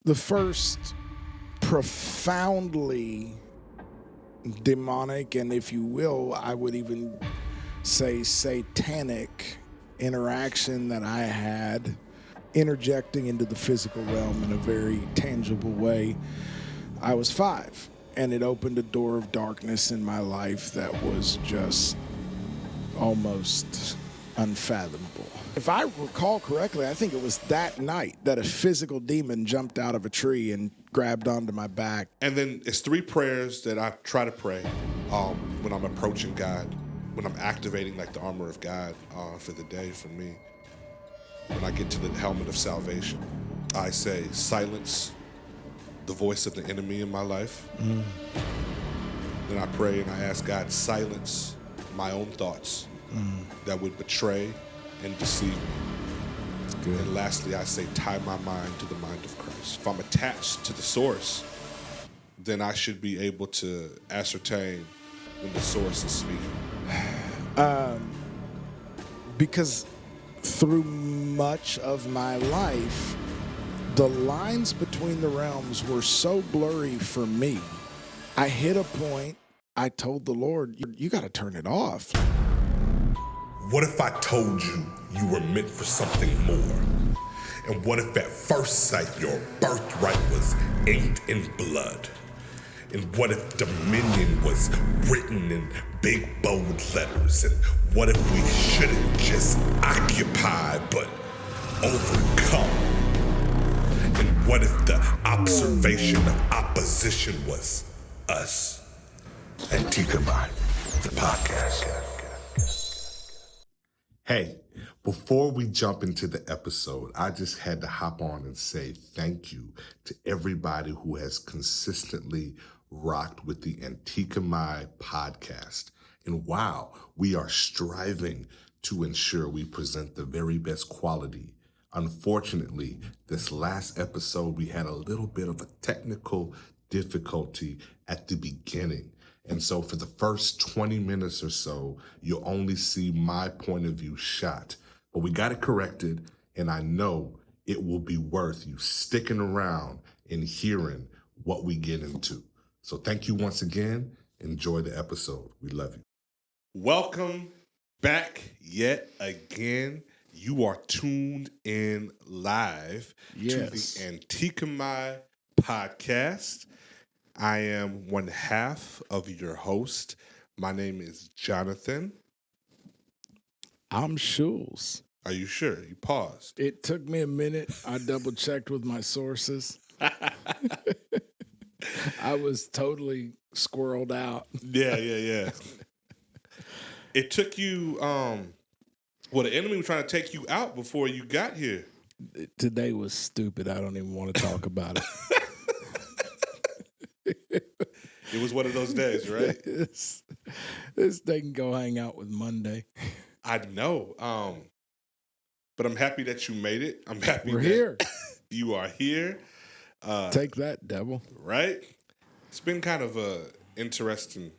The first profoundly demonic, and if you will, I would even say satanic interaction that I had, interjecting into the physical realm in a very tangible way. I was 5, and it opened a door of darkness in my life that was just almost unfathomable. If I recall correctly, I think it was that night that a physical demon jumped out of a tree and grabbed onto my back. And then it's 3 prayers that I try to pray when I'm approaching God, when I'm activating like the armor of God for the day for me. When I get to the helmet of salvation, I say, silence the voice of the enemy in my life. Then I pray and I ask God, silence my own thoughts that would betray and deceive me. That's good. And lastly, I say, tie my mind to the mind of Christ. If I'm attached to the source, then I should be able to ascertain when the source is speaking. Because through much of my life, the lines between the realms were so blurry for me. I hit a point, I told the Lord, you got to turn it off. What if I told you you were meant for something more? And what if at first sight your birthright was inked in blood? And what if dominion was written in big bold letters? And what if we shouldn't just occupy but overcome? And what if the observation of opposition was us? Antikemi, the podcast. Hey, before we jump into the episode, I just had to hop on and say thank you to everybody who has consistently rocked with the Antikemi podcast. And wow, we are striving to ensure we present the very best quality. Unfortunately, this last episode, we had a little bit of a technical difficulty at the beginning. And so for the first 20 minutes or so, you'll only see my point of view shot. But we got it corrected, and I know it will be worth you sticking around and hearing what we get into. So thank you once again. Enjoy the episode. We love you. Welcome back yet again. You are tuned in live to the Antikemi podcast. I am one half of your host. My name is Jonathan. I'm Shules. Are you sure? You paused. It took me a minute. I double checked with my sources. I was totally squirreled out. Yeah. It took you, the enemy was trying to take you out before you got here. Today was stupid. I don't even want to talk about it. It was one of those days, right? This thing can go hang out with Monday. I know. But I'm happy that you made it. I'm happy We're here. You are here. Take that, devil. Right? It's been kind of a interesting,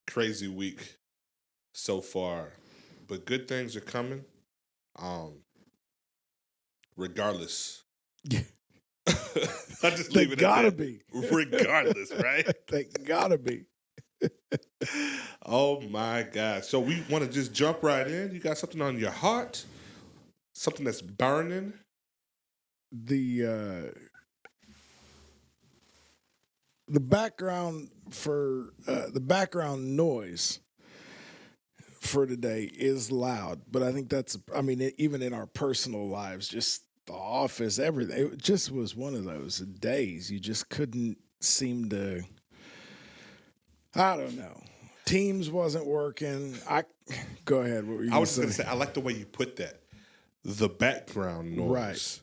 crazy week so far. But good things are coming. Regardless. I just leave it at that. Be. Regardless, right? They gotta be. Oh my God. So we want to just jump right in. You got something on your heart? Something that's burning? The background for the background noise for today is loud, but I think even in our personal lives, just the office, everything, it just was one of those days you just couldn't seem to, I don't know. Teams wasn't working. Go ahead. What were you I was just going going to say, I like the way you put that. The background noise. Right.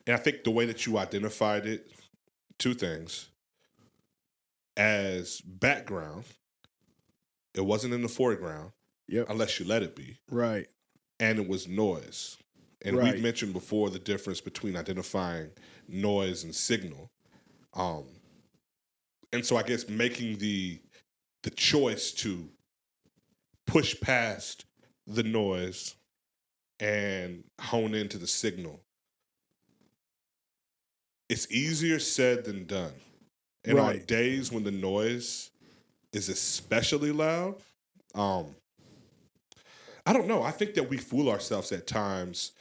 And I think the way that you identified it, 2 things. As background, it wasn't in the foreground. Yep. Unless you let it be. Right. And it was noise. And right. we've mentioned before the difference between identifying noise and signal. And so I guess making the choice to push past the noise and hone into the signal it's easier said than done. And on Right. days when the noise is especially loud, I don't know. I think that we fool ourselves at times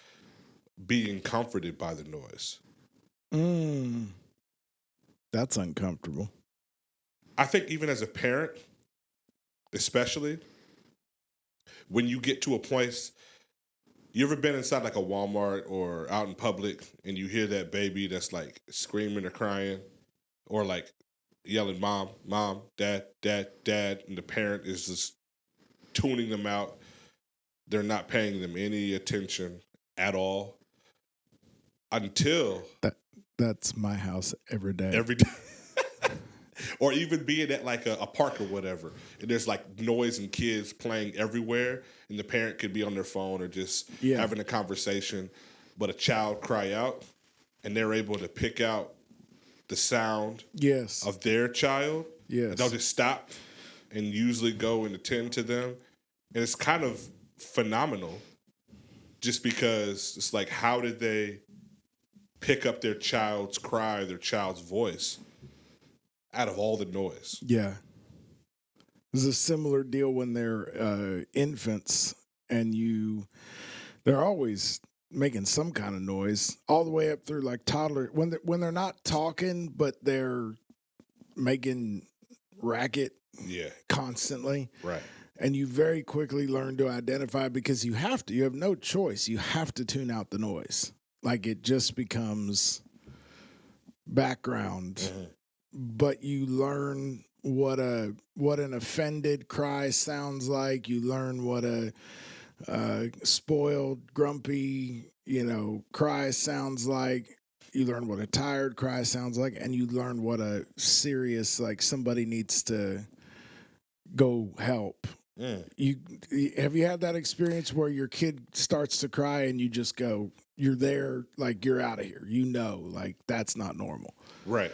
being comforted by the noise. That's uncomfortable. I think even as a parent, especially, when you get to a place, you ever been inside like a Walmart or out in public and you hear that baby that's like screaming or crying or like yelling, mom, mom, dad, dad, dad, and the parent is just tuning them out. They're not paying them any attention at all until That's my house every day. every day. Or even being at like a park or whatever, and there's like noise and kids playing everywhere, and the parent could be on their phone or just having a conversation, but a child cry out, and they're able to pick out the sound of their child. Yes. And they'll just stop and usually go and attend to them. And it's kind of phenomenal just because it's like, how did they pick up their child's cry, their child's voice out of all the noise? Yeah. There's a similar deal when they're infants and they're always making some kind of noise all the way up through like toddler when they're not talking but they're making racket constantly. Right. And you very quickly learn to identify because you have no choice. You have to tune out the noise. Like it just becomes background. Mm-hmm. But you learn what an offended cry sounds like. You learn what a spoiled, grumpy, cry sounds like. You learn what a tired cry sounds like, and you learn what a serious, like somebody needs to go help. Have you had that experience where your kid starts to cry and you just go, you're there, like you're out of here. Like that's not normal. Right.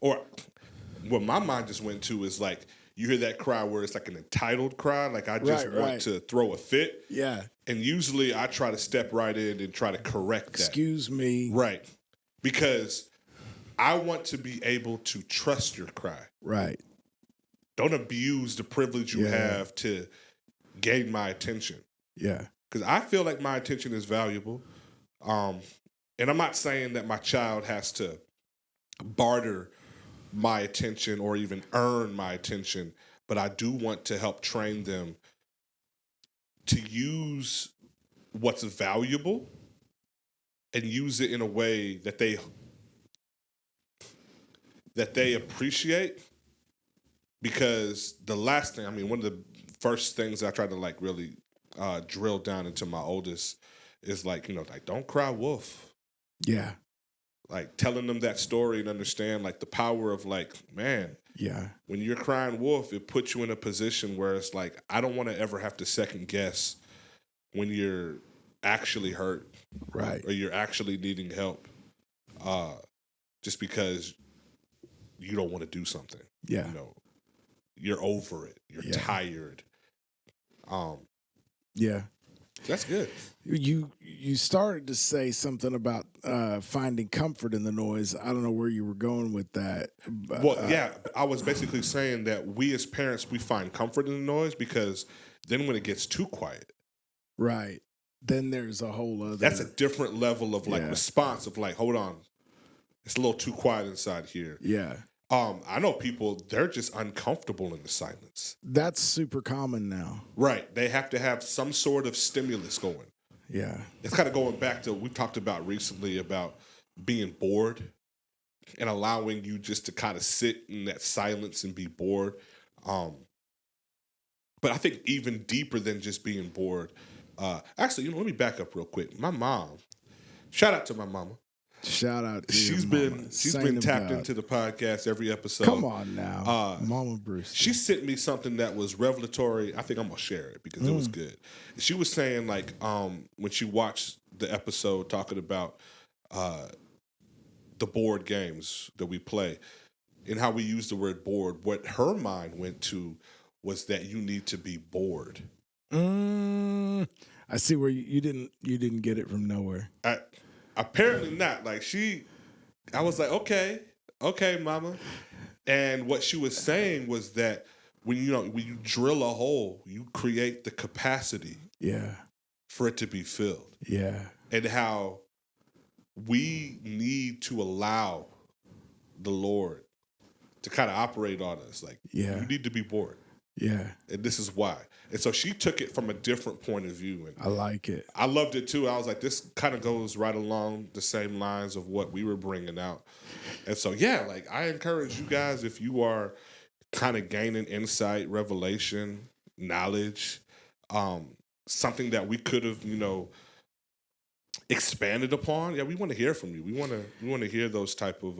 Or what my mind just went to is like, you hear that cry where it's like an entitled cry, like I just want to throw a fit. Yeah. And usually I try to step right in and try to correct that. Excuse me. Right. Because I want to be able to trust your cry. Right. Don't abuse the privilege you have to gain my attention. Yeah. Because I feel like my attention is valuable. And I'm not saying that my child has to barter my attention or even earn my attention, but I do want to help train them to use what's valuable and use it in a way that they appreciate. Because the last thing, one of the first things I try to like really drill down into my oldest is like, like don't cry wolf. Yeah. Like telling them that story and understand like the power of like, man, when you're crying wolf, it puts you in a position where it's like, I don't want to ever have to second guess when you're actually hurt. Right. Or you're actually needing help. Just because you don't want to do something. Yeah. You're over it. You're tired. Yeah. That's good. You started to say something about finding comfort in the noise. I don't know where you were going with that. Well, I was basically saying that we as parents, we find comfort in the noise because then when it gets too quiet. Right. Then there's a whole other. That's a different level of like response of like, hold on. It's a little too quiet inside here. Yeah. I know people, they're just uncomfortable in the silence. That's super common now. Right. They have to have some sort of stimulus going. Yeah. It's kind of going back to what we talked about recently about being bored and allowing you just to kind of sit in that silence and be bored. But I think even deeper than just being bored. Actually, let me back up real quick. My mom, shout out to my mama. Shout out to she's been tapped into the podcast every episode. Come on now, Mama Bruce. She sent me something that was revelatory. I think I'm gonna share it because it was good. She was saying like when she watched the episode talking about the board games that we play and how we use the word bored. What her mind went to was that you need to be bored. I see where you didn't get it from nowhere. Apparently not. Like she I was like, okay, mama. And what she was saying was that when you drill a hole, you create the capacity for it to be filled. Yeah. And how we need to allow the Lord to kind of operate on us. Like, you need to be bored. Yeah. And this is why. And so she took it from a different point of view. And I like it. I loved it too. I was like, this kind of goes right along the same lines of what we were bringing out. And so, yeah, like I encourage you guys, if you are kind of gaining insight, revelation, knowledge, something that we could have, expanded upon. Yeah, we want to hear from you. We want to hear those type of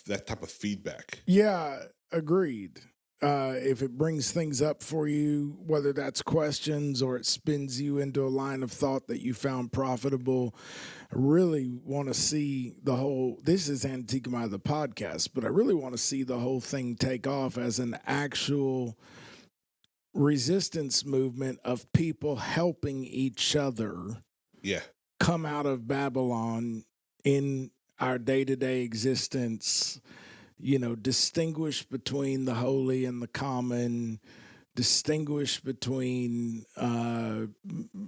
that type of feedback. Yeah, agreed. If it brings things up for you, whether that's questions or it spins you into a line of thought that you found profitable, I really want to see the whole, this is Antikemi the podcast, but I really want to see the whole thing take off as an actual resistance movement of people helping each other come out of Babylon in our day-to-day existence. Distinguish between the holy and the common, distinguish between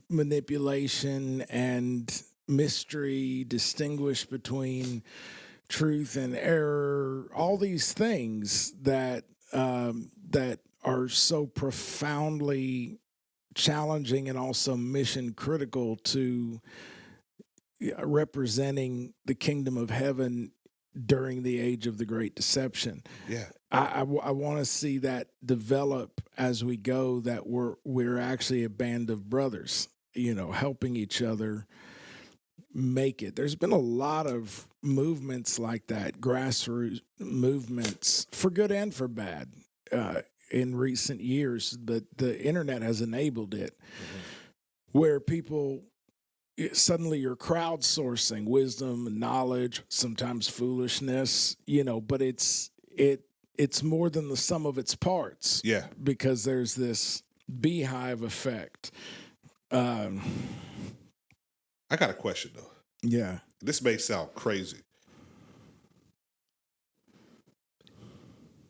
manipulation and mystery, distinguish between truth and error, all these things that are so profoundly challenging and also mission critical to representing the kingdom of heaven during the age of the great deception. Yeah. I want to see that develop as we go, that we're actually a band of brothers, helping each other make it. There's been a lot of movements like that, grassroots movements, for good and for bad, in recent years. The internet has enabled it, where people suddenly you're crowdsourcing wisdom and knowledge, sometimes foolishness, but it's more than the sum of its parts. Yeah. Because there's this beehive effect. I got a question though. Yeah. This may sound crazy.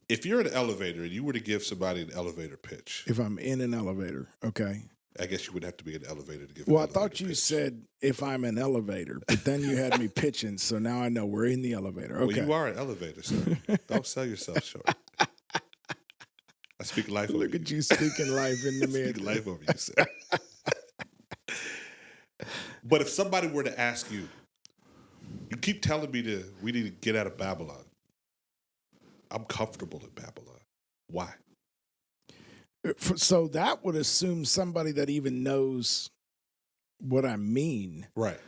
If you're in an elevator and you were to give somebody an elevator pitch. If I'm in an elevator, okay. I guess you would have to be in an elevator to give. Well, I thought you said if I'm an elevator, but then you had me pitching, so now I know we're in the elevator. Okay. Well, you are an elevator, sir. Don't sell yourself short. I speak life over you. Look at you speaking life in the mirror. Speak life over you, sir. But if somebody were to ask you, you keep telling me we need to get out of Babylon. I'm comfortable in Babylon. Why? So that would assume somebody that even knows what I mean. Right.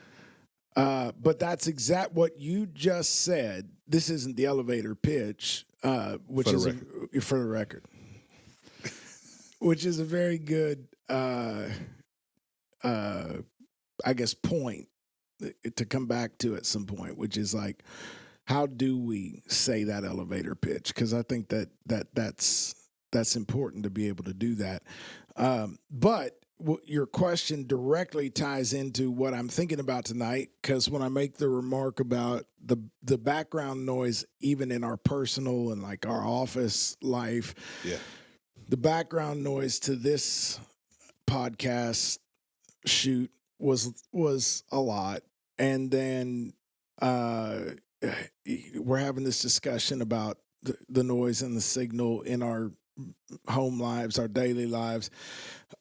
But that's exact what you just said. This isn't the elevator pitch, which is for the record, which is a very good, I guess, point to come back to at some point, which is like, how do we say that elevator pitch? Because I think that's important to be able to do that. But your question directly ties into what I'm thinking about tonight, because when I make the remark about the background noise, even in our personal and like our office life, the background noise to this podcast shoot was a lot. And then we're having this discussion about the noise and the signal in our home lives, our daily lives.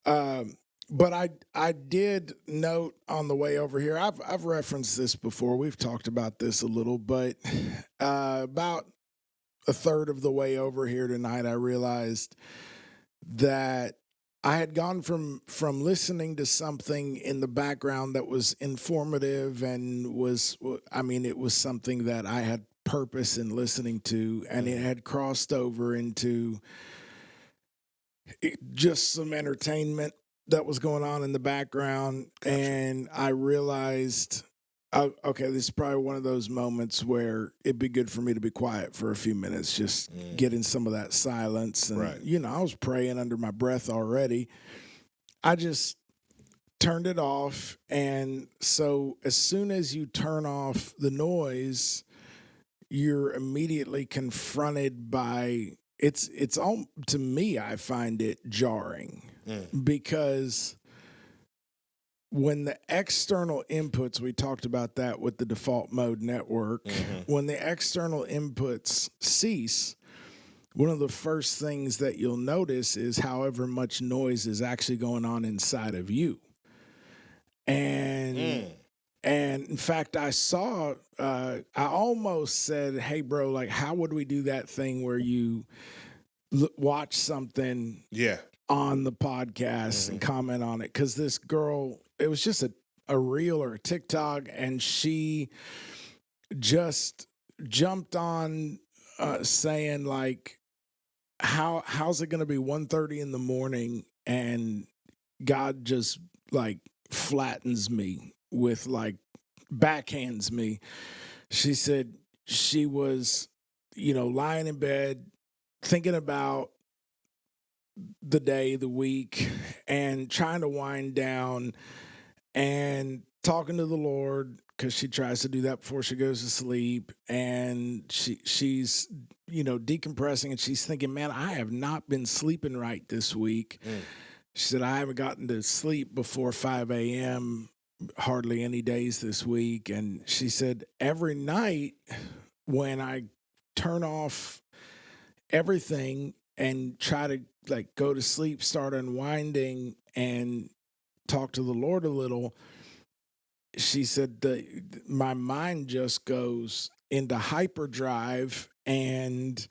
But I did note on the way over here, I've referenced this before. We've talked about this a little, but about a third of the way over here tonight, I realized that I had gone from listening to something in the background that was informative and it was something that I had purpose in listening to, and it had crossed over into just some entertainment that was going on in the background. Gotcha. And I realized, okay, this is probably one of those moments where it'd be good for me to be quiet for a few minutes, just get in some of that silence. And, I was praying under my breath already. I just turned it off. And so as soon as you turn off the noise, you're immediately confronted by it's all, to me, I find it jarring because when the external inputs, we talked about that with the default mode network, when the external inputs cease, one of the first things that you'll notice is however much noise is actually going on inside of you. And in fact, I saw, I almost said, hey, bro, like, how would we do that thing where you watch something on the podcast and comment on it? Because this girl, it was just a reel or a TikTok, and she just jumped on saying, like, how's it going to be 1:30 in the morning and God just, like, flattens me with, like, backhands me. She said she was, lying in bed thinking about the day, the week, and trying to wind down and talking to the Lord, because she tries to do that before she goes to sleep. And she's, decompressing, and she's thinking, man, I have not been sleeping right this week. She said, I haven't gotten to sleep before 5 a.m. hardly any days this week. And she said, every night when I turn off everything and try to, like, go to sleep, start unwinding and talk to the Lord a little, she said my mind just goes into hyperdrive and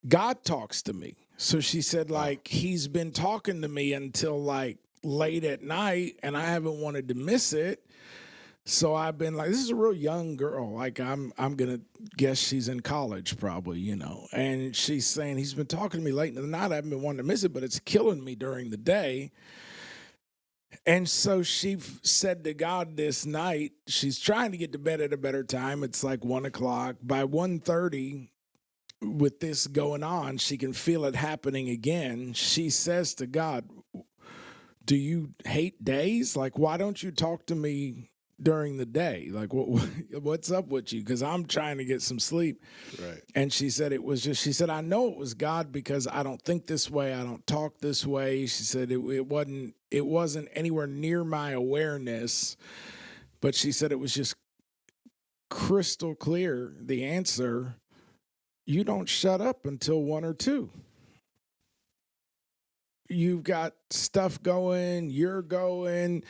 God talks to me. So she said, like, he's been talking to me until, like, late at night, and I haven't wanted to miss it. So I've been like, this is a real young girl. Like, I'm going to guess she's in college probably, And she's saying, he's been talking to me late in the night. I haven't been wanting to miss it, but it's killing me during the day. And so she said to God this night, she's trying to get to bed at a better time. It's like 1 o'clock. By 1:30, with this going on, she can feel it happening again. She says to God, do you hate days? Like, why don't you talk to me during the day? Like, what's up with you? Because I'm trying to get some sleep. Right. And she said she said, I know it was God because I don't think this way. I don't talk this way. She said it wasn't anywhere near my awareness. But she said it was just crystal clear, the answer. You don't shut up until 1 or 2. You've got stuff going, you're going.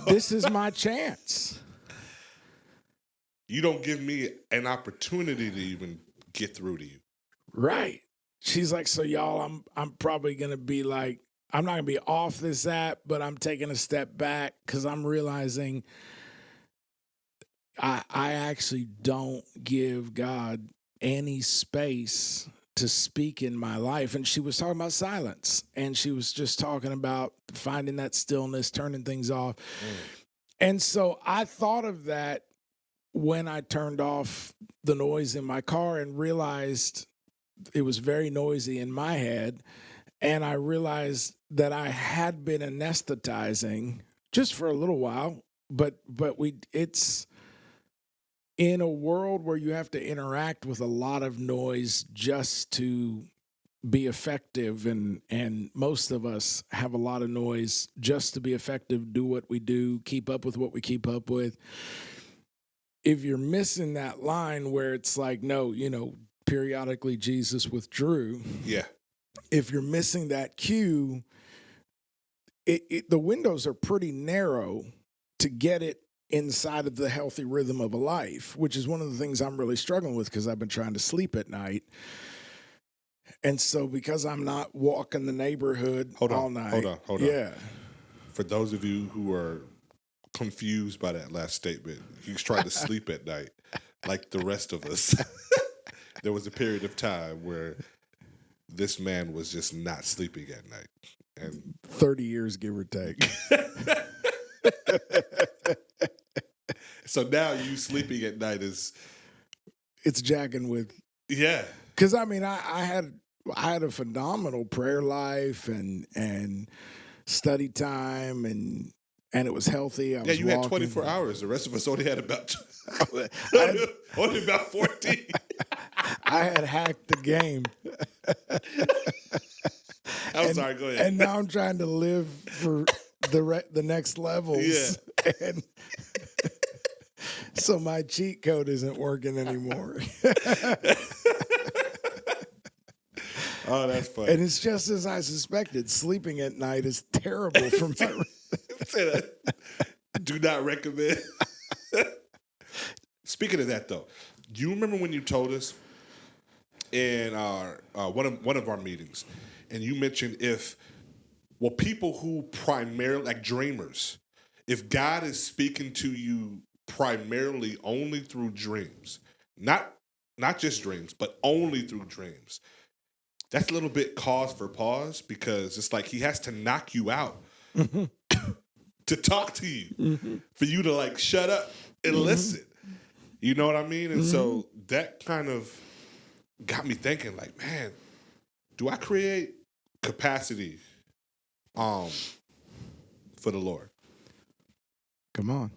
This is my chance. You don't give me an opportunity to even get through to you. Right. She's like, so y'all, I'm probably going to be like, I'm not going to be off this app, but I'm taking a step back because I'm realizing I actually don't give God any space to speak in my life. And she was talking about silence, and she was just talking about finding that stillness, turning things off. And so I thought of that when I turned off the noise in my car and realized it was very noisy in my head. And I realized that I had been anesthetizing just for a little while, but it's in a world where you have to interact with a lot of noise just to be effective, and most of us have a lot of noise just to be effective, do what we do, keep up with what we keep up with. If you're missing that line where it's like, no, periodically Jesus withdrew. Yeah. If you're missing that cue, the windows are pretty narrow to get it inside of the healthy rhythm of a life, which is one of the things I'm really struggling with because I've been trying to sleep at night. And so because I'm not walking the neighborhood all night. Hold on. Yeah. For those of you who are confused by that last statement, he's trying to sleep at night like the rest of us. There was a period of time where this man was just not sleeping at night. And 30 years, give or take. So now you sleeping at night is... It's jacking with... Yeah. Because, I mean, I had a phenomenal prayer life and study time and and it was healthy. I Yeah, was you had walking. 24 hours. The rest of us only had about I, only about 14. I had hacked the game. I'm sorry. Go ahead. And now I'm trying to live for the next levels. Yeah. And so my cheat code isn't working anymore. Oh, that's funny. And it's just as I suspected. Sleeping at night is terrible for my. Say that. Do not recommend. Speaking of that, though, do you remember when you told us in our one of our meetings, and you mentioned people who primarily, like dreamers, if God is speaking to you primarily only through dreams, not just dreams, but only through dreams, that's a little bit cause for pause, because it's like he has to knock you out to talk to you, for you to like shut up and listen. You know what I mean? And so that kind of got me thinking, like, man, do I create capacity for the Lord? Come on.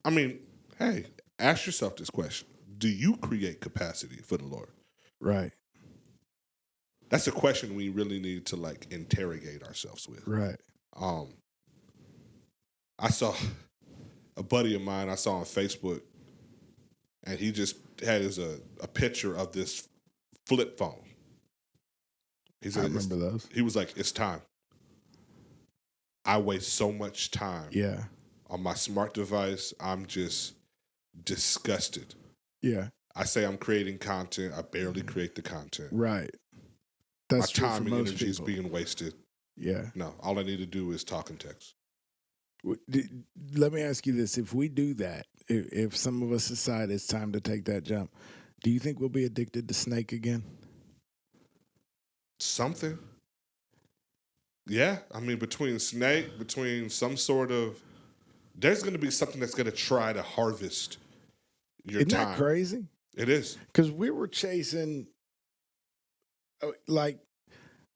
I mean, hey, ask yourself this question. Do you create capacity for the Lord? Right. That's a question we really need to like interrogate ourselves with. Right. I saw a buddy of mine I saw on Facebook, and he just had a picture of this flip phone. He said, I remember those. He was like, it's time. I waste so much time on my smart device. I'm just disgusted. Yeah. I say I'm creating content. I barely create the content. Right. That's my true time for and most energy is people. being wasted. Yeah. No, all I need to do is talk and text. Let me ask you this. If we do that, if some of us decide it's time to take that jump, do you think we'll be addicted to Snake again? Something. Yeah. I mean, between Snake, between some sort of, there's going to be something that's going to try to harvest your Isn't time. that crazy? It is. Because we were chasing like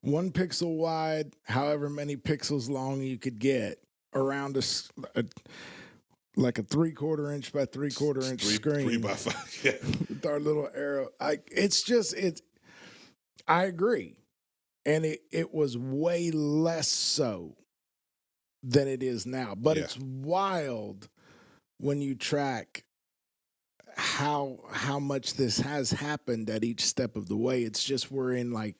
1 pixel wide, however many pixels long you could get around like a 3/4 inch by 3/4 inch screen. 3 by 5. Yeah. With our little arrow. I agree. And it was way less so than it is now. But it's wild when you track how much this has happened at each step of the way. It's just we're in like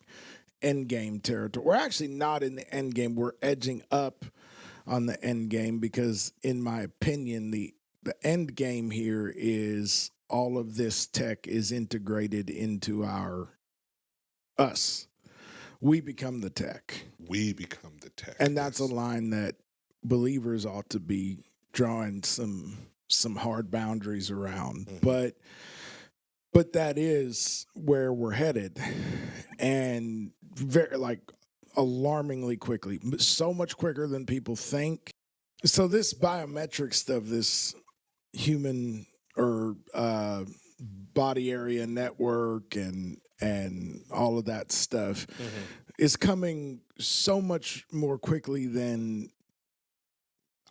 end game territory. We're actually not in the end game. We're edging up on the end game because, in my opinion, the end game here is all of this tech is integrated into us. We become the tech. We become the tech. And that's a line that believers ought to be drawing some hard boundaries around. Mm-hmm. But that is where we're headed. And very like alarmingly quickly, so much quicker than people think. So this biometric stuff, this human or body area network and all of that stuff is coming so much more quickly than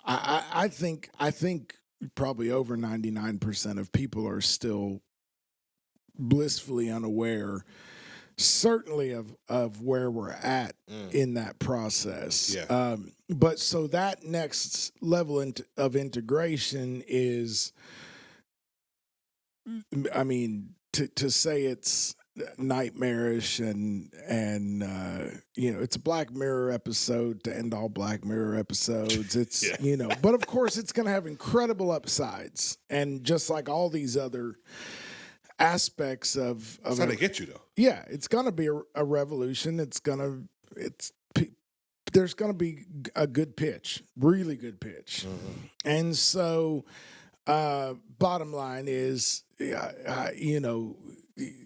I think probably over 99% of people are still blissfully unaware, certainly of where we're at in that process. Yeah. But so that next level of integration is, I mean, to say it's nightmarish and it's a Black Mirror episode to end all Black Mirror episodes. It's but of course it's going to have incredible upsides, and just like all these other aspects of that's how they get you though. Yeah, it's going to be a revolution. There's going to be a good pitch, really good pitch, and so bottom line is,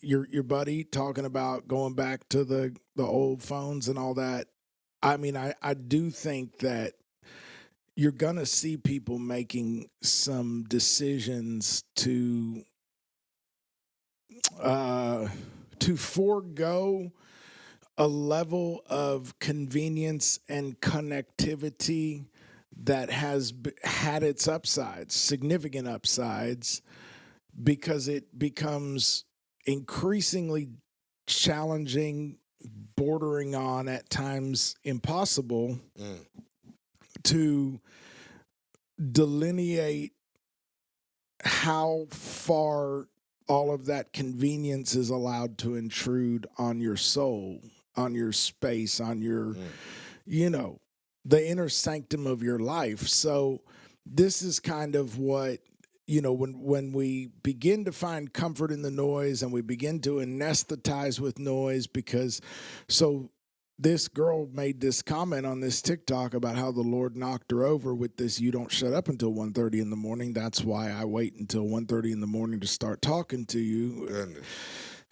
your buddy talking about going back to the old phones and all that. I mean, I do think that you're going to see people making some decisions to forego a level of convenience and connectivity that has had its upsides, significant upsides, because it becomes increasingly challenging, bordering on at times impossible to delineate how far all of that convenience is allowed to intrude on your soul, on your space, on your, the inner sanctum of your life. So this is kind of what, when we begin to find comfort in the noise and we begin to anesthetize with noise, because this girl made this comment on this TikTok about how the Lord knocked her over with this, you don't shut up until 1:30 in the morning. That's why I wait until 1:30 in the morning to start talking to you. Goodness.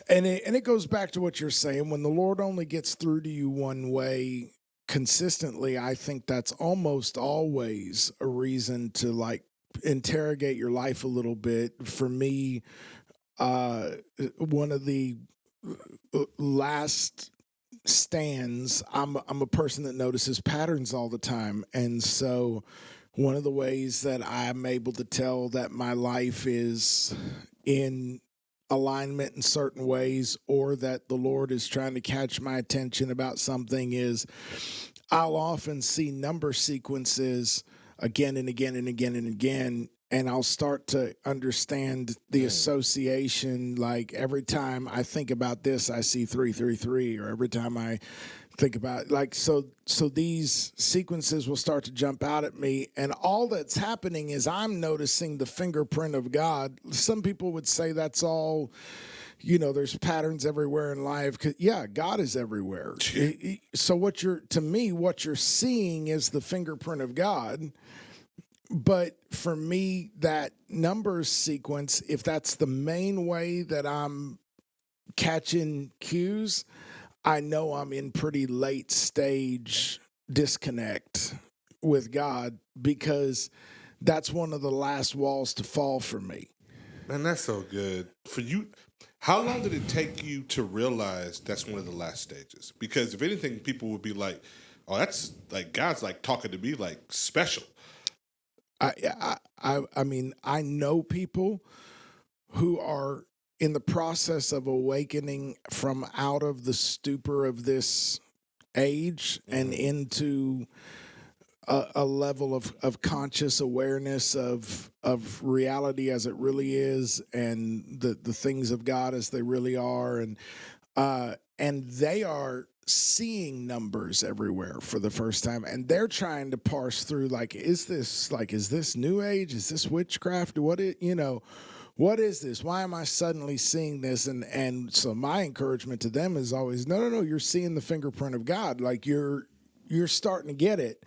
And it goes back to what you're saying. When the Lord only gets through to you one way consistently, I think that's almost always a reason to like interrogate your life a little bit. For me, one of the last stands, I'm a person that notices patterns all the time. And so one of the ways that I'm able to tell that my life is in alignment in certain ways, or that the Lord is trying to catch my attention about something, is I'll often see number sequences again and again and again and again, and I'll start to understand the association. Like every time I think about this, I see 333, or every time I think about so these sequences will start to jump out at me, and all that's happening is I'm noticing the fingerprint of God. Some people would say that's all, there's patterns everywhere in life. Yeah, God is everywhere. So what you're seeing is the fingerprint of God. But for me, that numbers sequence, if that's the main way that I'm catching cues, I know I'm in pretty late stage disconnect with God, because that's one of the last walls to fall for me. Man, that's so good. For you, how long did it take you to realize that's one of the last stages? Because if anything, people would be like, oh, that's like God's like talking to me like special. I mean, I know people who are in the process of awakening from out of the stupor of this age and into a level of conscious awareness of reality as it really is, and the things of God as they really are, and they are seeing numbers everywhere for the first time, and they're trying to parse through, like, is this new age? Is this witchcraft? What is this? Why am I suddenly seeing this? And so my encouragement to them is always, no, you're seeing the fingerprint of God. Like you're starting to get it.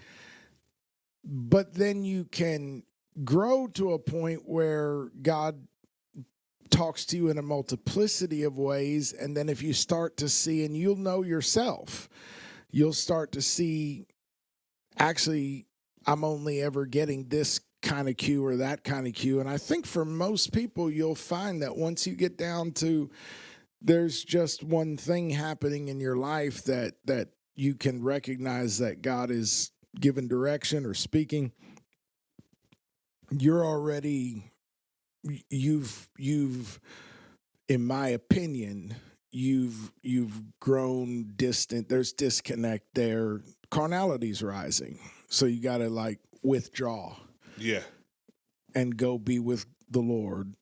But then you can grow to a point where God talks to you in a multiplicity of ways. And then if you start to see, and you'll know yourself, you'll start to see, actually, I'm only ever getting this kind of cue or that kind of cue. And I think for most people, you'll find that once you get down to, there's just one thing happening in your life that you can recognize that God is giving direction or speaking, you're already, you've in my opinion, you've grown distant. There's disconnect there. Carnality's rising. So you got to like withdraw. Yeah. And go be with the Lord.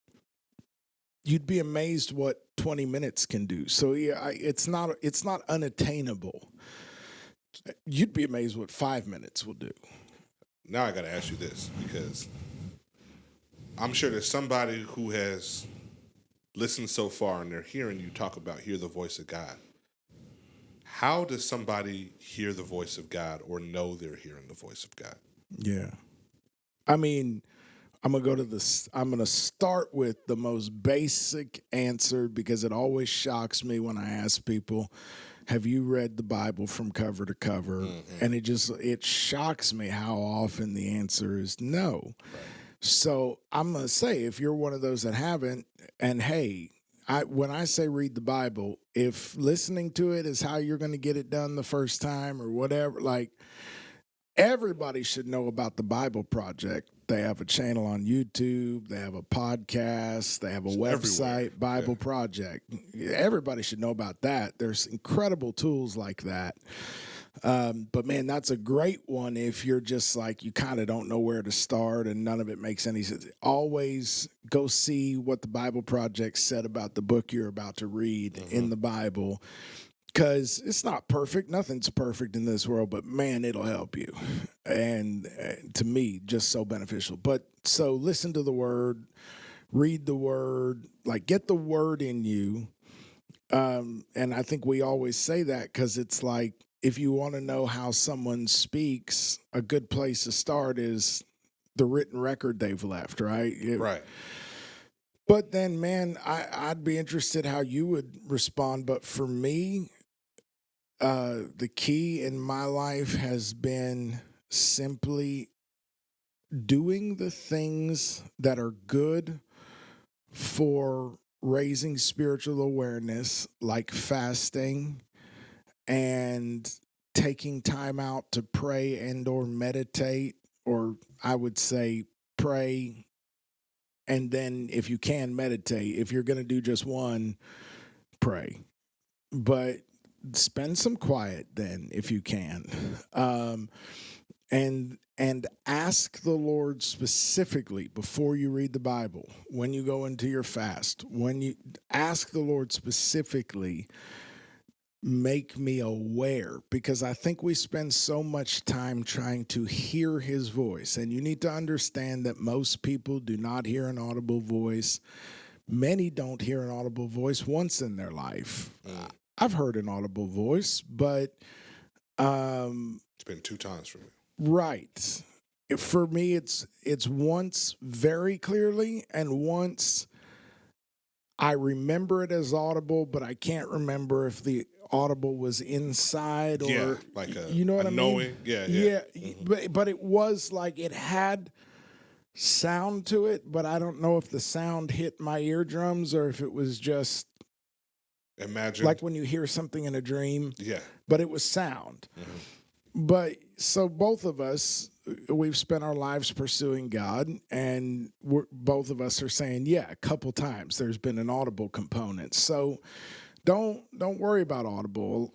You'd be amazed what 20 minutes can do. So yeah, it's not unattainable. You'd be amazed what 5 minutes will do. Now I got to ask you this, because I'm sure there's somebody who has listened so far and they're hearing you talk about hear the voice of God. How does somebody hear the voice of God or know they're hearing the voice of God? Yeah. I mean, I'm going to start with the most basic answer, because it always shocks me when I ask people, have you read the Bible from cover to cover? Mm-hmm. And it shocks me how often the answer is no. Right. So I'm going to say, if you're one of those that haven't, and hey, when I say read the Bible, if listening to it is how you're going to get it done the first time or whatever, like everybody should know about the Bible Project. They have a channel on YouTube. They have a podcast. They have a website, Bible Project. Everybody should know about that. There's incredible tools like that. But man, that's a great one if you're just like, you kind of don't know where to start and none of it makes any sense. Always go see what the Bible Project said about the book you're about to read in the Bible. Because it's not perfect. Nothing's perfect in this world, but man, it'll help you. And to me, just so beneficial. But so listen to the word, read the word, like get the word in you. And I think we always say that because it's like, if you want to know how someone speaks, a good place to start is the written record they've left, right? Right. But then, man, I'd be interested how you would respond. But for me, the key in my life has been simply doing the things that are good for raising spiritual awareness, like fasting and taking time out to pray and or meditate, or I would say pray and then if you can meditate. If you're going to do just one, pray. But spend some quiet then if you can. And ask the Lord specifically before you read the Bible, when you go into your fast, when you ask the Lord specifically, make me aware, because I think we spend so much time trying to hear his voice. And you need to understand that most people do not hear an audible voice. Many don't hear an audible voice once in their life. I've heard an audible voice, but it's been 2 times for me. Right. For me, it's once very clearly, and once I remember it as audible, but I can't remember if the audible was inside or like a, you know what I knowing. mean? Yeah. But it was like it had sound to it, but I don't know if the sound hit my eardrums or if it was just Imagine like when you hear something in a dream. Yeah. But it was sound. But so both of us, we've spent our lives pursuing God, and both of us are saying, yeah, a couple times there's been an audible component. So don't worry about audible.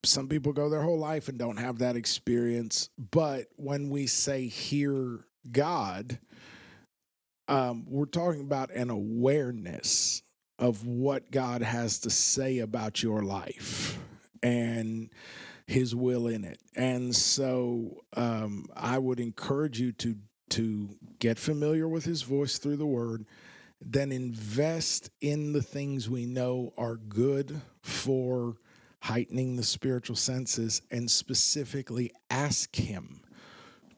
Some people go their whole life and don't have that experience. But when we say hear God, we're talking about an awareness of what God has to say about your life and his will in it. And so I would encourage you to get familiar with his voice through the word, then invest in the things we know are good for heightening the spiritual senses, and specifically ask him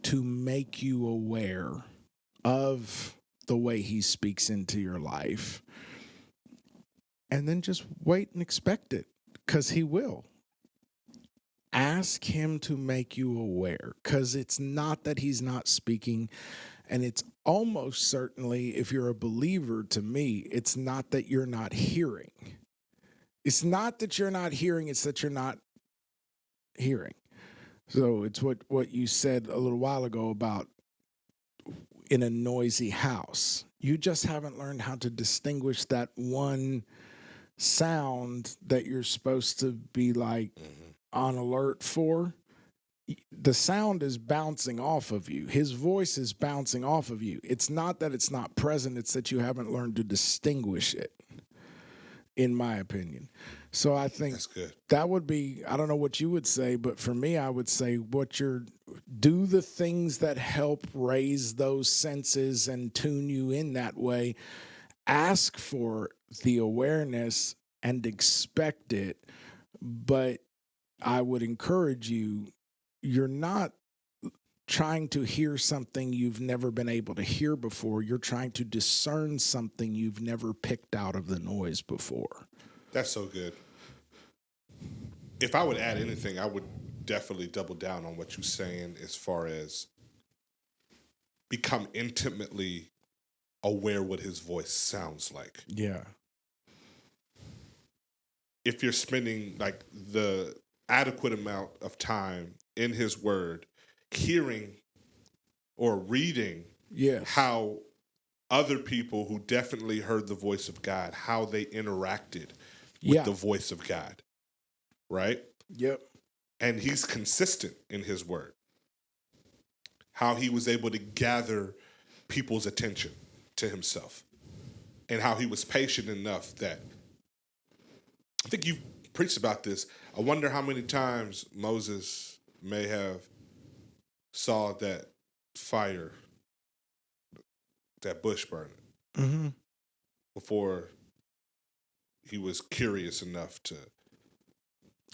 to make you aware of the way he speaks into your life. And then just wait and expect it, because he will. Ask him to make you aware, because it's not that he's not speaking, and it's almost certainly, if you're a believer, to me, it's not that you're not hearing. It's not that you're not hearing, it's that you're not hearing. So it's what you said a little while ago about in a noisy house. You just haven't learned how to distinguish that one sound that you're supposed to be like on alert for. The sound is bouncing off of you. His voice is bouncing off of you. It's not that it's not present, it's that you haven't learned to distinguish it, in my opinion. So I think That's good. That would be, I don't know what you would say, but for me, I would say do the things that help raise those senses and tune you in that way. Ask for the awareness and expect it, but I would encourage you, you're not trying to hear something you've never been able to hear before. You're trying to discern something you've never picked out of the noise before. That's so good. If I would add anything, I would definitely double down on what you're saying as far as become intimately aware what his voice sounds like. Yeah. if you're spending like the adequate amount of time in his word, hearing or reading Yes. how other people who definitely heard the voice of God, how they interacted with the voice of God, right? Yep. And he's consistent in his word. How he was able to gather people's attention to himself. And how he was patient enough that, I think you've preached about this. I wonder how many times Moses may have saw that fire, that bush burning, before he was curious enough to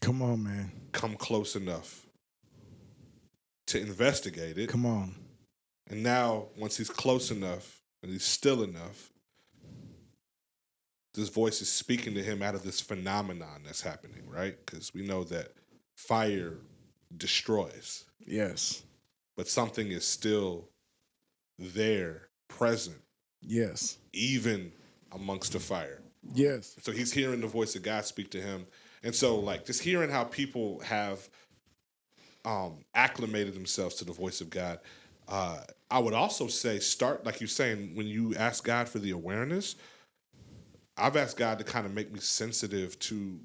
Come on, man. come close enough to investigate it. Come on. And now, once he's close enough and he's still enough, this voice is speaking to him out of this phenomenon that's happening, right? Because we know that fire destroys. Yes. But something is still there, present. Yes. Even amongst the fire. Yes. So he's hearing the voice of God speak to him. And so, like, just hearing how people have acclimated themselves to the voice of God, I would also say start, like you're saying, when you ask God for the awareness, I've asked God to kind of make me sensitive to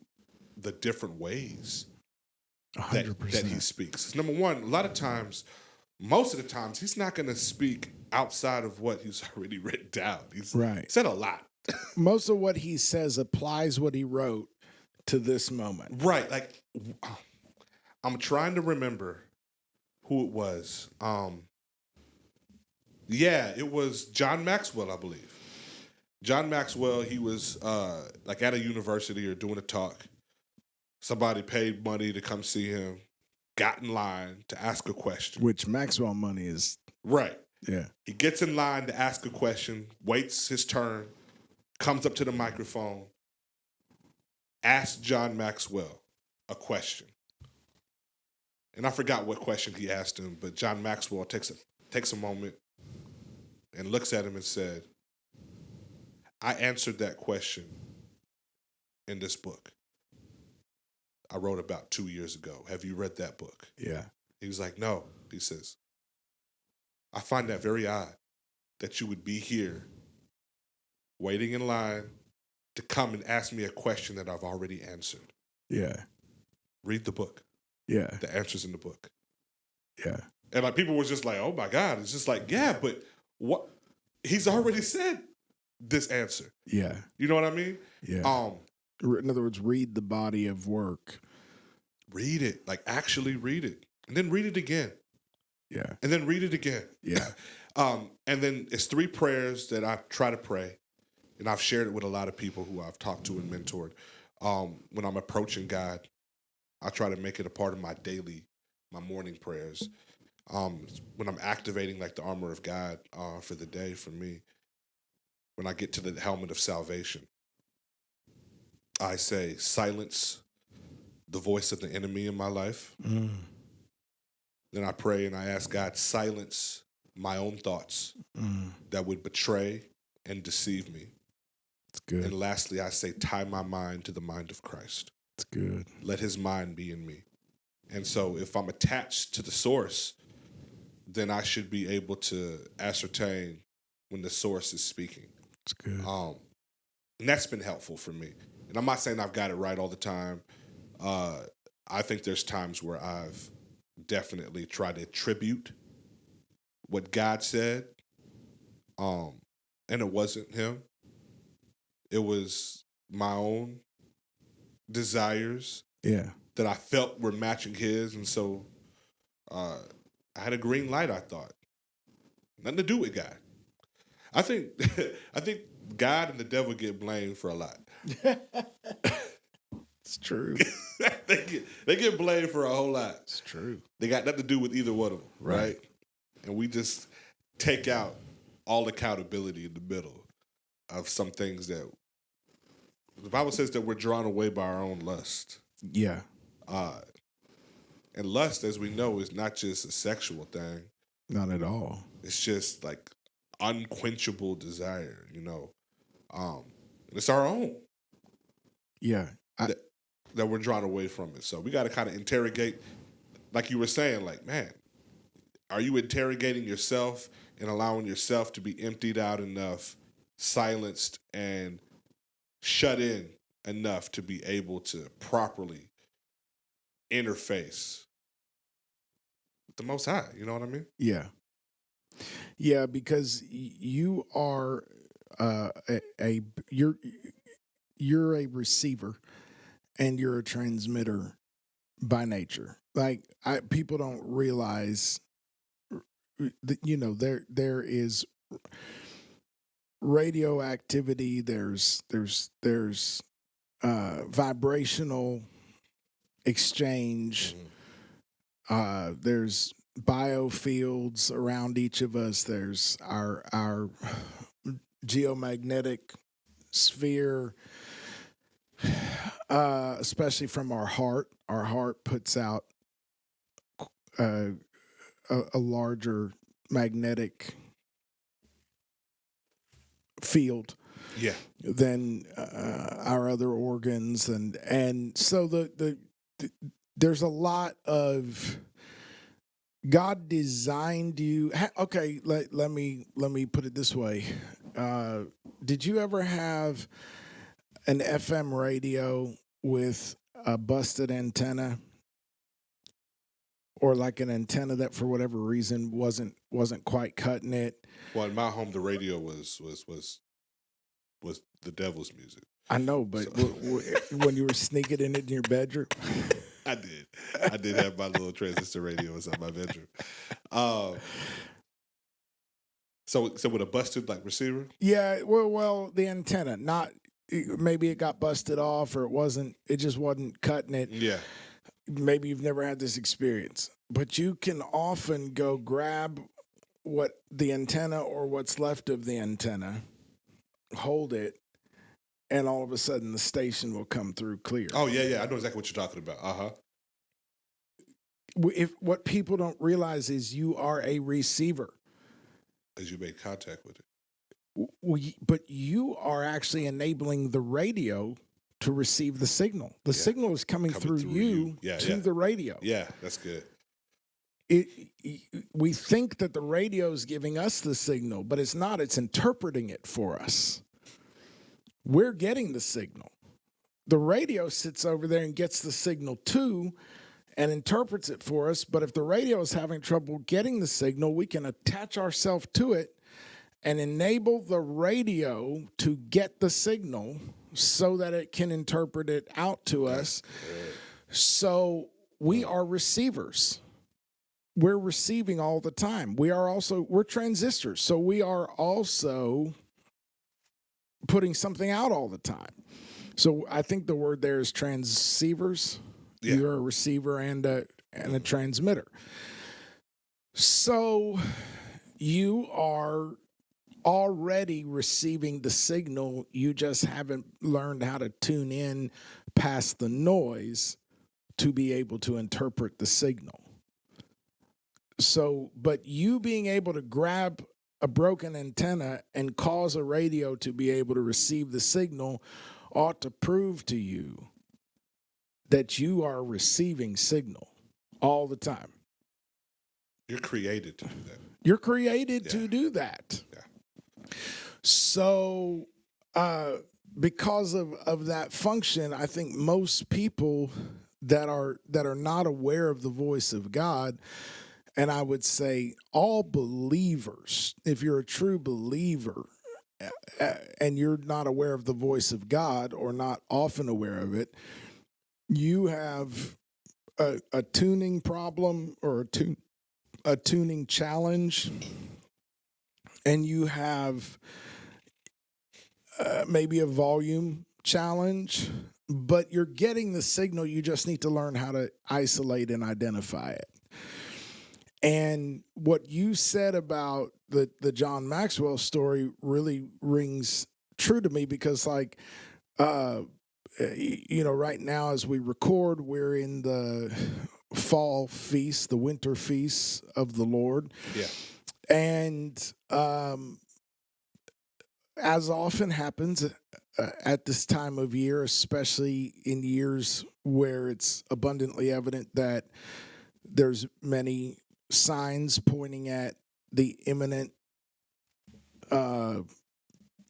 the different ways that 100%. he speaks. Number one, a lot of times, most of the times, he's not going to speak outside of what he's already written down. He's said a lot. Most of what he says applies what he wrote to this moment. Right. Like, I'm trying to remember who it was. Yeah, it was John Maxwell, I believe. John Maxwell, he was like at a university or doing a talk. Somebody paid money to come see him, got in line to ask a question. Which Maxwell money is. Right. Yeah. He gets in line to ask a question, waits his turn, comes up to the microphone, asks John Maxwell a question. And I forgot what question he asked him, but John Maxwell takes a moment and looks at him and said, I answered that question in this book I wrote about 2 years ago. Have you read that book? Yeah. He was like, no. He says, I find that very odd that you would be here waiting in line to come and ask me a question that I've already answered. Yeah. Read the book. Yeah. The answer's in the book. Yeah. And like people were just like, oh my God. It's just like, yeah, but what? He's already said this answer. Yeah. You know what I mean? Yeah. In other words, read the body of work. Read it. Like actually read it. And then read it again. Yeah. And then read it again. Yeah. And then it's 3 prayers that I try to pray. And I've shared it with a lot of people who I've talked to and mentored. When I'm approaching God, I try to make it a part of my morning prayers. When I'm activating like the armor of God for the day, for me, when I get to the helmet of salvation, I say, silence the voice of the enemy in my life. Then I pray and I ask God, silence my own thoughts that would betray and deceive me. It's good. And lastly, I say, tie my mind to the mind of Christ. It's good. Let his mind be in me. And so if I'm attached to the source, then I should be able to ascertain when the source is speaking. It's good. And that's been helpful for me. And I'm not saying I've got it right all the time. I think there's times where I've definitely tried to attribute what God said, and it wasn't him. It was my own desires that I felt were matching his, and so I had a green light, I thought. Nothing to do with God. I think God and the devil get blamed for a lot. It's true. they get blamed for a whole lot. It's true. They got nothing to do with either one of them, right? And we just take out all accountability in the middle of some things that the Bible says that we're drawn away by our own lust. Yeah. And lust, as we know, is not just a sexual thing. Not at all. It's just like unquenchable desire, you know. And it's our own. Yeah. that we're drawn away from it. So we got to kind of interrogate, like you were saying, like, man, are you interrogating yourself and allowing yourself to be emptied out enough, silenced, and shut in enough to be able to properly interface with the Most High? You know what I mean? Yeah. Yeah, because you are you're a receiver and you're a transmitter by nature. Like people don't realize that, you know, there is radioactivity, there's vibrational exchange, there's biofields around each of us, there's our geomagnetic sphere, especially from our heart. Our heart puts out a larger magnetic field than our other organs, and so the there's a lot of God designed you. Okay, let me put it this way. Did you ever have an FM radio with a busted antenna, or like an antenna that for whatever reason wasn't quite cutting it? Well, in my home, the radio was the devil's music. I know, but when you were sneaking in your bedroom, I did have my little transistor radio inside my bedroom. So with a busted like receiver? Yeah, well, the antenna, not maybe it got busted off, or it just wasn't cutting it. Yeah. Maybe you've never had this experience, but you can often go grab what the antenna or what's left of the antenna, hold it, and all of a sudden the station will come through clear. Oh yeah, I know exactly what you're talking about. If what people don't realize is you are a receiver, because you made contact with it. But you are actually enabling the radio to receive the signal. The signal is coming through you to the radio. Yeah, that's good. We think that the radio is giving us the signal, but it's not. It's interpreting it for us. We're getting the signal. The radio sits over there and gets the signal too and interprets it for us. But if the radio is having trouble getting the signal, we can attach ourselves to it and enable the radio to get the signal so that it can interpret it out to us. So we are receivers. We're receiving all the time. We're transistors. So we are also putting something out all the time. So I think the word there is transceivers. Yeah. You're a receiver and a transmitter. So you are already receiving the signal. You just haven't learned how to tune in past the noise to be able to interpret the signal. So, but you being able to grab a broken antenna and cause a radio to be able to receive the signal ought to prove to you that you are receiving signal all the time. You're created to do that. You're created to do that. Yeah. So, because of that function, I think most people that are not aware of the voice of God, and I would say all believers, if you're a true believer and you're not aware of the voice of God or not often aware of it, you have a tuning problem or a tuning challenge, and you have maybe a volume challenge, but you're getting the signal. You just need to learn how to isolate and identify it. And what you said about the John Maxwell story really rings true to me, because like, right now as we record, we're in the fall feast, the winter feast of the Lord. Yeah. And as often happens, at this time of year, especially in years where it's abundantly evident that there's many signs pointing at the imminent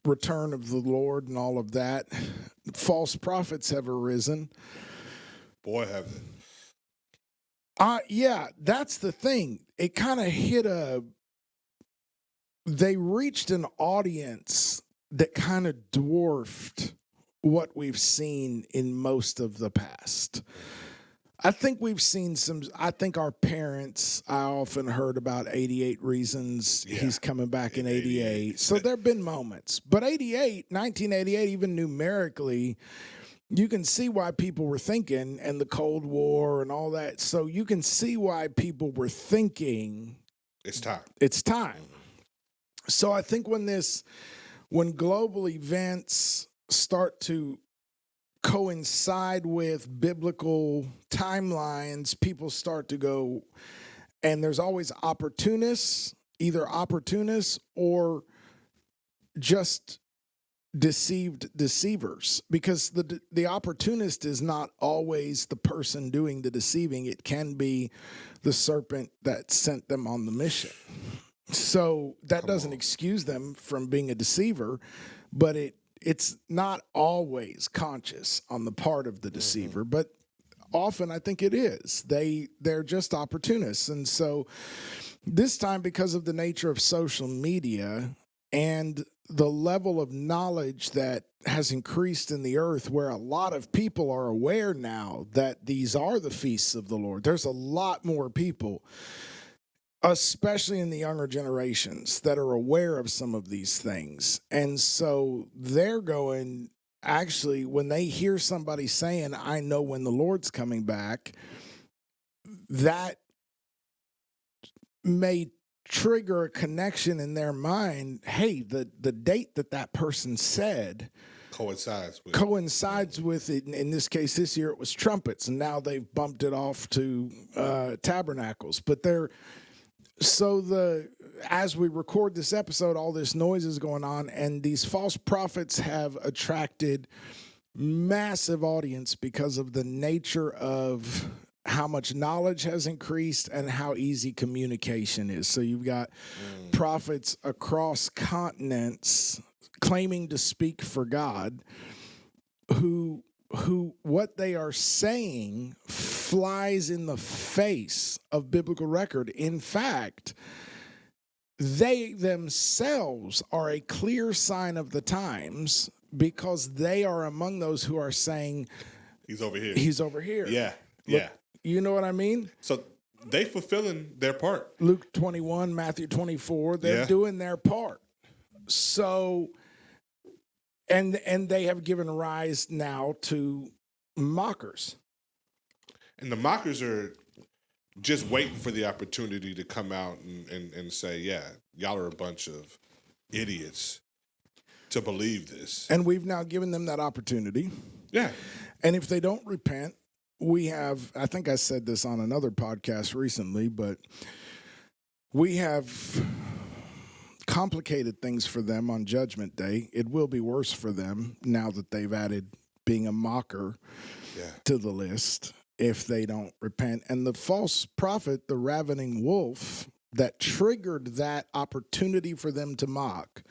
return of the Lord and all of that. False prophets have arisen. Boy, have they. Yeah, that's the thing. It kind of they reached an audience that kind of dwarfed what we've seen in most of the past. I think we've seen I think our parents, I often heard about 88 Reasons He's Coming Back in 88. So there have been moments. But 1988, even numerically, you can see why people were thinking, and the Cold War and all that. So you can see why people were thinking it's time. It's time. So I think when global events start to coincide with biblical timelines, people start to go, and there's always either opportunists or just deceivers, because the opportunist is not always the person doing the deceiving. It can be the serpent that sent them on the mission. So that doesn't excuse them from being a deceiver, but it's not always conscious on the part of the deceiver, but often I think it is. They're just opportunists. And so this time, because of the nature of social media and the level of knowledge that has increased in the earth, where a lot of people are aware now that these are the feasts of the Lord, there's a lot more people, especially in the younger generations, that are aware of some of these things. And so they're going, actually, when they hear somebody saying, I know when the Lord's coming back, that may trigger a connection in their mind. Hey, the date that person said coincides with it. In this case, this year it was trumpets, and now they've bumped it off to tabernacles. But as we record this episode, all this noise is going on, and these false prophets have attracted massive audience because of the nature of how much knowledge has increased and how easy communication is. So you've got prophets across continents claiming to speak for God, who what they are saying flies in the face of biblical record. In fact, they themselves are a clear sign of the times, because they are among those who are saying, he's over here. He's over here. Yeah. Look, yeah. You know what I mean? So they fulfilling their part. Luke 21, Matthew 24, they're doing their part. So, and they have given rise now to mockers. And the mockers are just waiting for the opportunity to come out and say, yeah, y'all are a bunch of idiots to believe this. And we've now given them that opportunity. Yeah. And if they don't repent, we have, I think I said this on another podcast recently, but we have complicated things for them on Judgment Day. It will be worse for them now that they've added being a mocker to the list if they don't repent. And the false prophet, the ravening wolf that triggered that opportunity for them to mock,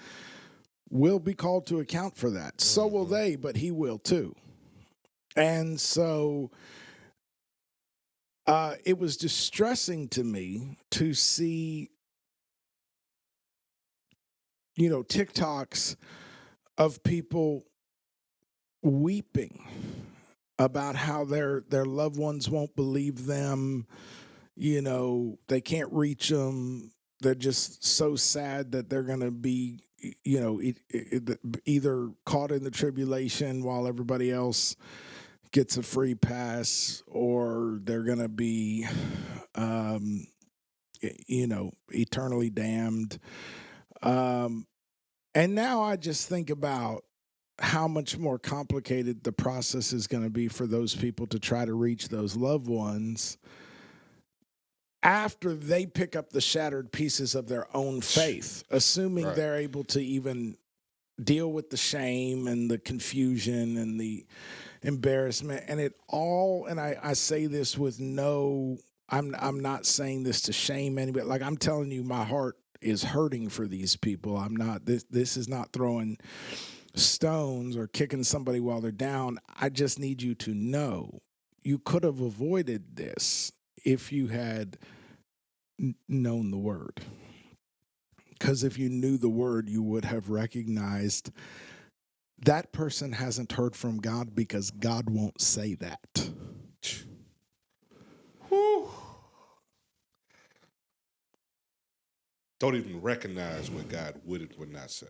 will be called to account for that. So will they, but he will too. And so it was distressing to me to see, TikToks of people weeping about how their loved ones won't believe them. They can't reach them. They're just so sad that they're going to be, either caught in the tribulation while everybody else gets a free pass, or they're going to be, eternally damned. And now I just think about how much more complicated the process is going to be for those people to try to reach those loved ones after they pick up the shattered pieces of their own faith, assuming they're able to even deal with the shame and the confusion and the embarrassment and it all. And I say this with no, I'm not saying this to shame anybody. Like I'm telling you, my heart is hurting for these people. I'm not, this is not throwing stones or kicking somebody while they're down. I just need you to know you could have avoided this if you had known the word. Because if you knew the word, you would have recognized that person hasn't heard from God because God won't say that. Whew. Don't even recognize what God would and would not say.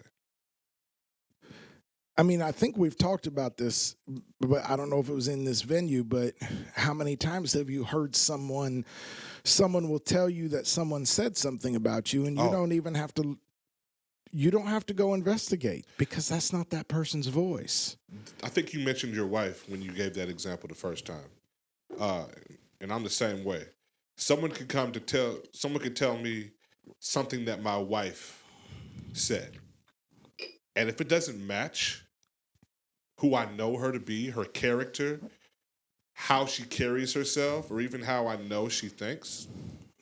I mean, I think we've talked about this, but I don't know if it was in this venue, but how many times have you heard someone will tell you that someone said something about you and you don't even have to, you don't have to go investigate because that's not that person's voice. I think you mentioned your wife when you gave that example the first time. And I'm the same way. Someone could tell me something that my wife said. And if it doesn't match who I know her to be, her character, how she carries herself, or even how I know she thinks,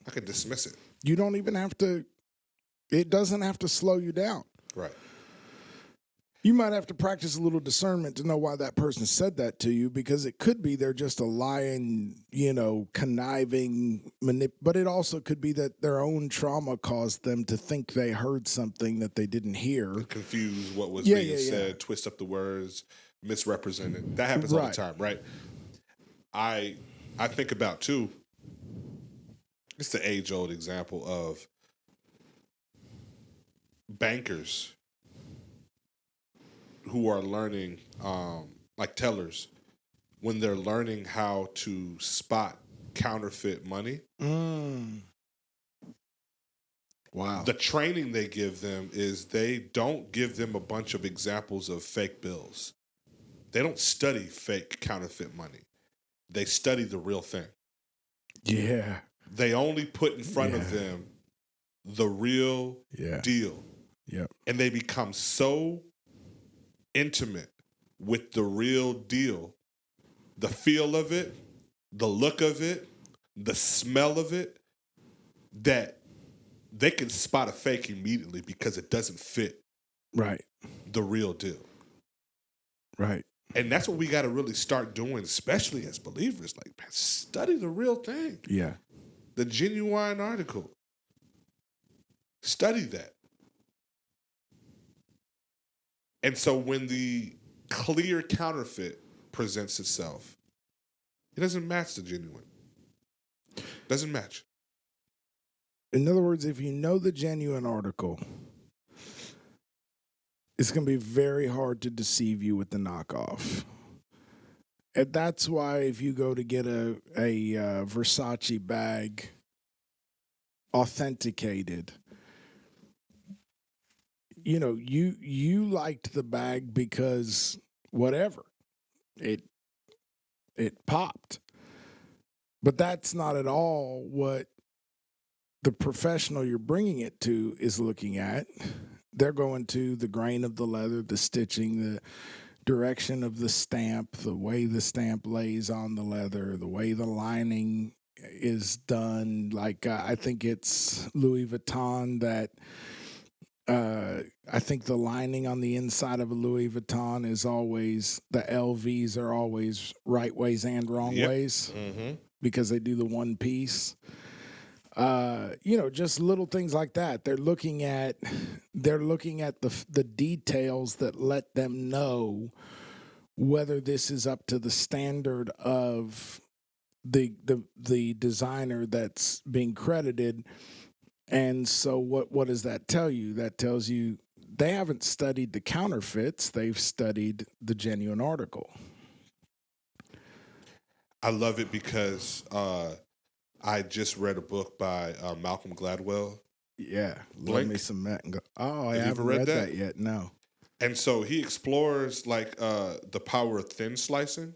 I could dismiss it. You don't even have to, it doesn't have to slow you down. Right. You might have to practice a little discernment to know why that person said that to you, because it could be they're just a lying, conniving, but it also could be that their own trauma caused them to think they heard something that they didn't hear. Confuse what was being said, twist up the words, misrepresent it. That happens all the time, right? I think about, too, it's the age-old example of bankers who are learning, like tellers, when they're learning how to spot counterfeit money. Wow. The training they give them is they don't give them a bunch of examples of fake bills. They don't study fake counterfeit money. They study the real thing. Yeah. They only put in front of them the real deal. Yep. And they become so intimate with the real deal, the feel of it, the look of it, the smell of it, that they can spot a fake immediately because it doesn't fit the real deal. Right. And that's what we got to really start doing, especially as believers. Like, man, study the real thing. Yeah. The genuine article. Study that. And so when the clear counterfeit presents itself, it doesn't match the genuine. Doesn't match. In other words, if you know the genuine article, it's going to be very hard to deceive you with the knockoff. And that's why if you go to get a Versace bag authenticated, you liked the bag because whatever, it popped. But that's not at all what the professional you're bringing it to is looking at. They're going to the grain of the leather, the stitching, the direction of the stamp, the way the stamp lays on the leather, the way the lining is done. Like I think it's Louis Vuitton that I think the lining on the inside of a Louis Vuitton is always, the LVs are always right ways and wrong ways because they do the one piece. Just little things like that. They're looking at the details that let them know whether this is up to the standard of the designer that's being credited. And so what does that tell you? That tells you they haven't studied the counterfeits. They've studied the genuine article. I love it because I just read a book by Malcolm Gladwell. Yeah. Blink. Love me some Matt and go, oh, I Have you haven't ever read read that? that yet. No. And so he explores like the power of thin slicing.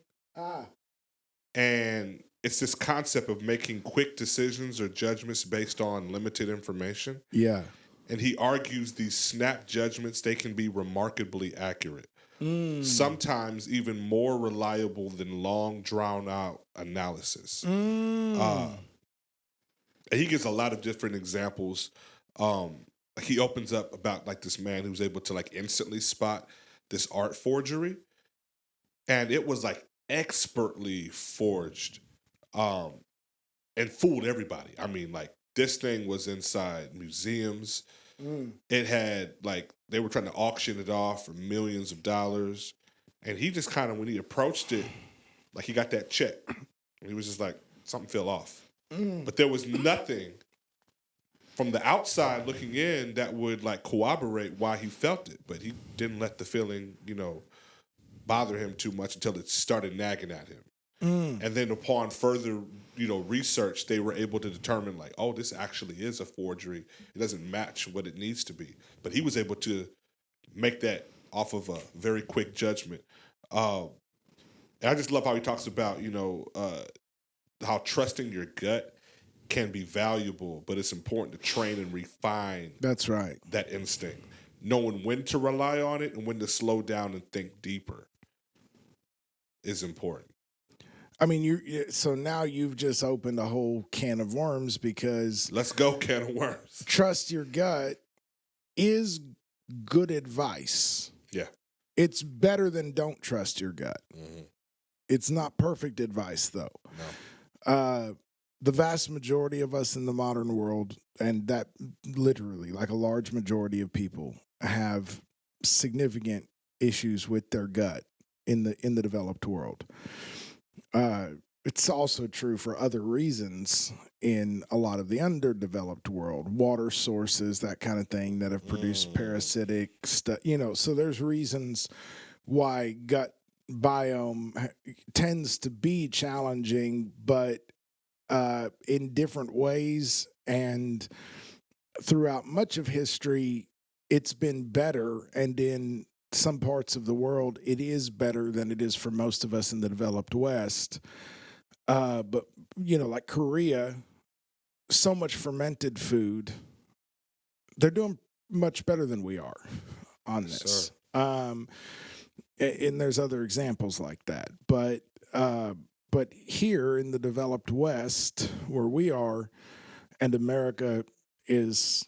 And it's this concept of making quick decisions or judgments based on limited information. Yeah. And he argues these snap judgments, they can be remarkably accurate. Sometimes even more reliable than long, drawn-out analysis. And he gives a lot of different examples. He opens up about like this man who was able to like instantly spot this art forgery. And it was like expertly forged and fooled everybody. I mean, like this thing was inside museums. It had like, they were trying to auction it off for millions of dollars. And he just kind of, when he approached it, like he got that check. And he was just like, something fell off. But there was nothing from the outside looking in that would like corroborate why he felt it. But he didn't let the feeling, bother him too much until it started nagging at him. And then upon further, research, they were able to determine like, oh, this actually is a forgery. It doesn't match what it needs to be. But he was able to make that off of a very quick judgment. And I just love how he talks about, how trusting your gut can be valuable, but it's important to train and refine. That's right. That instinct. Knowing when to rely on it and when to slow down and think deeper is important. I mean, so now you've just opened a whole can of worms because... Let's go, can of worms. Trust your gut is good advice. Yeah. It's better than don't trust your gut. Mm-hmm. It's not perfect advice, though. No. The vast majority of us in the modern world, and that literally, like a large majority of people, have significant issues with their gut in the developed world. It's also true for other reasons in a lot of the underdeveloped world, water sources, that kind of thing, that have produced parasitic stuff. So there's reasons why gut biome tends to be challenging, but in different ways. And throughout much of history, it's been better. And in some parts of the world, it is better than it is for most of us in the developed West. But, like Korea, so much fermented food, they're doing much better than we are on this. And there's other examples like that. But here in the developed West, where we are, and America is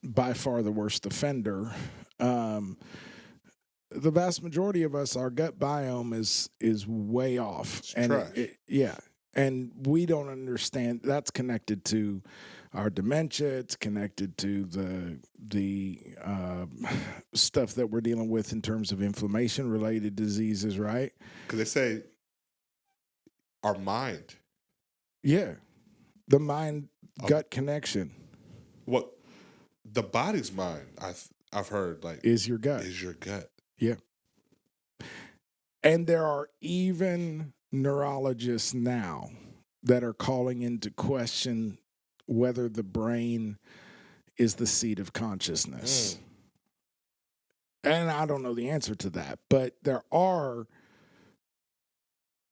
by far the worst offender, the vast majority of us, our gut biome is way off. It's and trash. And we don't understand. That's connected to our dementia. It's connected to the stuff that we're dealing with in terms of inflammation-related diseases, right? Because they say our mind. Yeah, the mind-gut connection. What the body's mind, I've heard, like, is your gut. Is your gut. Yeah. And there are even neurologists now that are calling into question whether the brain is the seat of consciousness. And I don't know the answer to that, but there are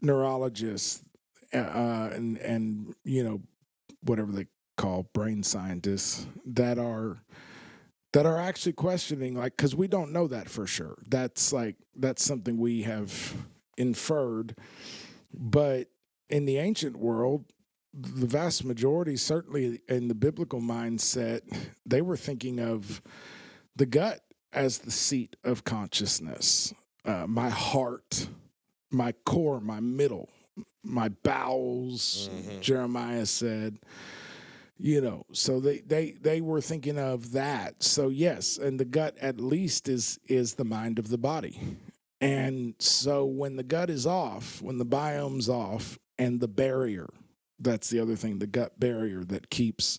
neurologists and whatever they call brain scientists that are actually questioning, like, because we don't know that for sure. That's something we have inferred. But in the ancient world, the vast majority, certainly in the biblical mindset, they were thinking of the gut as the seat of consciousness. My heart, my core, my middle, my bowels, Jeremiah said. So they were thinking of that. So yes, and the gut at least is the mind of the body. And so when the gut is off, when the biome's off, and the barrier, that's the other thing, the gut barrier that keeps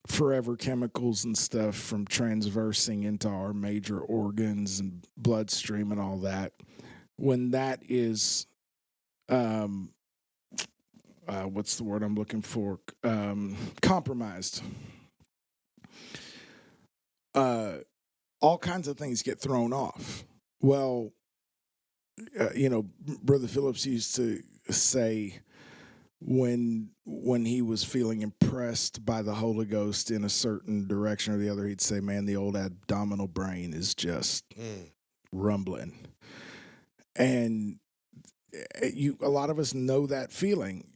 forever chemicals and stuff from transversing into our major organs and bloodstream and all that, when that is what's the word I'm looking for? Compromised. All kinds of things get thrown off. Well, Brother Phillips used to say, when he was feeling impressed by the Holy Ghost in a certain direction or the other, he'd say, man, the old abdominal brain is just rumbling. And a lot of us know that feeling.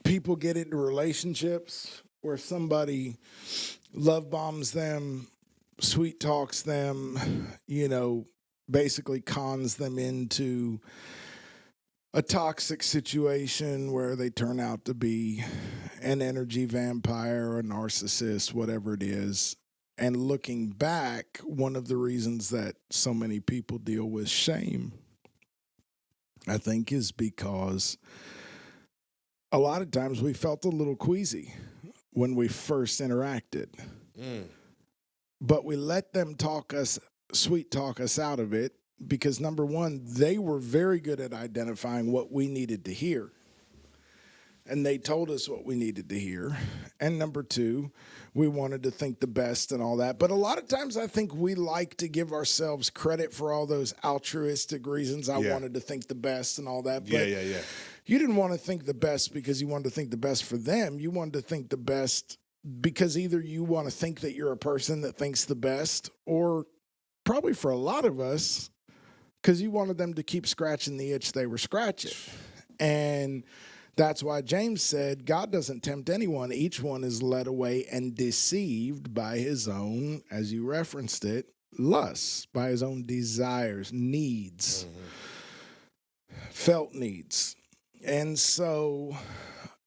People get into relationships where somebody love bombs them, sweet talks them, basically cons them into a toxic situation where they turn out to be an energy vampire or a narcissist, whatever it is. And looking back, one of the reasons that so many people deal with shame, I think, is because a lot of times we felt a little queasy when we first interacted. But we let them sweet talk us out of it because, number one, they were very good at identifying what we needed to hear. And they told us what we needed to hear. And number two, we wanted to think the best and all that. But a lot of times I think we like to give ourselves credit for all those altruistic reasons. I wanted to think the best and all that. But you didn't want to think the best because you wanted to think the best for them. You wanted to think the best because either you want to think that you're a person that thinks the best, or probably for a lot of us, because you wanted them to keep scratching the itch they were scratching. And that's why James said, God doesn't tempt anyone. Each one is led away and deceived by his own, as you referenced it, lusts, by his own desires, needs, felt needs. And so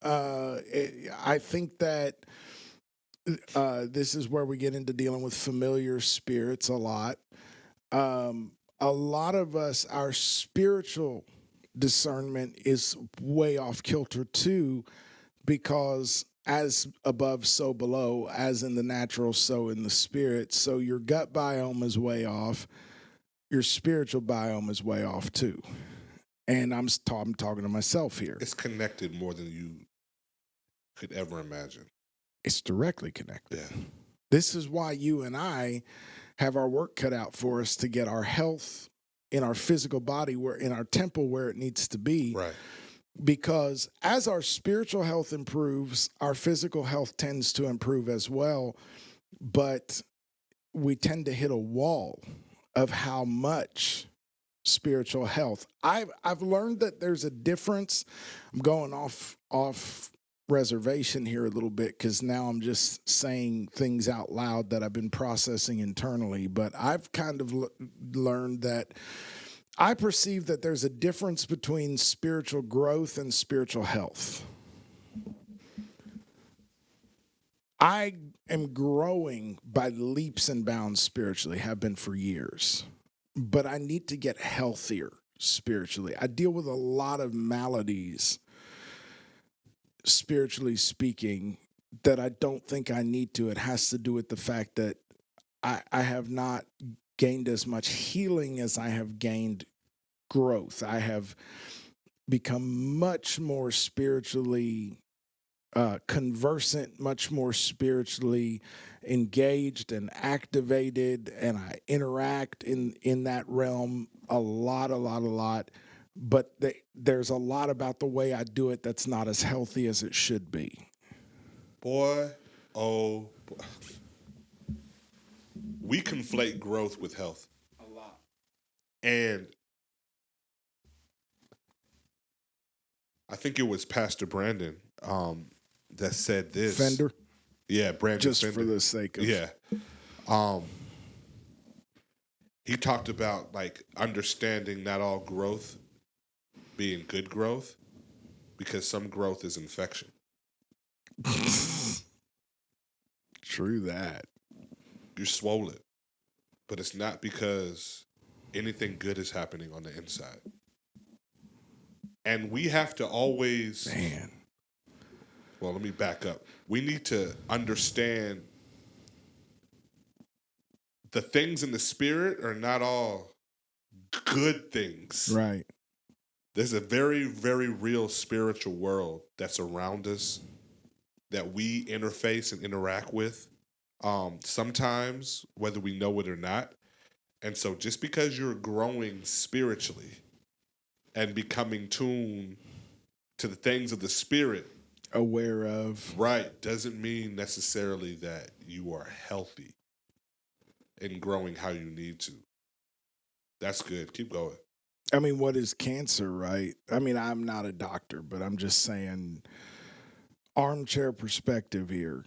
I think that this is where we get into dealing with familiar spirits a lot. A lot of us, our spiritual discernment is way off kilter too, because as above, so below, as in the natural, so in the spirit. So your gut biome is way off. Your spiritual biome is way off too. And I'm talking to myself here. It's connected more than you could ever imagine. It's directly connected. Yeah. This is why you and I have our work cut out for us to get our health in our physical body, in our temple where it needs to be. Right. Because as our spiritual health improves, our physical health tends to improve as well. But we tend to hit a wall of how much spiritual health. I've learned that there's a difference. I'm going off reservation here a little bit because now I'm just saying things out loud that I've been processing internally. But I've kind of learned that I perceive that there's a difference between spiritual growth and spiritual health. I am growing by leaps and bounds spiritually, have been for years. But I need to get healthier spiritually. I deal with a lot of maladies, spiritually speaking, that I don't think I need to. It has to do with the fact that I have not gained as much healing as I have gained growth. I have become much more spiritually conversant, much more spiritually engaged and activated, and I interact in that realm a lot. But there's a lot about the way I do it that's not as healthy as it should be. Boy. We conflate growth with health. A lot. And I think it was Pastor Brandon that said this. Fender? Yeah, Brandon Just Fender. for the sake of... Yeah. He talked about, like, understanding not all growth being good growth, because some growth is infection. True that. You're swollen, but it's not because anything good is happening on the inside. And we have to always... Man. Well, let me back up. We need to understand the things in the spirit are not all good things. Right. There's a very, very real spiritual world that's around us that we interface and interact with, sometimes, whether we know it or not. And so just because you're growing spiritually and becoming tuned to the things of the spirit, aware of. right, doesn't mean necessarily that you are healthy and growing how you need to. That's good. Keep going. I mean, what is cancer, right? I mean, I'm not a doctor, but I'm just saying, armchair perspective here.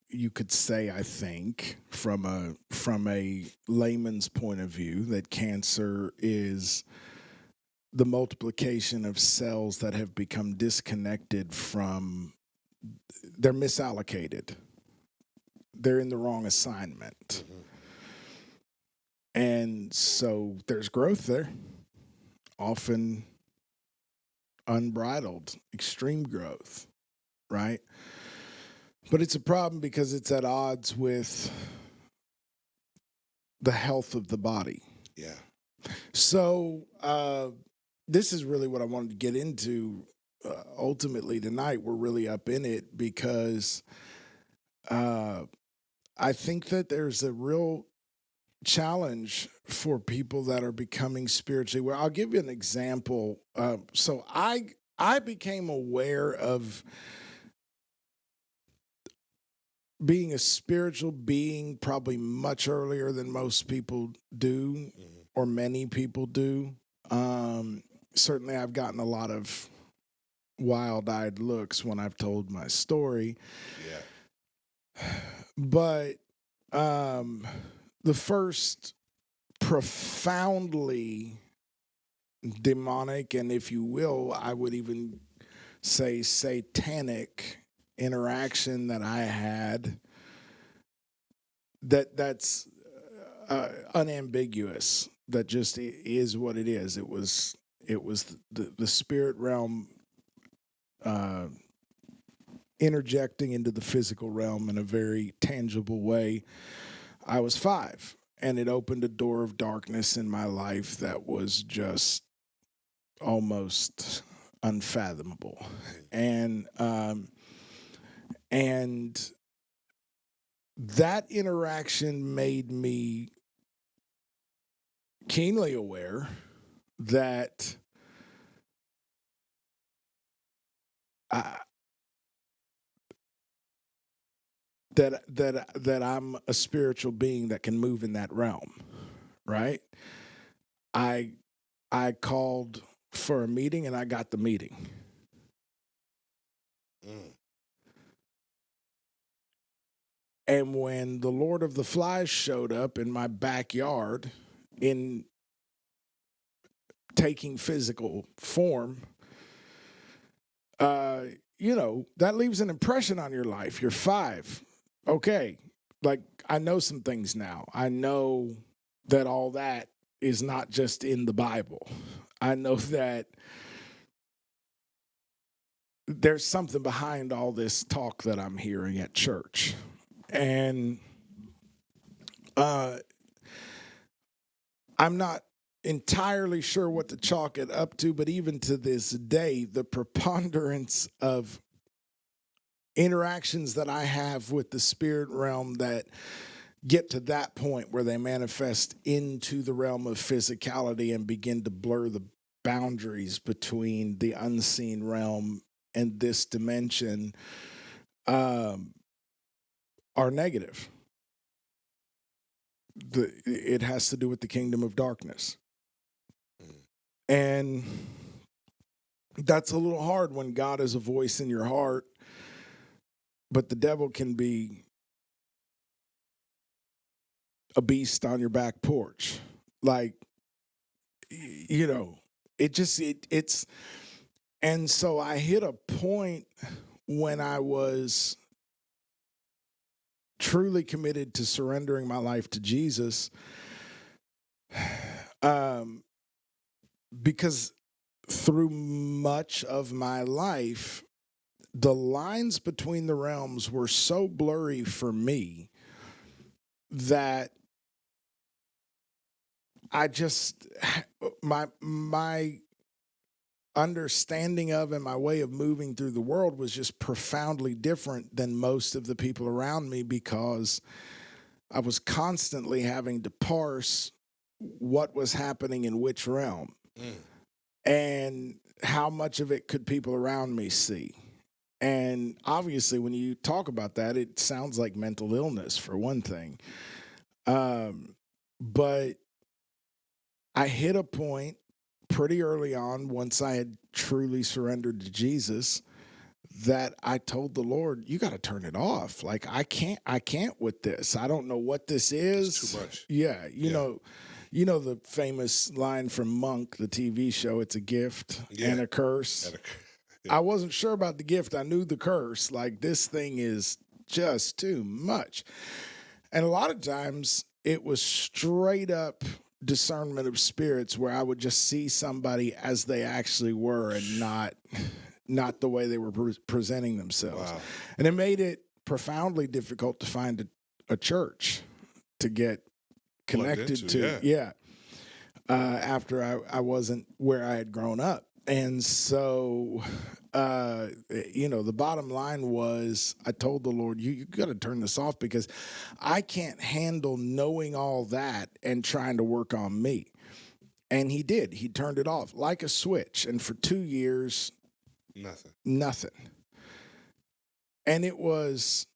You could say, I think, from a layman's point of view, that cancer is the multiplication of cells that have become disconnected from, they're misallocated. They're in the wrong assignment. Mm-hmm. And so there's growth there, often unbridled, extreme growth, right? But it's a problem because it's at odds with the health of the body. Yeah. So this is really what I wanted to get into ultimately tonight. We're really up in it because I think that there's a real challenge for people that are becoming spiritually aware. I'll give you an example. So I became aware of being a spiritual being probably much earlier than most people do, or many people do. Certainly I've gotten a lot of wild-eyed looks when I've told my story. Yeah. But the first profoundly demonic, and if you will, I would even say satanic interaction that I had, that's unambiguous, that just is what it is. It was the spirit realm interjecting into the physical realm in a very tangible way. I was 5, and it opened a door of darkness in my life that was just almost unfathomable. And that interaction made me keenly aware that that I'm a spiritual being that can move in that realm, right? I called for a meeting and I got the meeting. And when the Lord of the Flies showed up in my backyard in taking physical form, that leaves an impression on your life. You're 5. Okay. Like, I know some things now. I know that all that is not just in the Bible. I know that there's something behind all this talk that I'm hearing at church. And I'm not entirely sure what to chalk it up to, but even to this day, the preponderance of interactions that I have with the spirit realm that get to that point where they manifest into the realm of physicality and begin to blur the boundaries between the unseen realm and this dimension are negative. It has to do with the kingdom of darkness. And that's a little hard when God is a voice in your heart, but the devil can be a beast on your back porch. Like, it's, and so I hit a point when I was truly committed to surrendering my life to Jesus, because through much of my life, the lines between the realms were so blurry for me that I just, my understanding of and my way of moving through the world was just profoundly different than most of the people around me, because I was constantly having to parse what was happening in which realm. And how much of it could people around me see? And obviously, when you talk about that, it sounds like mental illness, for one thing. But I hit a point pretty early on, once I had truly surrendered to Jesus, that I told the Lord, you got to turn it off. Like, I can't with this. I don't know what this is. It's too much. Yeah. You know the famous line from Monk, the TV show, it's a gift and a curse. I wasn't sure about the gift. I knew the curse. Like, this thing is just too much. And a lot of times it was straight up discernment of spirits, where I would just see somebody as they actually were and not the way they were presenting themselves. Wow. And it made it profoundly difficult to find a church to get connected to. Yeah. After I wasn't where I had grown up. And so, the bottom line was, I told the Lord, you got to turn this off, because I can't handle knowing all that and trying to work on me. And he did. He turned it off like a switch. And for 2 years, nothing. And it was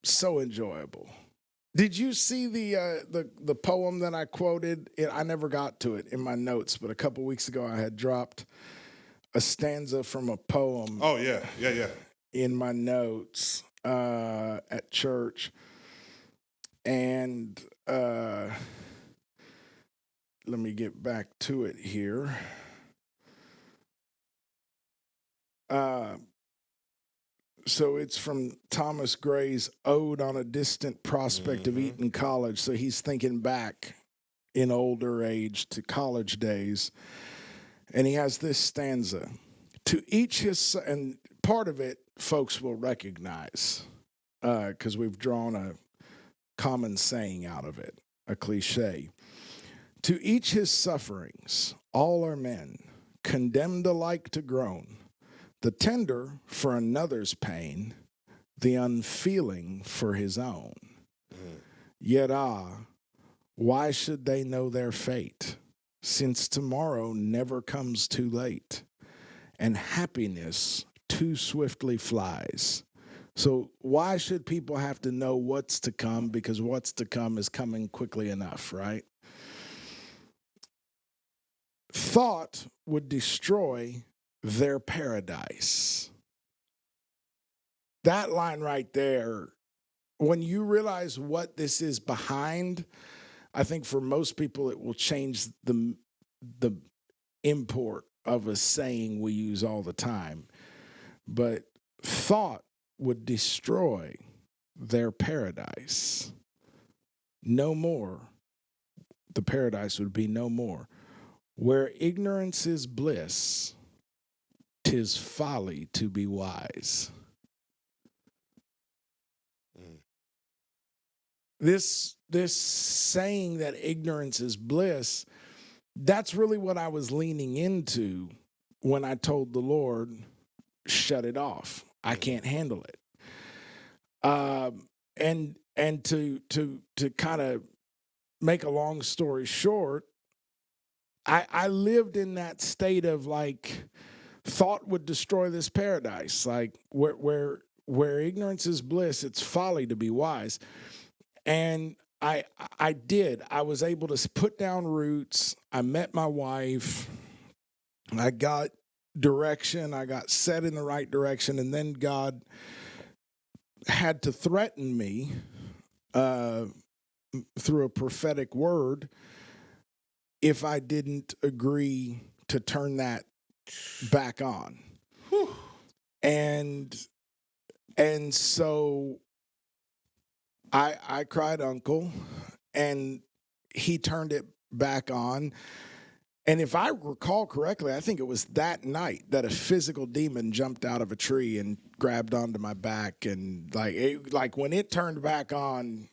so enjoyable. Did you see the poem that I quoted? I never got to it in my notes, but a couple weeks ago I had dropped a stanza from a poem. Oh, yeah. In my notes at church. And let me get back to it here. So it's from Thomas Gray's Ode on a Distant Prospect of Eton College. So he's thinking back in older age to college days. And he has this stanza. To each his, and part of it folks will recognize, because we've drawn a common saying out of it, a cliche. To each his sufferings, all are men, condemned alike to groan. The tender for another's pain, the unfeeling for his own. Yet why should they know their fate, since tomorrow never comes too late, and happiness too swiftly flies? So why should people have to know what's to come, because what's to come is coming quickly enough, right? Thought would destroy their paradise. That line right there, when you realize what this is behind, I think for most people it will change the import of a saying we use all the time. But thought would destroy their paradise. No more. The paradise would be no more. Where ignorance is bliss, 'tis folly to be wise. This saying that ignorance is bliss, that's really what I was leaning into when I told the Lord, shut it off. I can't handle it. And to kind of make a long story short, I lived in that state of like, thought would destroy this paradise. Like where ignorance is bliss, it's folly to be wise. And I did. I was able to put down roots. I met my wife. I got direction. I got set in the right direction. And then God had to threaten me through a prophetic word if I didn't agree to turn that back on. Whew. And so I cried uncle, and he turned it back on. And if I recall correctly, I think it was that night that a physical demon jumped out of a tree and grabbed onto my back. And like when it turned back on,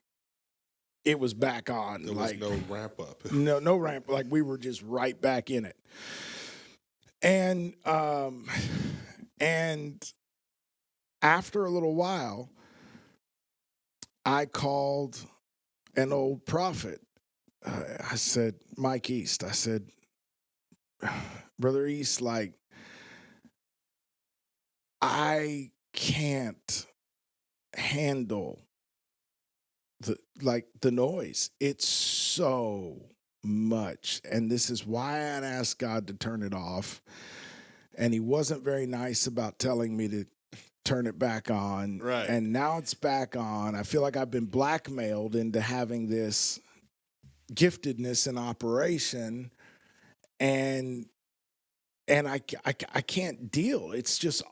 it was back on. There was no ramp up. No ramp. Like we were just right back in it. And after a little while, I called an old prophet. I said, Mike East, I said, Brother East, like, I can't handle the noise. It's so much. And this is why I'd asked God to turn it off. And he wasn't very nice about telling me to turn it back on. Right. And now it's back on. I feel like I've been blackmailed into having this giftedness in operation. And I can't deal. It's just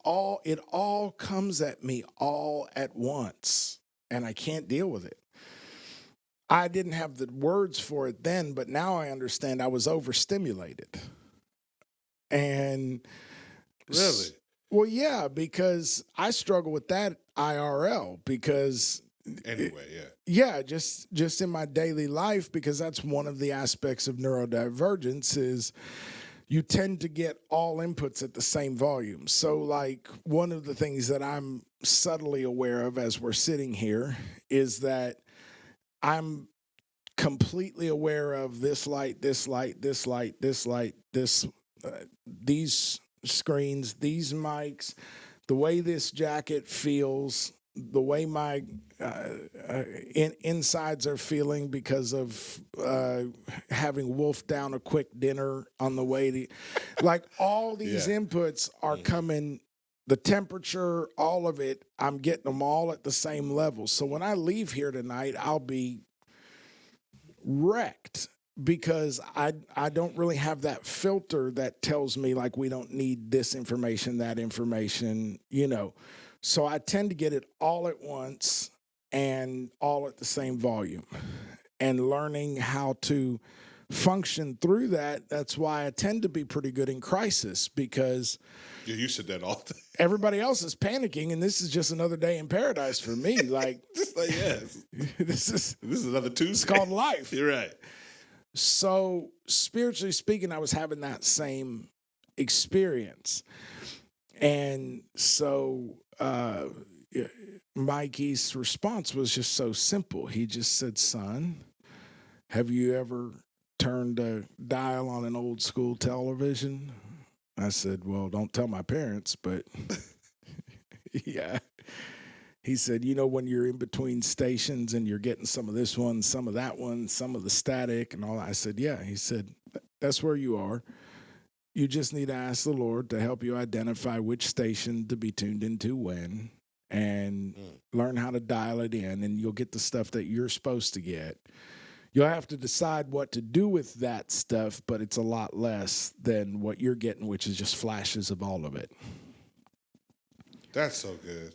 it all comes at me all at once. And I can't deal with it. I didn't have the words for it then, but now I understand I was overstimulated. And Really? Well, yeah, because I struggle with that IRL because Anyway, yeah. yeah, just in my daily life, because that's one of the aspects of neurodivergence is you tend to get all inputs at the same volume. So like one of the things that I'm subtly aware of as we're sitting here is that I'm completely aware of this light, this light, this light, this light, these screens, these mics, the way this jacket feels, the way my insides are feeling because of having wolfed down a quick dinner on the way to, like all these inputs are coming, the temperature, all of it, I'm getting them all at the same level. So when I leave here tonight, I'll be wrecked because I don't really have that filter that tells me like we don't need this information, that information, you know. So I tend to get it all at once and all at the same volume. And learning how to function through that, that's why I tend to be pretty good in crisis because You said that all the time. everybody else is panicking and this is just another day in paradise for me. Like, Just like, yes. this is another Tuesday. It's called life. You're right. So spiritually speaking, I was having that same experience. And so Mikey's response was just so simple. He just said, son, have you ever turned a dial on an old school television? I said, well, don't tell my parents, but yeah. He said, you know, when you're in between stations and you're getting some of this one, some of that one, some of the static and all that. I said, yeah. He said, that's where you are. You just need to ask the Lord to help you identify which station to be tuned into when and learn how to dial it in, and you'll get the stuff that you're supposed to get. You'll have to decide what to do with that stuff, but it's a lot less than what you're getting, which is just flashes of all of it. That's so good.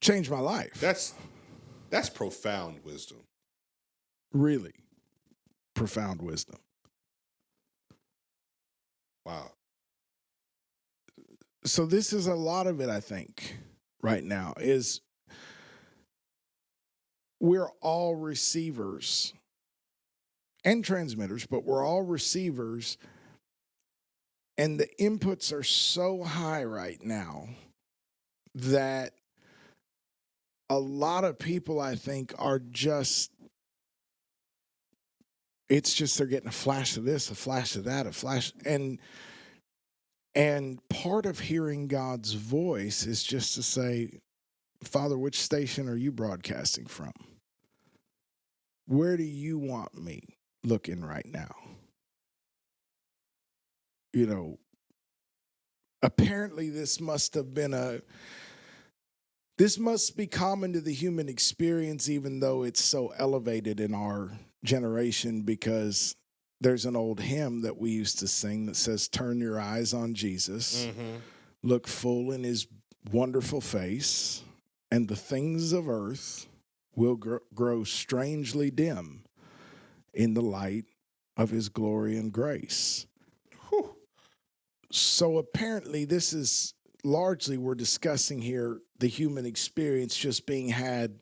Changed my life. That's profound wisdom. Really profound wisdom. Wow. So this is a lot of it, I think, right now, is we're all receivers and transmitters, but we're all receivers, and the inputs are so high right now that a lot of people, I think, are just, it's just they're getting a flash of this, a flash of that, a flash. And part of hearing God's voice is just to say, Father, which station are you broadcasting from? Where do you want me looking right now? You know, apparently this must be common to the human experience, even though it's so elevated in our generation, because there's an old hymn that we used to sing that says, turn your eyes on Jesus, look full in his wonderful face, and the things of earth will grow strangely dim in the light of his glory and grace. Whew. So apparently this is largely, we're discussing here the human experience just being had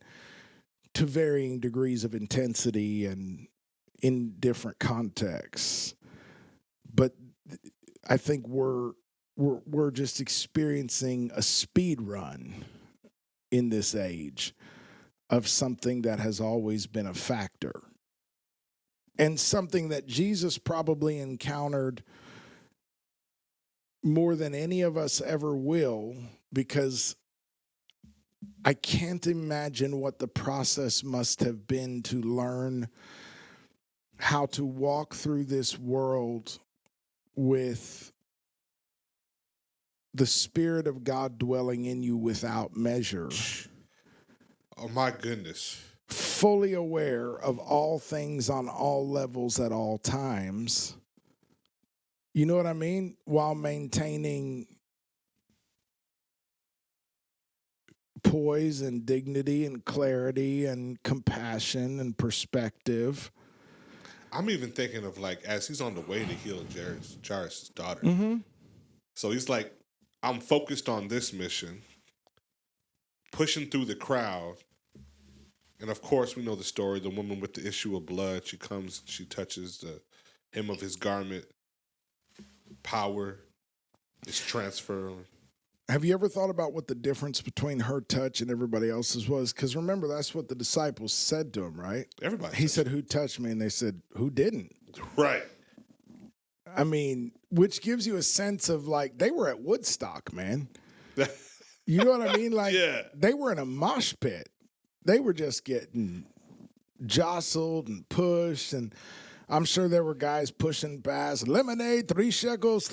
to varying degrees of intensity and in different contexts. But I think we're just experiencing a speed run in this age of something that has always been a factor, and something that Jesus probably encountered more than any of us ever will, because I can't imagine what the process must have been to learn how to walk through this world with the Spirit of God dwelling in you without measure, Oh my goodness. fully aware of all things on all levels at all times. You know what I mean? While maintaining poise and dignity and clarity and compassion and perspective. I'm even thinking of like as he's on the way to heal Jairus' daughter. Mm-hmm. So he's like, I'm focused on this mission, pushing through the crowd. And of course, we know the story. The woman with the issue of blood, she comes, she touches the hem of his garment. Power is transferred. Have you ever thought about what the difference between her touch and everybody else's was? Because remember, that's what the disciples said to him, right? Everybody. He said, "Who touched me?" And they said, "Who didn't?" Right. I mean, which gives you a sense of like they were at Woodstock, man. You know what I mean? Like Yeah. they were in a mosh pit. They were just getting jostled and pushed, and I'm sure there were guys pushing past lemonade, 3 shekels,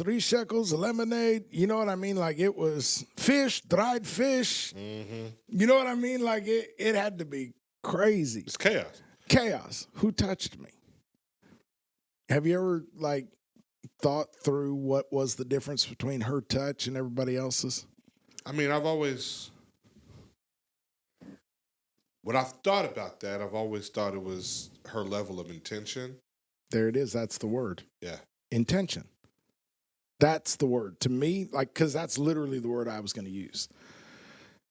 lemonade. You know what I mean? Like it was fish, dried fish. Mm-hmm. You know what I mean? Like it had to be crazy. It's chaos. Chaos. Who touched me? Have you ever like thought through what was the difference between her touch and everybody else's? I mean, when I've thought about that, I've always thought it was her level of intention. There it is. That's the word. Yeah. Intention. That's the word. To me, like, because that's literally the word I was going to use.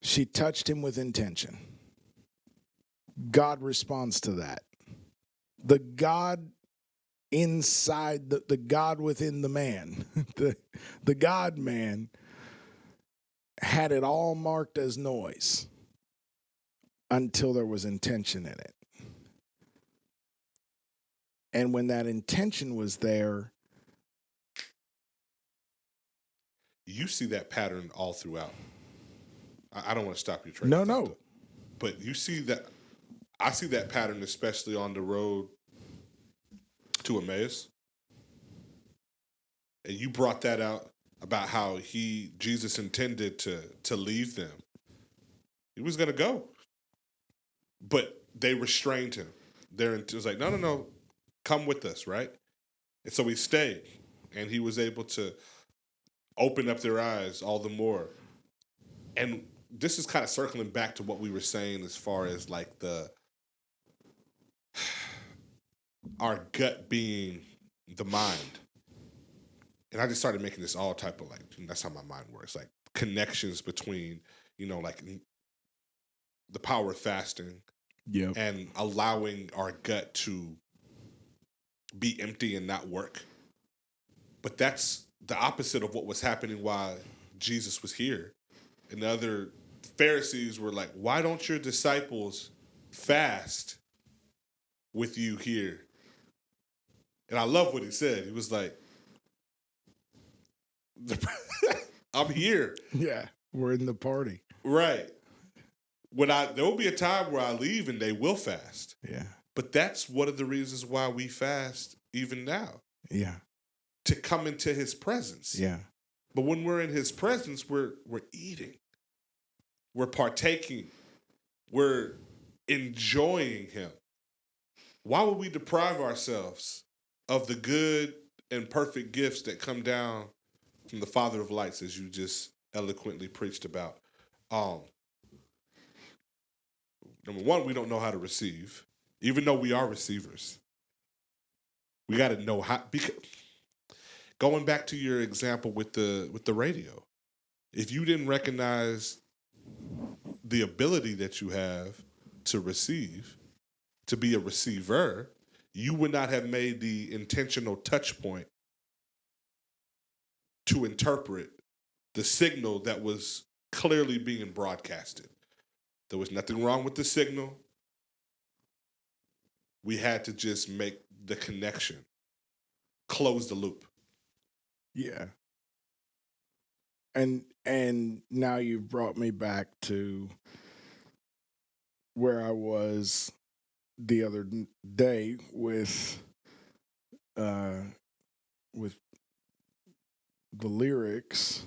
She touched him with intention. God responds to that. The God inside, the God within the man, the God man had it all marked as noise until there was intention in it. And when that intention was there, You see that pattern all throughout. I don't want to stop you, Trey. no. But you see that, I see that pattern especially on the road to Emmaus. And you brought that out about how Jesus intended to leave them. He was going to go. But they restrained him. It was like, no, come with us, right? And so he stayed. And he was able to open up their eyes all the more. And this is kind of circling back to what we were saying as far as like our gut being the mind. And I just started making this all type of like, that's how my mind works, like connections between, like the power of fasting and allowing our gut to be empty and not work. But that's the opposite of what was happening while Jesus was here. And the other Pharisees were like, why don't your disciples fast with you here? And I love what he said. He was like, I'm here. Yeah, we're in the party. Right. There will be a time where I leave and they will fast. Yeah. But that's one of the reasons why we fast even now. Yeah. To come into his presence. Yeah. But when we're in his presence, we're eating. We're partaking. We're enjoying him. Why would we deprive ourselves of the good and perfect gifts that come down from the Father of lights, as you just eloquently preached about? Number one, we don't know how to receive, even though we are receivers. We got to know how. Because going back to your example with the radio, if you didn't recognize the ability that you have to receive, to be a receiver, you would not have made the intentional touch point to interpret the signal that was clearly being broadcasted. There was nothing wrong with the signal. We had to just make the connection, close the loop. Yeah. And now you've brought me back to where I was the other day with the lyrics.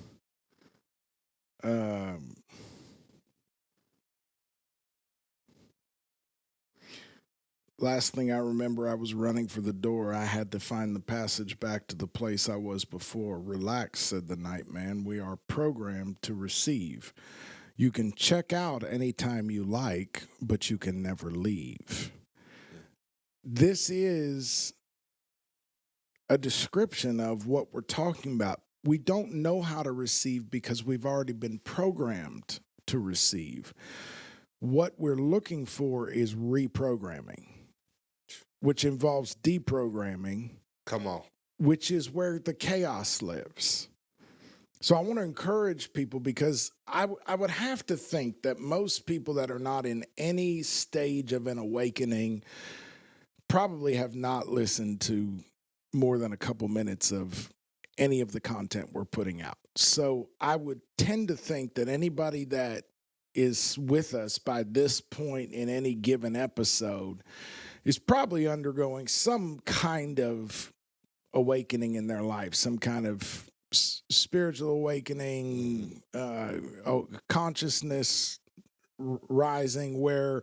Last thing I remember, I was running for the door. I had to find the passage back to the place I was before. Relax, said the night man. We are programmed to receive. You can check out anytime you like, but you can never leave. This is a description of what we're talking about. We don't know how to receive because we've already been programmed to receive. What we're looking for is reprogramming, which involves deprogramming. Come on. Which is where the chaos lives. So I want to encourage people, because I would have to think that most people that are not in any stage of an awakening probably have not listened to more than a couple minutes of any of the content we're putting out. So I would tend to think that anybody that is with us by this point in any given episode is probably undergoing some kind of awakening in their life, some kind of spiritual awakening, consciousness rising, where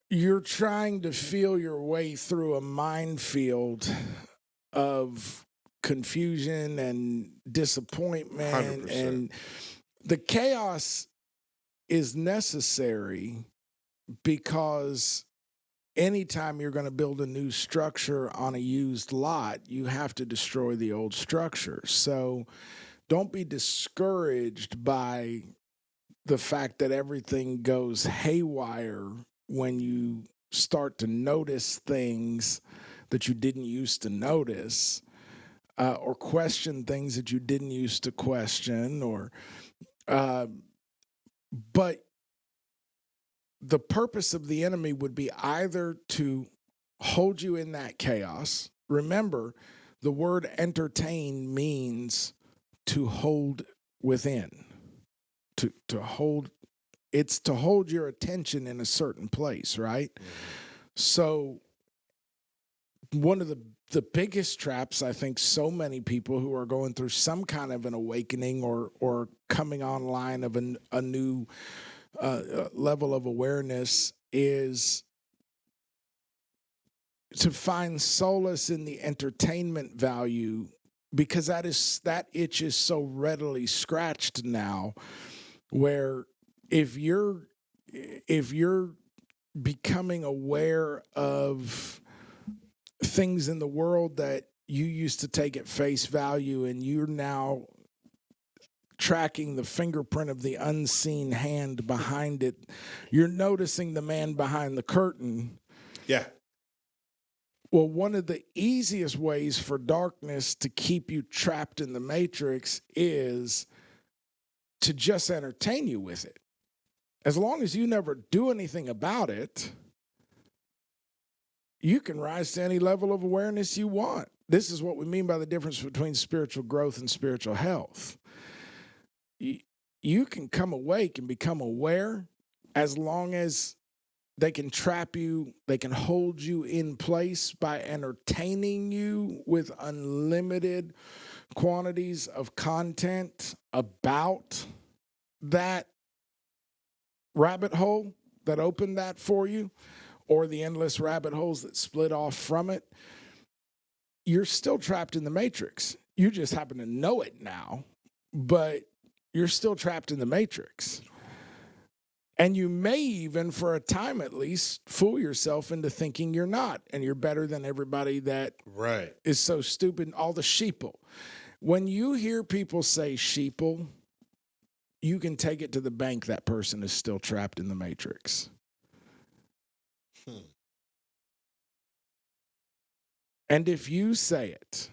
you're trying to feel your way through a minefield of confusion and disappointment. 100%. And the chaos is necessary, because anytime you're going to build a new structure on a used lot, you have to destroy the old structure. So don't be discouraged by the fact that everything goes haywire when you start to notice things that you didn't used to notice, or question things that you didn't used to question, but the purpose of the enemy would be either to hold you in that chaos. Remember, the word entertain means to hold within, to hold. It's to hold your attention in a certain place, right? Mm-hmm. So one of the biggest traps, I think, so many people who are going through some kind of an awakening or coming online of a new level of awareness, is to find solace in the entertainment value, because that itch is so readily scratched now, where if you're becoming aware of things in the world that you used to take at face value, and you're now tracking the fingerprint of the unseen hand behind it, you're noticing the man behind the curtain. Yeah. Well, one of the easiest ways for darkness to keep you trapped in the matrix is to just entertain you with it. As long as you never do anything about it, you can rise to any level of awareness you want. This is what we mean by the difference between spiritual growth and spiritual health. You can come awake and become aware, as long as they can trap you, they can hold you in place by entertaining you with unlimited quantities of content about that rabbit hole that opened that for you, or the endless rabbit holes that split off from it. You're still trapped in the matrix. You just happen to know it now, but you're still trapped in the matrix. And you may even, for a time at least, fool yourself into thinking you're not, and you're better than everybody that is so stupid, all the sheeple. When you hear people say sheeple, you can take it to the bank that person is still trapped in the matrix. And if you say it,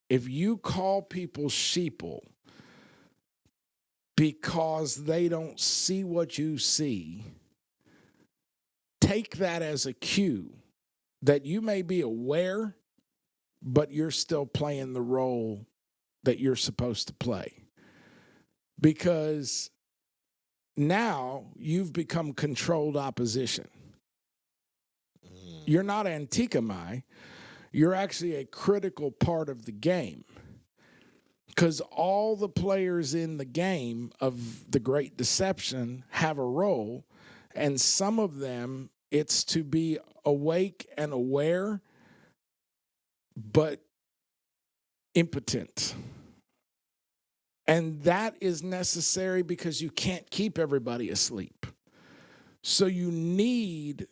if you call people sheeple because they don't see what you see, take that as a cue that you may be aware, but you're still playing the role that you're supposed to play. because now you've become controlled opposition. You're not Antikemi. You're actually a critical part of the game, because all the players in the game of the Great Deception have a role, and some of them, it's to be awake and aware, but impotent. And that is necessary because you can't keep everybody asleep. So you need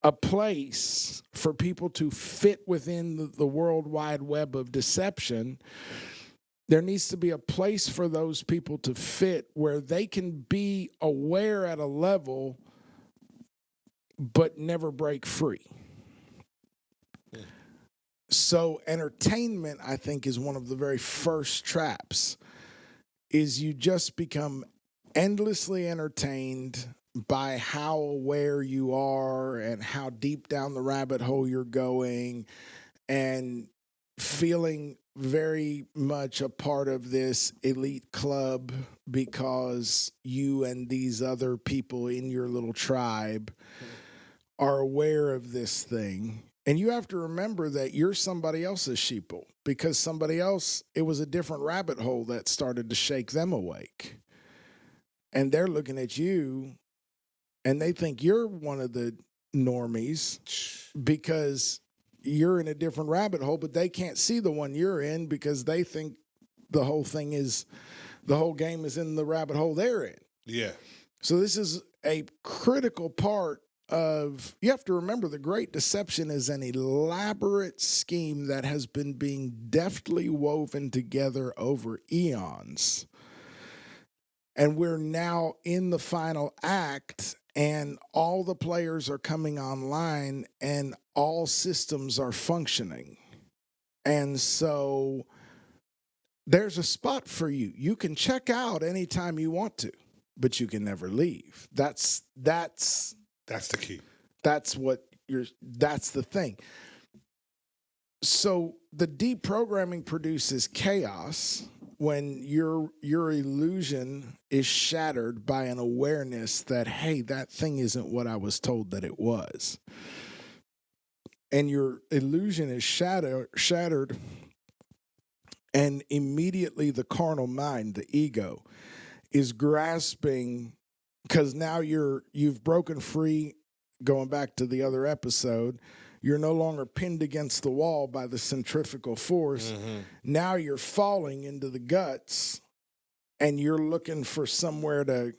a place for people to fit within the world wide web of deception. There needs to be a place for those people to fit where they can be aware at a level but never break free. So entertainment, I think, is one of the very first traps, is you just become endlessly entertained by how aware you are and how deep down the rabbit hole you're going, and feeling very much a part of this elite club because you and these other people in your little tribe are aware of this thing. And you have to remember that you're somebody else's sheeple, because somebody else, it was a different rabbit hole that started to shake them awake. And they're looking at you and they think you're one of the normies because you're in a different rabbit hole, but they can't see the one you're in because they think the whole game is in the rabbit hole they're in. Yeah. So this is a critical part of, you have to remember, the Great Deception is an elaborate scheme that has been being deftly woven together over eons. And we're now in the final act, and all the players are coming online and all systems are functioning. And so there's a spot for you. You can check out anytime you want to, but you can never leave. That's the key. That's the thing. So the deprogramming produces chaos when your illusion is shattered by an awareness that, hey, that thing isn't what I was told that it was. And your illusion is shattered, and immediately the carnal mind, the ego, is grasping, because now you've broken free. Going back to the other episode, you're no longer pinned against the wall by the centrifugal force. Mm-hmm. Now you're falling into the guts, and you're looking for somewhere to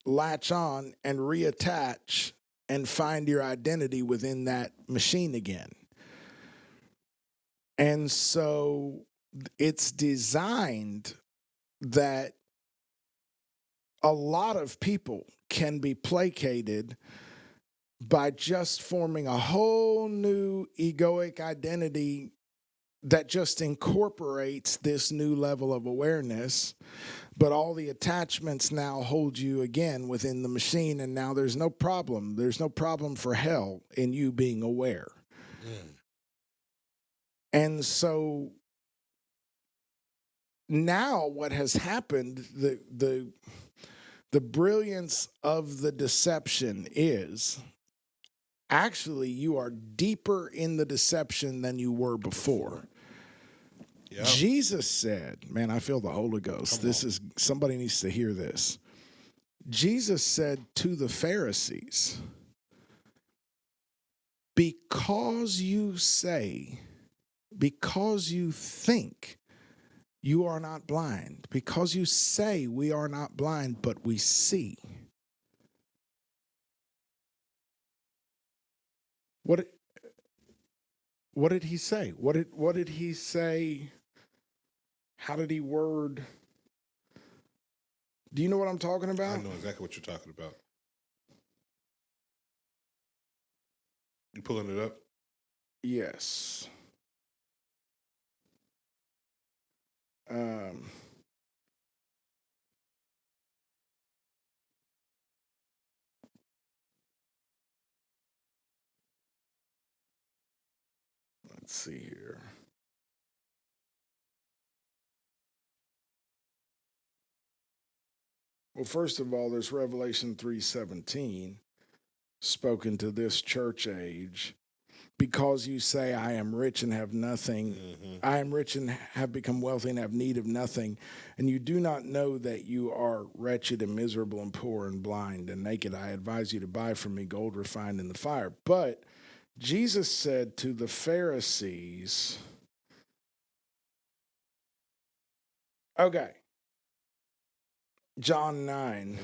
latch on and reattach and find your identity within that machine again. And so it's designed that a lot of people can be placated by just forming a whole new egoic identity that just incorporates this new level of awareness. But all the attachments now hold you again within the machine, and now there's no problem. There's no problem for hell in you being aware. And so now what has happened, the brilliance of the deception is, actually, you are deeper in the deception than you were before. Yep. Jesus said, man, I feel the Holy Ghost. Somebody needs to hear this. Jesus said to the Pharisees, because you think you are not blind, because you say we are not blind, but we see. What did he say? What did he say? How did he word? Do you know what I'm talking about? I know exactly what you're talking about. You pulling it up? Yes. Let's see here. Well, first of all, there's Revelation 3:17 spoken to this church age. Because you say, I am rich and have nothing, I am rich and have become wealthy and have need of nothing, and you do not know that you are wretched and miserable and poor and blind and naked, I advise you to buy from me gold refined in the fire. But Jesus said to the Pharisees, okay, John 9.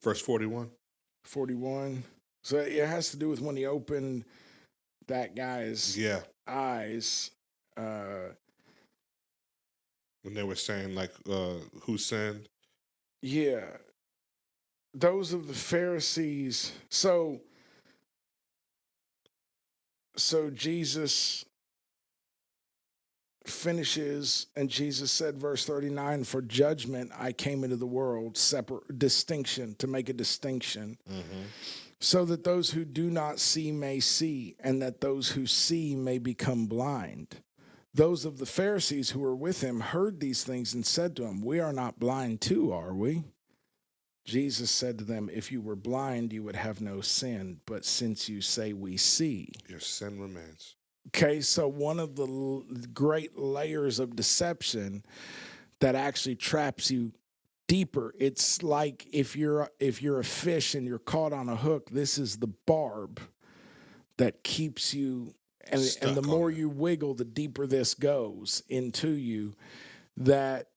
Verse 41. 41. So it has to do with when he opened that guy's eyes. When they were saying, like, who sinned? Yeah. Those of the Pharisees. So Jesus finishes, and Jesus said, verse 39, for judgment I came into the world, distinction, to make a distinction, so that those who do not see may see, and that those who see may become blind. Those of the Pharisees who were with him heard these things and said to him, we are not blind too, are we? Jesus said to them, if you were blind, you would have no sin, but since you say we see, your sin remains. Okay, so one of the great layers of deception that actually traps you deeper. It's like if you're a fish and you're caught on a hook, this is the barb that keeps you, and the more you wiggle, the deeper this goes into you. That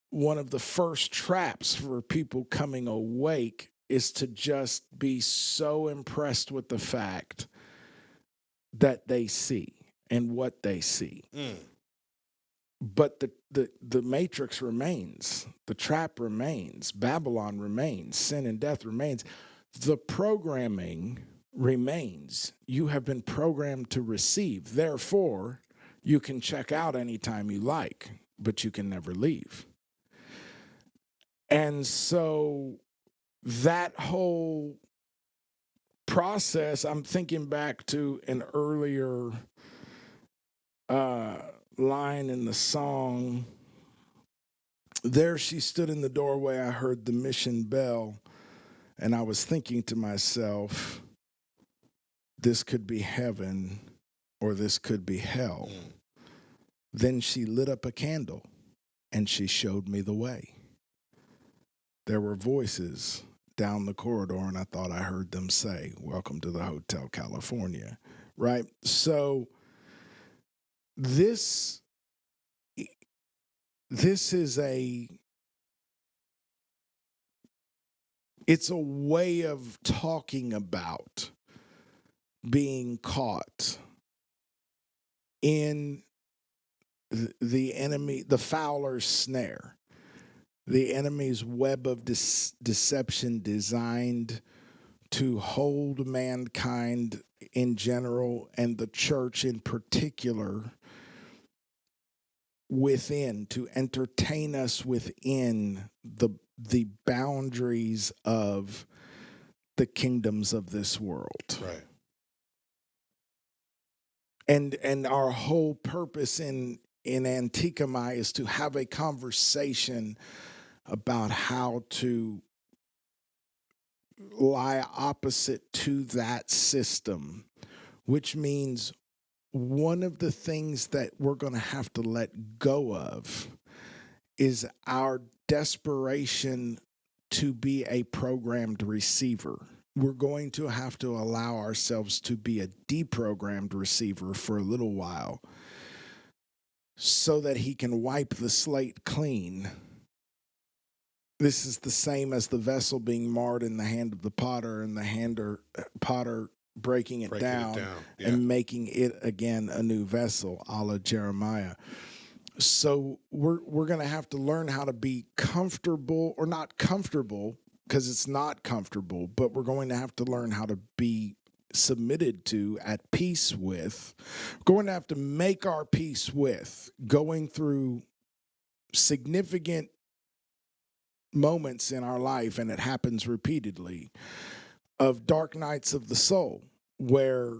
one of the first traps for people coming awake is to just be so impressed with the fact that they see and what they see. But the matrix remains, the trap remains, Babylon remains, sin and death remains, the programming remains. You have been programmed to receive. Therefore, you can check out anytime you like, but you can never leave. And so that whole process, I'm thinking back to an earlier line in the song. There she stood in the doorway, I heard the mission bell, and I was thinking to myself, this could be heaven or this could be hell. Then she lit up a candle and she showed me the way. There were voices down the corridor, and I thought I heard them say, welcome to the Hotel California, right? So this is it's a way of talking about being caught in the enemy, the fowler's snare. The enemy's web of deception designed to hold mankind in general and the church in particular within, to entertain us within the boundaries of the kingdoms of this world. Right. And our whole purpose in Antikemi is to have a conversation about how to lie opposite to that system, which means one of the things that we're going to have to let go of is our desperation to be a programmed receiver. We're going to have to allow ourselves to be a deprogrammed receiver for a little while so that he can wipe the slate clean. This is the same as the vessel being marred in the hand of the potter and the potter breaking it down. And making it again a new vessel, a la Jeremiah. So we're going to have to learn how to be comfortable, or not comfortable, because it's not comfortable, but we're going to have to learn how to be submitted to, at peace with. We're going to have to make our peace with going through significant moments in our life, and it happens repeatedly, of dark nights of the soul where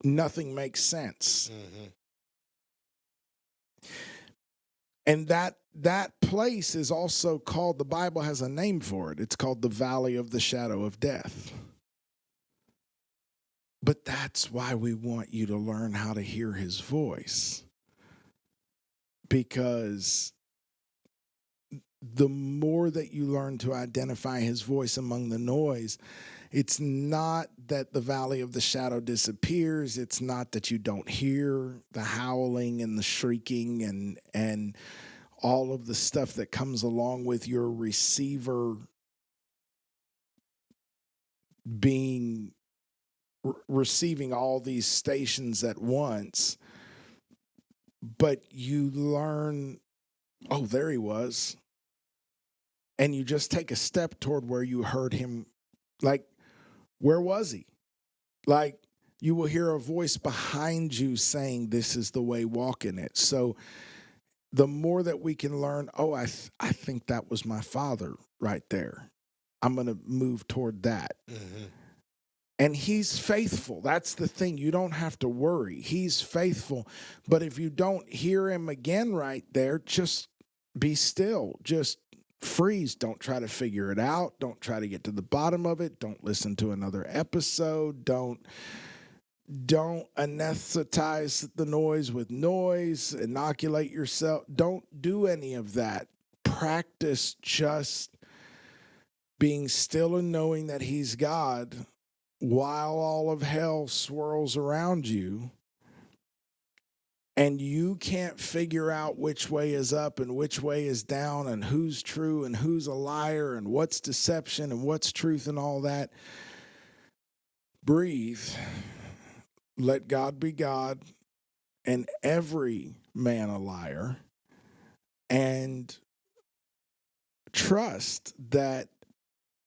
nothing makes sense. Mm-hmm. And that place is also called, the Bible has a name for it. It's called the valley of the shadow of death. But that's why we want you to learn how to hear his voice. Because the more that you learn to identify his voice among the noise, it's not that the valley of the shadow disappears. It's not that you don't hear the howling and the shrieking and all of the stuff that comes along with your receiver being receiving all these stations at once. But you learn, oh, there he was. And you just take a step toward where you heard him. Like, where was he? Like, you will hear a voice behind you saying, this is the way, walk in it. So the more that we can learn, oh, I think that was my father right there. I'm going to move toward that. Mm-hmm. And he's faithful. That's the thing. You don't have to worry. He's faithful. But if you don't hear him again right there, just be still. Just freeze. Don't try to figure it out. Don't try to get to the bottom of it. Don't listen to another episode. Don't anesthetize the noise with noise. Inoculate yourself. Don't do any of that. Practice just being still and knowing that he's God while all of hell swirls around you. And you can't figure out which way is up and which way is down and who's true and who's a liar and what's deception and what's truth and all that. Breathe. Let God be God and every man a liar. And trust that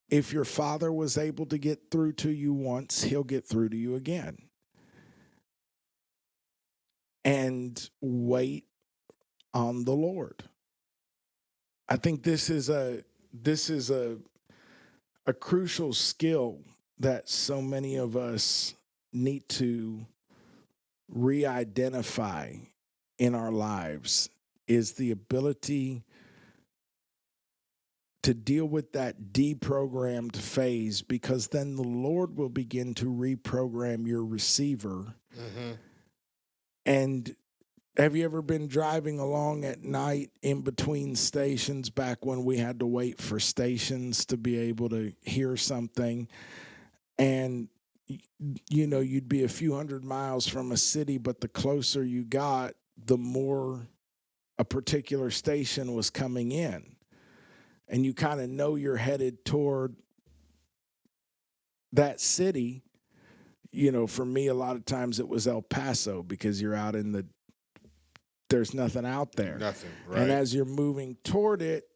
if your father was able to get through to you once, he'll get through to you again. And wait on the Lord. I think this is a crucial skill that so many of us need to re-identify in our lives, is the ability to deal with that deprogrammed phase, because then the Lord will begin to reprogram your receiver. Mm-hmm. And have you ever been driving along at night in between stations, back when we had to wait for stations to be able to hear something? And, you know, you'd be a few hundred miles from a city, but the closer you got, the more a particular station was coming in. And you kind of know you're headed toward that city. You know, for me, a lot of times it was El Paso, because you're out in there's nothing out there. Nothing, right. And as you're moving toward it,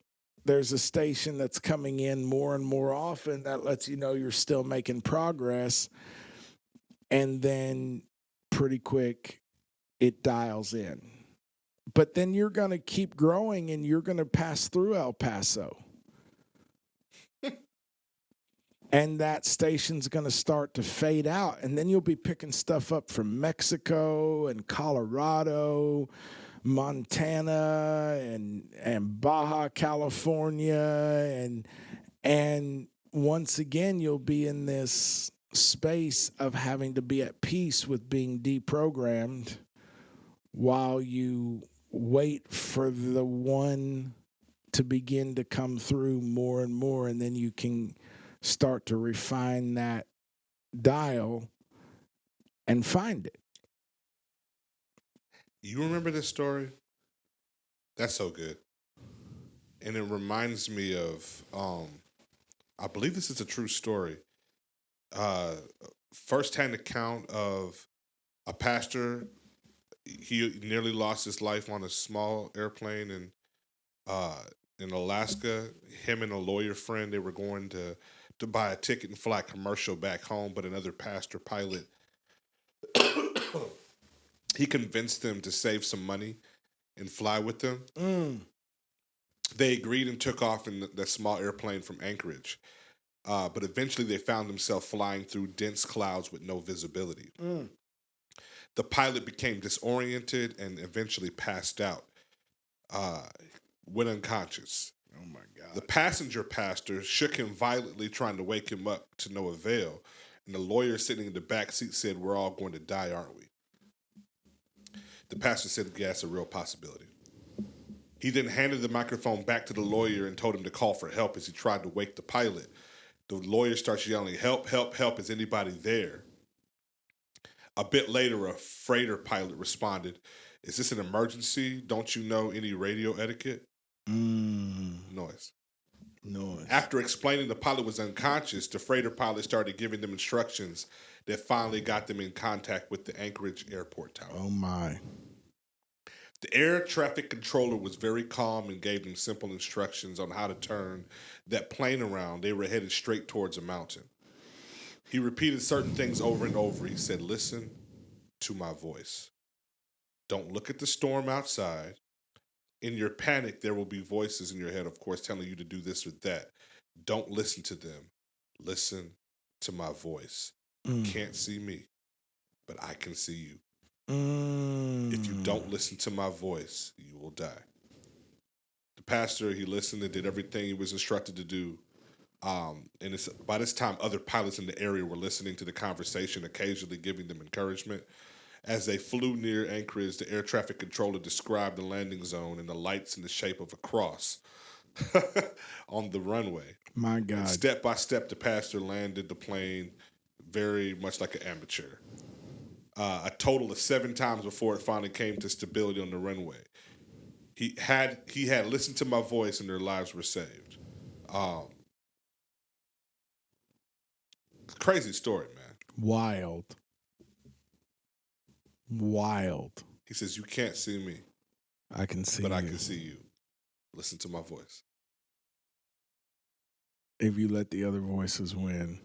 there's a station that's coming in more and more often that lets you know you're still making progress. And then pretty quick, it dials in. But then you're going to keep growing and you're going to pass through El Paso. And that station's going to start to fade out. And then you'll be picking stuff up from Mexico and Colorado, Montana, and Baja California. And once again, you'll be in this space of having to be at peace with being deprogrammed while you wait for the one to begin to come through more and more. And then you can start to refine that dial and find it. You remember this story? That's so good. And it reminds me of, I believe this is a true story. First-hand account of a pastor. He nearly lost his life on a small airplane in Alaska. Him and a lawyer friend, they were going to buy a ticket and fly commercial back home, but another pastor pilot, he convinced them to save some money and fly with them. They agreed and took off in that small airplane from Anchorage. but eventually they found themselves flying through dense clouds with no visibility. The pilot became disoriented and eventually passed out, went unconscious. Oh my God. The passenger pastor shook him violently, trying to wake him up to no avail. And the lawyer sitting in the back seat said, "We're all going to die, aren't we?" The pastor said, "Yeah, it's a real possibility." He then handed the microphone back to the lawyer and told him to call for help as he tried to wake the pilot. The lawyer starts yelling, "Help, help, help, is anybody there?" A bit later, a freighter pilot responded, "Is this an emergency? Don't you know any radio etiquette?" Noise. After explaining the pilot was unconscious, the freighter pilot started giving them instructions that finally got them in contact with the Anchorage airport tower. Oh my. The air traffic controller was very calm and gave them simple instructions on how to turn that plane around. They were headed straight towards a mountain. He repeated certain things over and over. He said, "Listen to my voice. Don't look at the storm outside. In your panic, there will be voices in your head, of course, telling you to do this or that. Don't listen to them. Listen to my voice. You can't see me, but I can see you. If you don't listen to my voice, you will die." The pastor, he listened and did everything he was instructed to do. And by this time, other pilots in the area were listening to the conversation, occasionally giving them encouragement. As they flew near Anchorage, the air traffic controller described the landing zone and the lights in the shape of a cross on the runway. My God. And step by step, the pastor landed the plane very much like an amateur. A total of 7 times before it finally came to stability on the runway. He had listened to my voice and their lives were saved. Crazy story, man. Wild. He says, "You can't see me, I can see but you. I can see you. Listen to my voice." If you let the other voices win,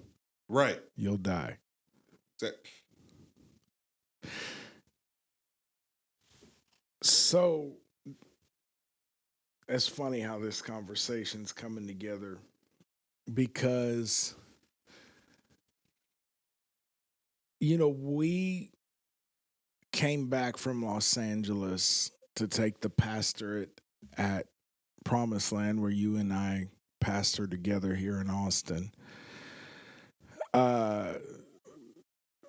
Right. you'll die. So it's funny how this conversation's coming together because, we came back from Los Angeles to take the pastorate at Promised Land, where you and I pastor together here in Austin.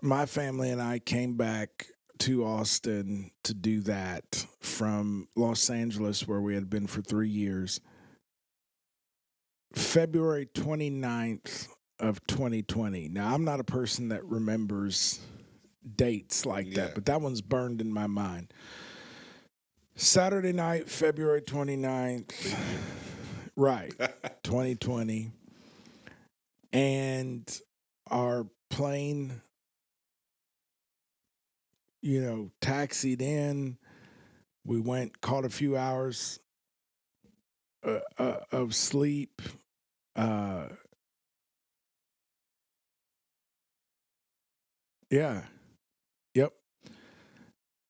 My family and I came back to Austin to do that from Los Angeles, where we had been for 3 years. February 29th of 2020. Now, I'm not a person that remembers dates like that, but that one's burned in my mind. Saturday night, February 29th, right, 2020. And our plane, taxied in. We went, caught a few hours of sleep. Yep.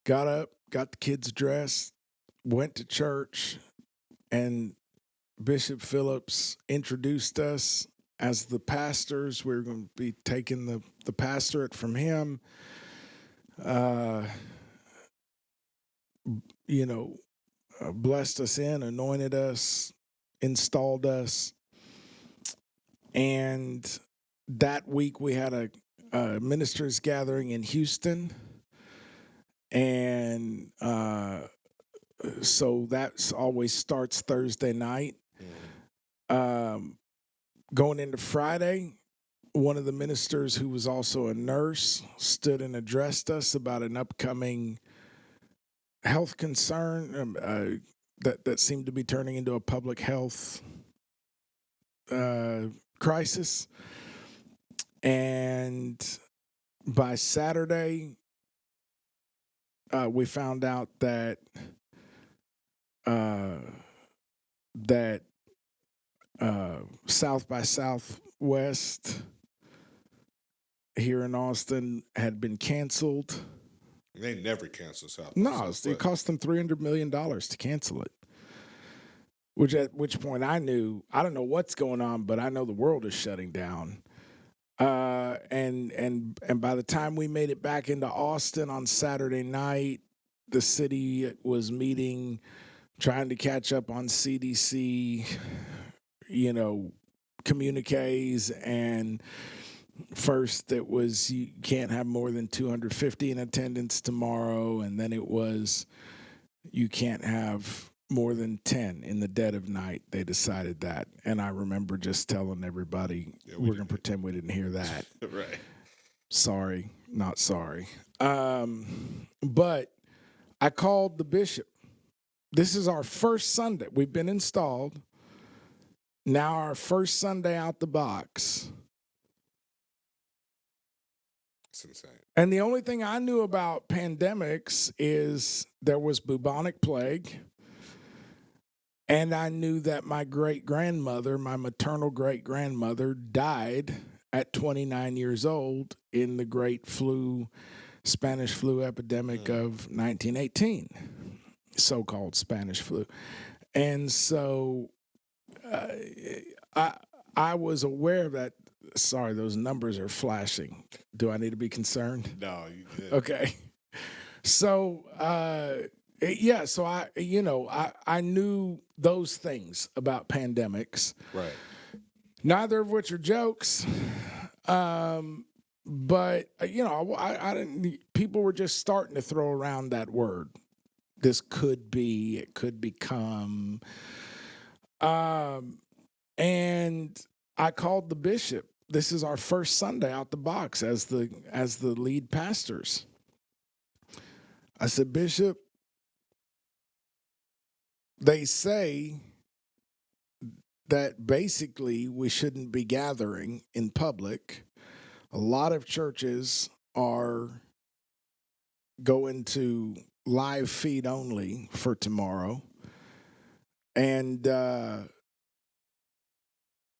Got up, got the kids dressed, went to church, and Bishop Phillips introduced us as the pastors. We were going to be taking the pastorate from him. Blessed us in, anointed us, installed us. And that week we had a ministers gathering in Houston. And so that always starts Thursday night. Going into Friday, one of the ministers, who was also a nurse, stood and addressed us about an upcoming health concern that seemed to be turning into a public health crisis. And by Saturday, we found out that South by Southwest here in Austin had been canceled. They never cancel South by No, Southwest. it cost them $300 million to cancel it, at which point I knew, I don't know what's going on, but I know the world is shutting down. And by the time we made it back into Austin on Saturday night, the city was meeting, trying to catch up on CDC, communiques. And first it was, you can't have more than 250 in attendance tomorrow. And then it was, you can't have more than 10 in the dead of night. They decided that. And I remember just telling everybody, we're going to pretend we didn't hear that. Right. Sorry, not sorry. But I called the bishop. This is our first Sunday. We've been installed. Now our first Sunday out the box. It's insane. And the only thing I knew about pandemics is there was bubonic plague. And I knew that my great-grandmother, my maternal great-grandmother, died at 29 years old in the great Spanish flu epidemic of 1918, so-called Spanish flu. And so I was aware of that. Sorry, those numbers are flashing. Do I need to be concerned? No, you did. Okay. So, so I knew those things about pandemics. Right. Neither of which are jokes. But I didn't. People were just starting to throw around that word. This could be. It could become. And I called the bishop. This is our first Sunday out the box as the lead pastors. I said, Bishop, they say that basically we shouldn't be gathering in public. A lot of churches are going to live feed only for tomorrow. And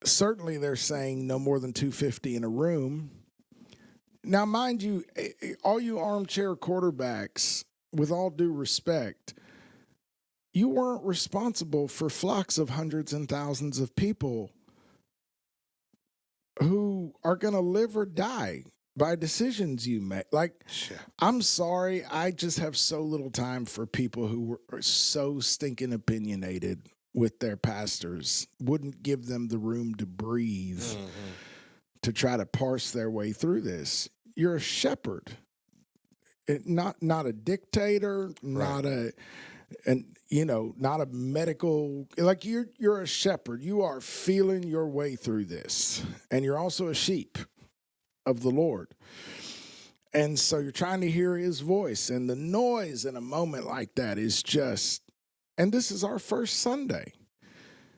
certainly they're saying no more than 250 in a room. Now, mind you, all you armchair quarterbacks, with all due respect, you weren't responsible for flocks of hundreds and thousands of people who are going to live or die by decisions you make. Like, Yeah. I'm sorry, I just have so little time for people who are so stinking opinionated with their pastors, wouldn't give them the room to breathe, to try to parse their way through this. You're a shepherd, not a dictator, not a medical, like you're a shepherd. You are feeling your way through this, and you're also a sheep of the Lord. And so you're trying to hear his voice, and the noise in a moment like that is just, and this is our first Sunday.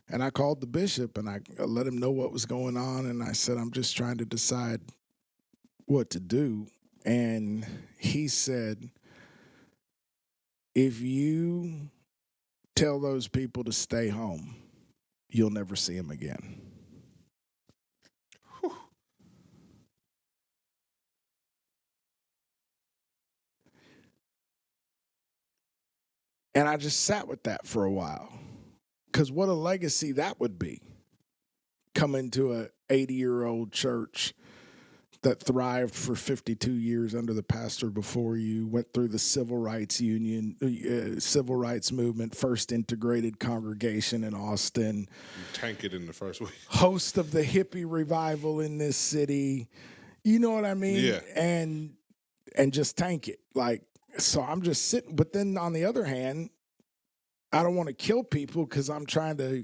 And I called the bishop and I let him know what was going on. And I said, I'm just trying to decide what to do. And he said, if you tell those people to stay home, you'll never see them again. Whew. And I just sat with that for a while. Because what a legacy that would be. Coming to a 80-year-old church that thrived for 52 years under the pastor before you, went through the civil rights movement, first integrated congregation in Austin. You tank it in the first week. Host of the hippie revival in this city. You know what I mean? Yeah. And just tank it. Like, so I'm just sitting. But then on the other hand, I don't want to kill people because I'm trying to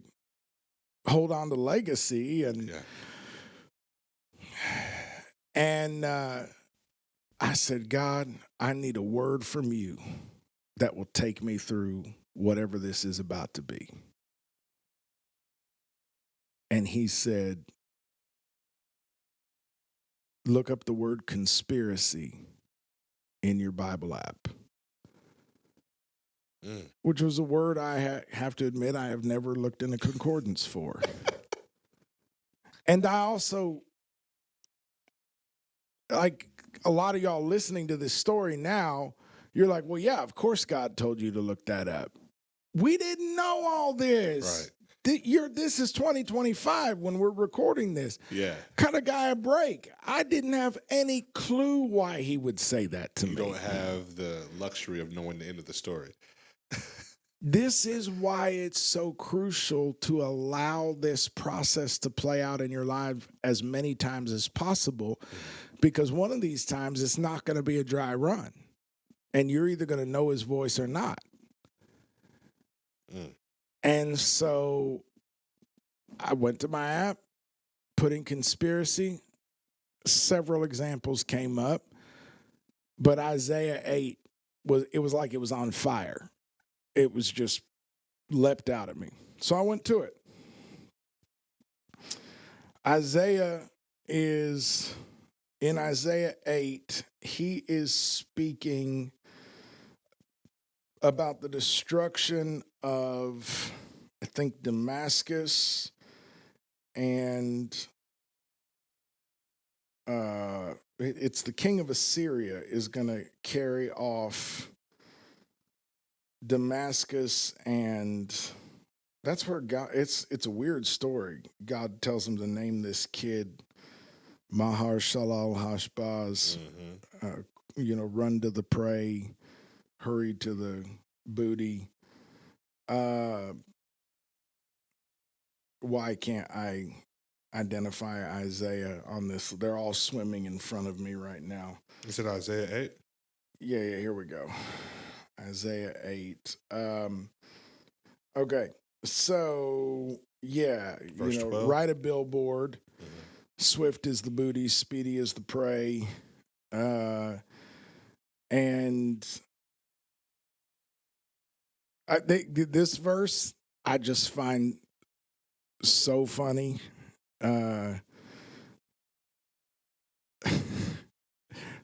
hold on to legacy. And I said, God, I need a word from you that will take me through whatever this is about to be. And he said, look up the word conspiracy in your Bible app. Which was a word I have to admit I have never looked in a concordance for. And I also, like a lot of y'all listening to this story now, you're like, well, yeah, of course God told you to look that up. We didn't know all this. Right. This is 2025 when we're recording this. Yeah. Cut a guy a break. I didn't have any clue why he would say that to me. You don't have the luxury of knowing the end of the story. This is why it's so crucial to allow this process to play out in your life as many times as possible, because one of these times it's not going to be a dry run, and you're either going to know his voice or not. And so I went to my app, put in conspiracy. Several examples came up, but Isaiah 8 was like it was on fire. It was just leapt out at me. So I went to it. In Isaiah 8, he is speaking about the destruction of, I think, Damascus, and it's the king of Assyria is going to carry off Damascus, and that's where God, it's a weird story. God tells him to name this kid Mahar Shalal Hashbaz, run to the prey, hurry to the booty. Why can't I identify Isaiah on this? They're all swimming in front of me right now. Is it Isaiah 8? Yeah, here we go. Isaiah 8. Okay, so yeah, Verse 12. Write a billboard. Swift is the booty, speedy is the prey, and this verse I just find so funny.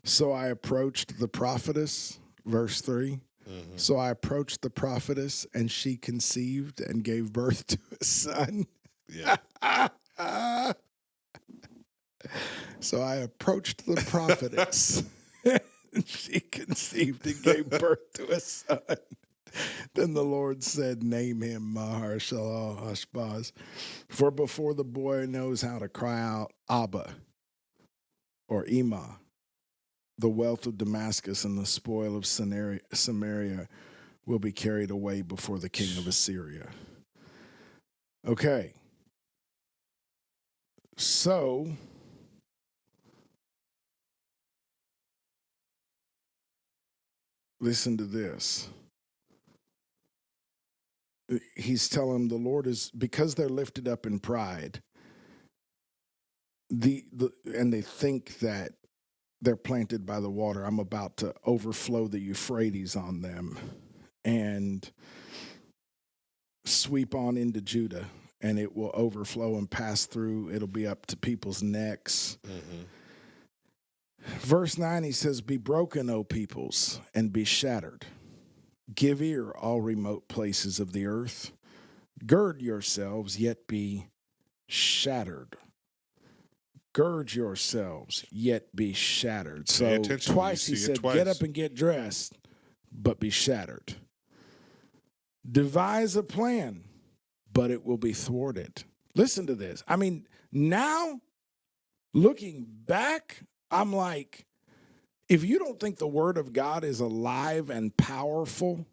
So I approached the prophetess, verse 3. So I approached the prophetess, and she conceived and gave birth to a son. Yeah. So I approached the prophetess, and she conceived and gave birth to a son. Then the Lord said, name him Mahar Shalal Hashbaz, for before the boy knows how to cry out Abba or Ima, the wealth of Damascus and the spoil of Samaria will be carried away before the king of Assyria. Okay. So listen to this. He's telling the Lord is, because they're lifted up in pride, and they think that they're planted by the water. I'm about to overflow the Euphrates on them and sweep on into Judah, and it will overflow and pass through. It'll be up to people's necks. Verse 9, he says, be broken, O peoples, and be shattered. Give ear, all remote places of the earth. Gird yourselves, yet be shattered. Gird yourselves, yet be shattered. So twice he said, get up and get dressed, but be shattered. Devise a plan, but it will be thwarted. Listen to this. I mean, now, looking back, I'm like, if you don't think the word of God is alive and powerful,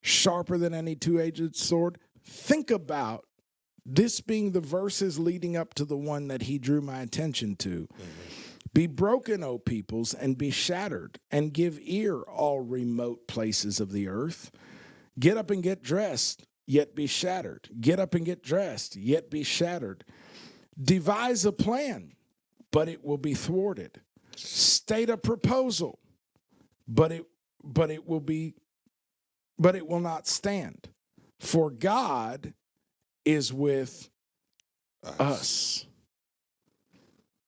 sharper than any two-edged sword, think about this being the verses leading up to the one that he drew my attention to. Be broken, O peoples, and be shattered, and give ear, all remote places of the earth. Get up and get dressed, yet be shattered. Get up and get dressed, yet be shattered. Devise a plan, but it will be thwarted. State a proposal, but it will not stand. For God is with us.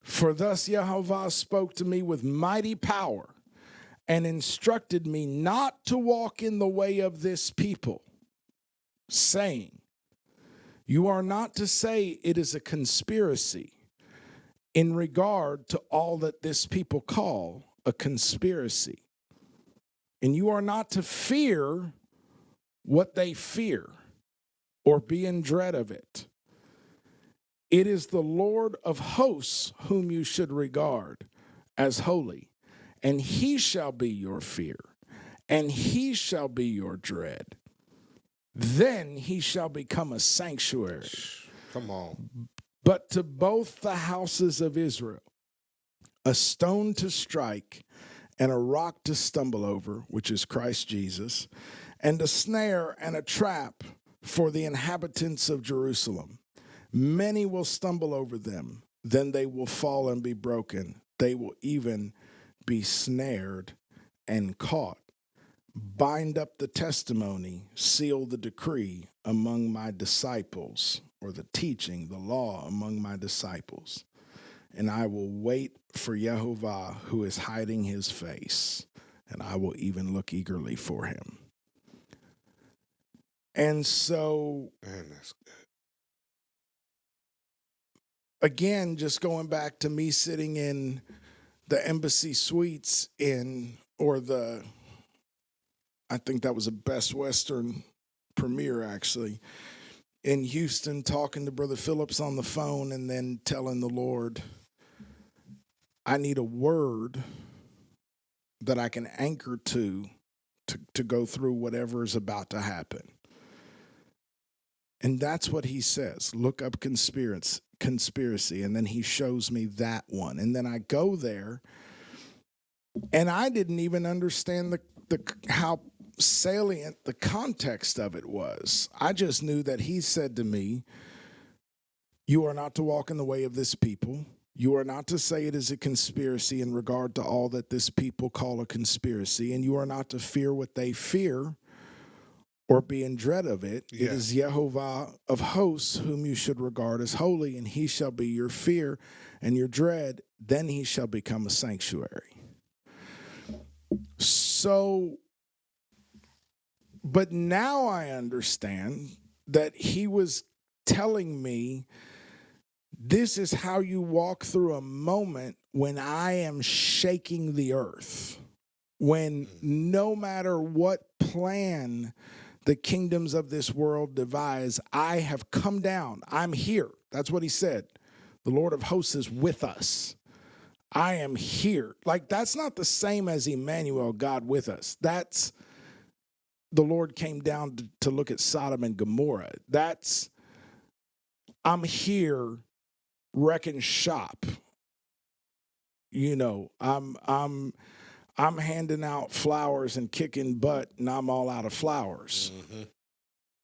For thus Yehovah spoke to me with mighty power and instructed me not to walk in the way of this people, saying, you are not to say it is a conspiracy in regard to all that this people call a conspiracy. And you are not to fear what they fear, or be in dread of it. It is the Lord of hosts whom you should regard as holy, and he shall be your fear, and he shall be your dread. Then he shall become a sanctuary. Come on. But to both the houses of Israel, a stone to strike and a rock to stumble over, which is Christ Jesus, and a snare and a trap for the inhabitants of Jerusalem. Many will stumble over them, then they will fall and be broken. They will even be snared and caught. Bind up the testimony, seal the decree among my disciples, or the teaching, the law among my disciples. And I will wait for Yehovah, who is hiding his face, and I will even look eagerly for him. And so, Man, that's good. Again, just going back to me sitting in the Embassy Suites I think that was a Best Western premiere, actually, in Houston, talking to Brother Phillips on the phone and then telling the Lord, I need a word that I can anchor to go through whatever is about to happen. And that's what he says. Look up conspiracy. And then he shows me that one. And then I go there, and I didn't even understand how salient the context of it was. I just knew that he said to me, you are not to walk in the way of this people. You are not to say it is a conspiracy in regard to all that this people call a conspiracy, and you are not to fear what they fear or be in dread of it. Yeah. It is Yehovah of hosts whom you should regard as holy, and he shall be your fear and your dread. Then he shall become a sanctuary. So, but now I understand that he was telling me this is how you walk through a moment when I am shaking the earth, when no matter what plan the kingdoms of this world devise, I have come down. I'm here. That's what he said. The Lord of hosts is with us. I am here. Like, that's not the same as Emmanuel, God with us. That's the Lord came down to look at Sodom and Gomorrah. That's, I'm here wrecking shop. You know, I'm handing out flowers and kicking butt, and I'm all out of flowers.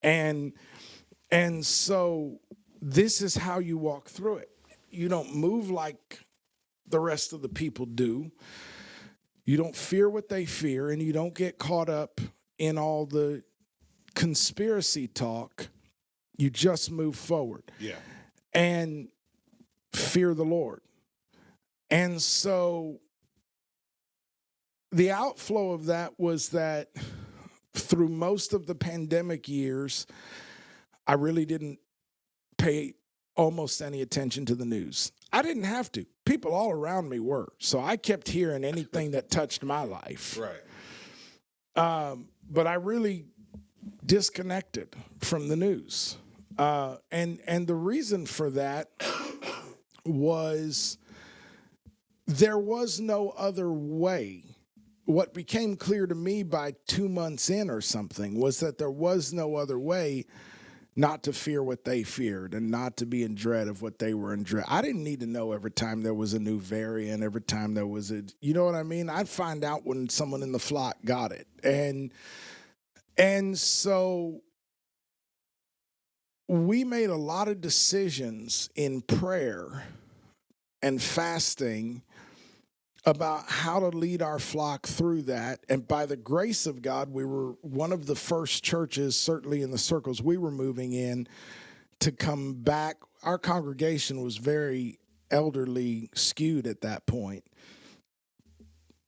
Mm-hmm. And so this is how you walk through it. You don't move like the rest of the people do. You don't fear what they fear, and you don't get caught up in all the conspiracy talk. You just move forward. Yeah. And fear the Lord. And so the outflow of that was that through most of the pandemic years, I really didn't pay almost any attention to the news. I didn't have to. People all around me were. So I kept hearing anything that touched my life. Right. But I really disconnected from the news. And the reason for that was there was no other way. What became clear to me by 2 months in or something was that there was no other way not to fear what they feared and not to be in dread of what they were in dread. I didn't need to know every time there was a new variant, every time there was you know what I mean? I'd find out when someone in the flock got it. And so we made a lot of decisions in prayer and fasting about how to lead our flock through that. And by the grace of God, we were one of the first churches, certainly in the circles we were moving in, to come back. Our congregation was very elderly skewed at that point.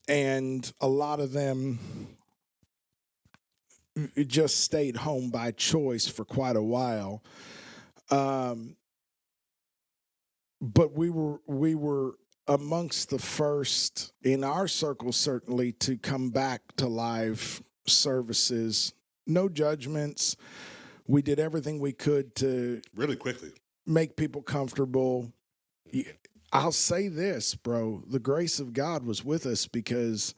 And a lot of them just stayed home by choice for quite a while. But we were amongst the first in our circle, certainly, to come back to live services. No judgments. We did everything we could to Really quickly. make people comfortable. I'll say this, bro. The grace of God was with us because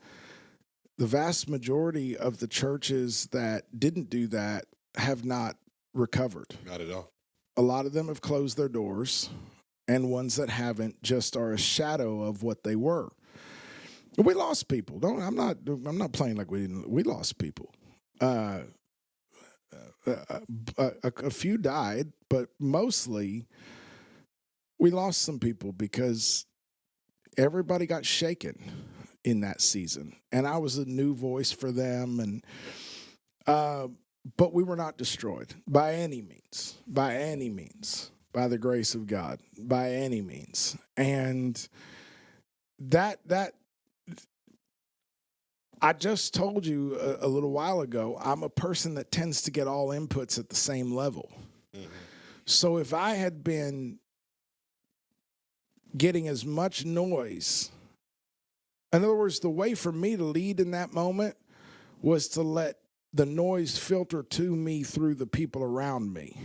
the vast majority of the churches that didn't do that have not recovered. Not at all. A lot of them have closed their doors, and ones that haven't just are a shadow of what they were. We lost people. I'm not playing like we didn't. We lost people. A few died, but mostly we lost some people because everybody got shaken in that season, and I was a new voice for them. And but we were not destroyed by any means, by the grace of God, by any means. And that I just told you a little while ago, I'm a person that tends to get all inputs at the same level. Mm-hmm. So if I had been getting as much noise, in other words, the way for me to lead in that moment was to let the noise filter to me through the people around me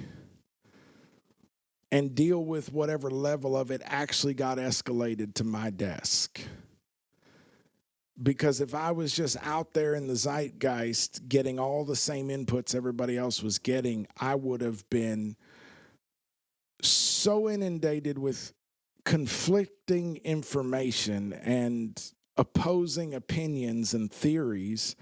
and deal with whatever level of it actually got escalated to my desk. Because if I was just out there in the zeitgeist getting all the same inputs everybody else was getting, I would have been so inundated with conflicting information and opposing opinions and theories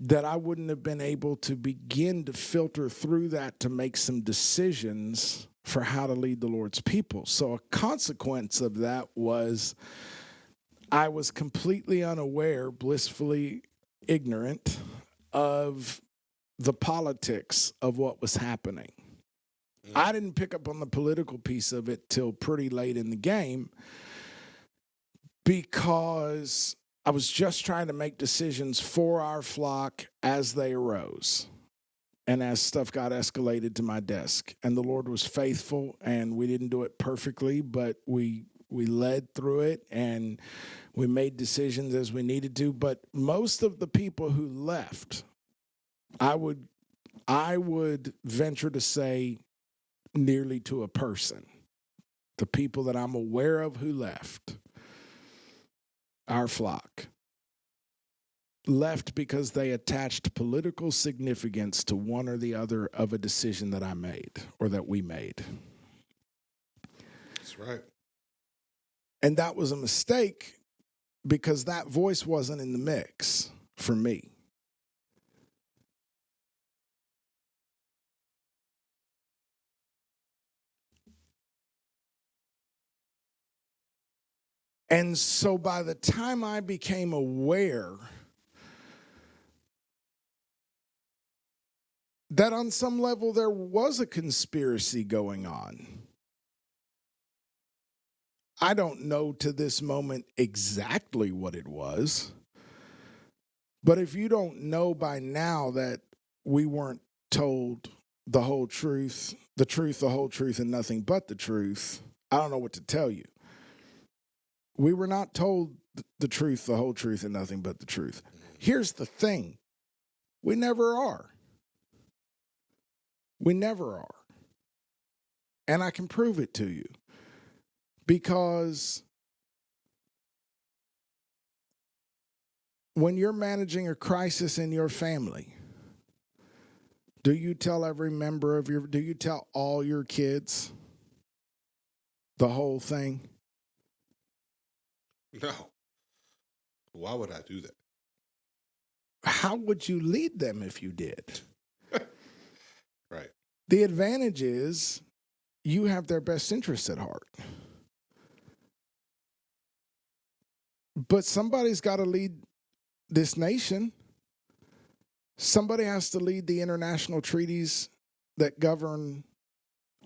that I wouldn't have been able to begin to filter through that to make some decisions for how to lead the Lord's people. So a consequence of that was I was completely unaware, blissfully ignorant of the politics of what was happening. I didn't pick up on the political piece of it till pretty late in the game because I was just trying to make decisions for our flock as they arose and as stuff got escalated to my desk. And the Lord was faithful, and we didn't do it perfectly, but we led through it and we made decisions as we needed to. But most of the people who left, I would venture to say nearly to a person, the people that I'm aware of who left our flock, left because they attached political significance to one or the other of a decision that I made or that we made. That's right. And that was a mistake because that voice wasn't in the mix for me. And so by the time I became aware that on some level there was a conspiracy going on, I don't know to this moment exactly what it was, but if you don't know by now that we weren't told the whole truth, the whole truth, and nothing but the truth, I don't know what to tell you. We were not told the truth, the whole truth, and nothing but the truth. Here's the thing. We never are. We never are. And I can prove it to you. Because when you're managing a crisis in your family, do you tell do you tell all your kids the whole thing? No. Why would I do that? How would you lead them if you did? Right. The advantage is you have their best interests at heart. But somebody's got to lead this nation. Somebody has to lead the international treaties that govern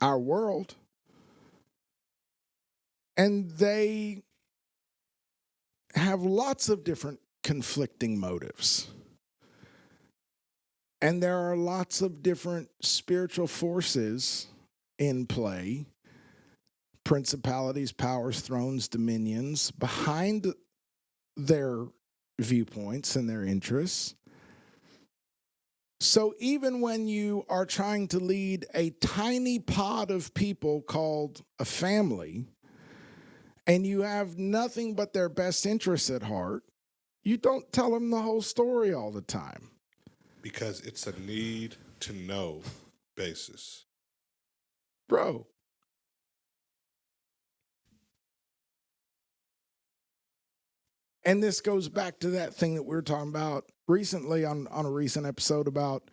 our world. And they have lots of different conflicting motives. And there are lots of different spiritual forces in play, principalities, powers, thrones, dominions, behind their viewpoints and their interests. So even when you are trying to lead a tiny pod of people called a family, and you have nothing but their best interests at heart, you don't tell them the whole story all the time. Because it's a need to know basis. Bro. And this goes back to that thing that we were talking about recently on a recent episode about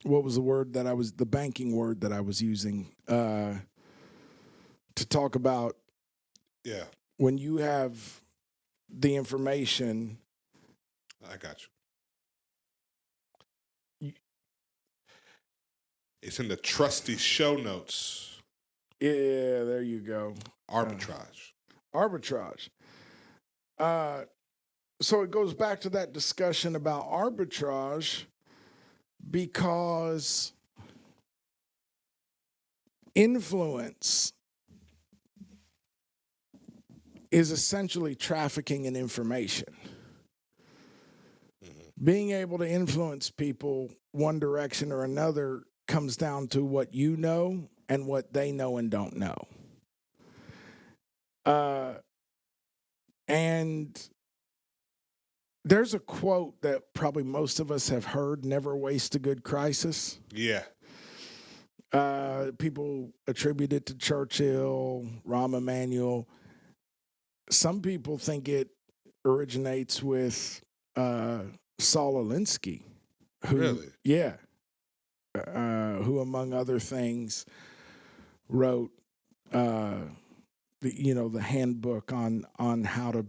what was the banking word that I was using to talk about when you have the information. I got you. It's in the trusty show notes. Yeah, there you go. Arbitrage. Arbitrage. So it goes back to that discussion about arbitrage, because influence is essentially trafficking in information. Mm-hmm. Being able to influence people one direction or another comes down to what you know and what they know and don't know. And there's a quote that probably most of us have heard: never waste a good crisis. Yeah. People attribute it to Churchill, Rahm Emanuel. Some people think it originates with Saul Alinsky. Really? Yeah. Who, among other things, wrote the handbook on how to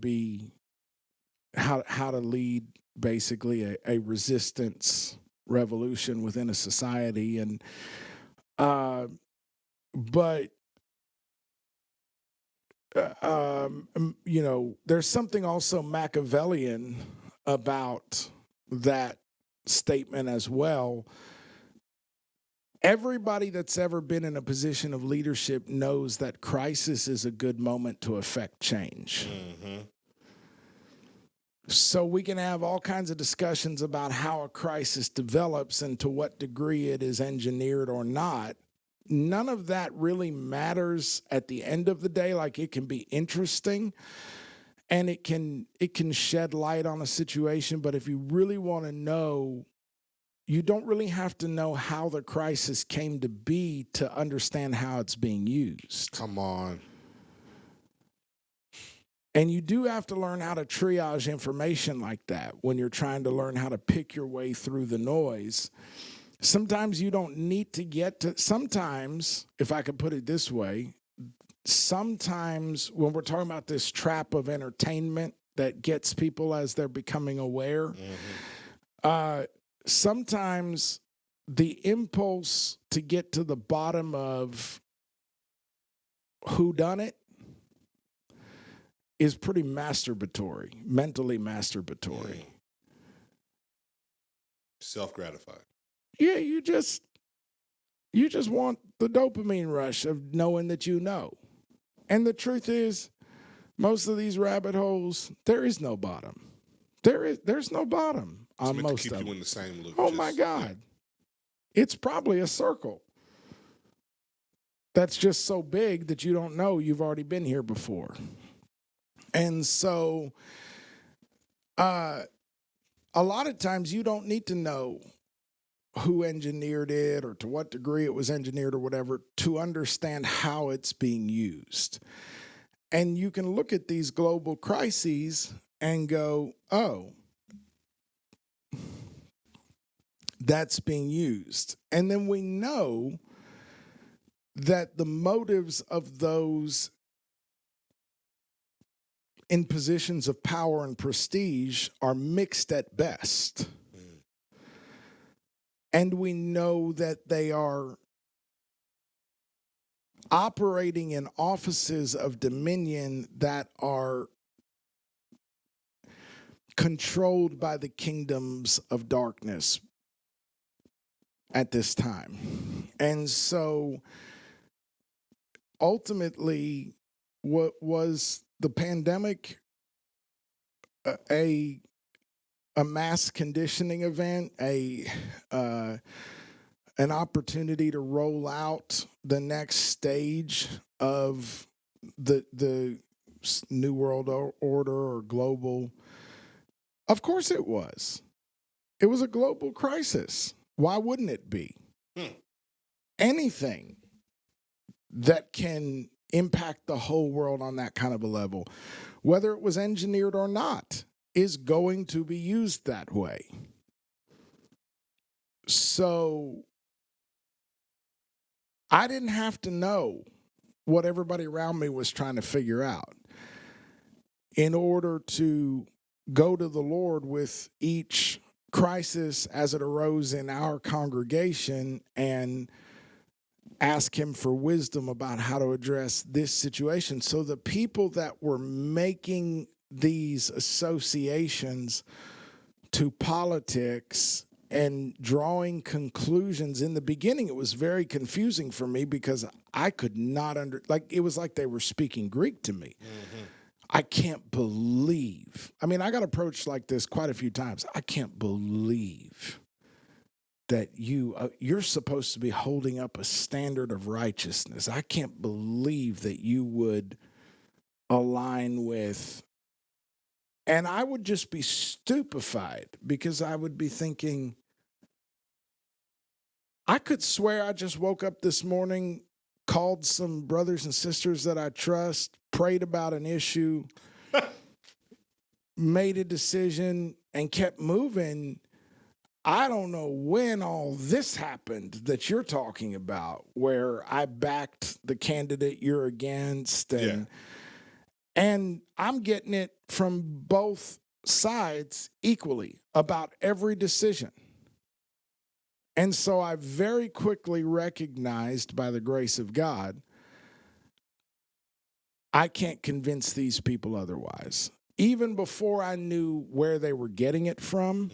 lead basically a resistance revolution within a society. And there's something also Machiavellian about that statement as well. Everybody that's ever been in a position of leadership knows that crisis is a good moment to affect change. Mm-hmm. So we can have all kinds of discussions about how a crisis develops and to what degree it is engineered or not. None of that really matters at the end of the day. Like, it can be interesting and it can shed light on a situation, but if you really want to know, you don't really have to know how the crisis came to be to understand how it's being used. Come on. And you do have to learn how to triage information like that when you're trying to learn how to pick your way through the noise. Sometimes you don't need to sometimes, if I could put it this way, sometimes when we're talking about this trap of entertainment that gets people as they're becoming aware, sometimes the impulse to get to the bottom of who done it is pretty masturbatory, mentally masturbatory. Self-gratified. Yeah, you just want the dopamine rush of knowing that you know. And the truth is, most of these rabbit holes, there is no bottom. There's no bottom on most of them. It's meant to keep you in the same loop. Oh my God. It's probably a circle that's just so big that you don't know you've already been here before. And so a lot of times you don't need to know who engineered it or to what degree it was engineered or whatever to understand how it's being used. And you can look at these global crises and go, oh, that's being used. And then we know that the motives of those in positions of power and prestige are mixed at best. And we know that they are operating in offices of dominion that are controlled by the kingdoms of darkness at this time. And so ultimately, what was the pandemic a mass conditioning event, an opportunity to roll out the next stage of the New World Order or global? Of course it was. It was a global crisis. Why wouldn't it be? Anything that can impact the whole world on that kind of a level, whether it was engineered or not, is going to be used that way. So I didn't have to know what everybody around me was trying to figure out in order to go to the Lord with each crisis as it arose in our congregation and ask him for wisdom about how to address this situation. So the people that were making these associations to politics and drawing conclusions, in the beginning, it was very confusing for me because I could not it was like they were speaking Greek to me. Mm-hmm. I can't believe. I mean, I got approached like this quite a few times. I can't believe that you're supposed to be holding up a standard of righteousness. I can't believe that you would align with. And I would just be stupefied because I would be thinking, I could swear I just woke up this morning, called some brothers and sisters that I trust, prayed about an issue, made a decision, and kept moving. I don't know when all this happened that you're talking about, where I backed the candidate you're against. And I'm getting it from both sides equally about every decision. And so I very quickly recognized, by the grace of God, I can't convince these people otherwise. Even before I knew where they were getting it from,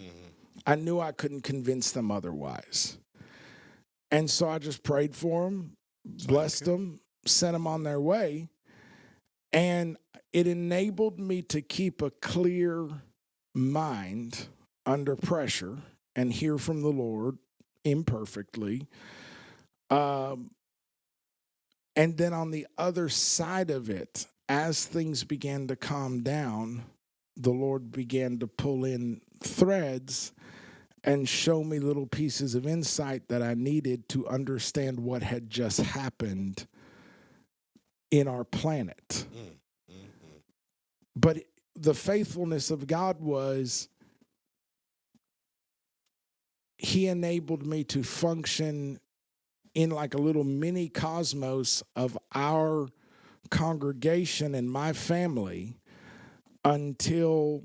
I knew I couldn't convince them otherwise. And so I just prayed for them, blessed them, sent them on their way. And it enabled me to keep a clear mind under pressure and hear from the Lord imperfectly. And then on the other side of it, as things began to calm down, the Lord began to pull in threads and show me little pieces of insight that I needed to understand what had just happened in our planet. But the faithfulness of God was, he enabled me to function in like a little mini cosmos of our congregation and my family until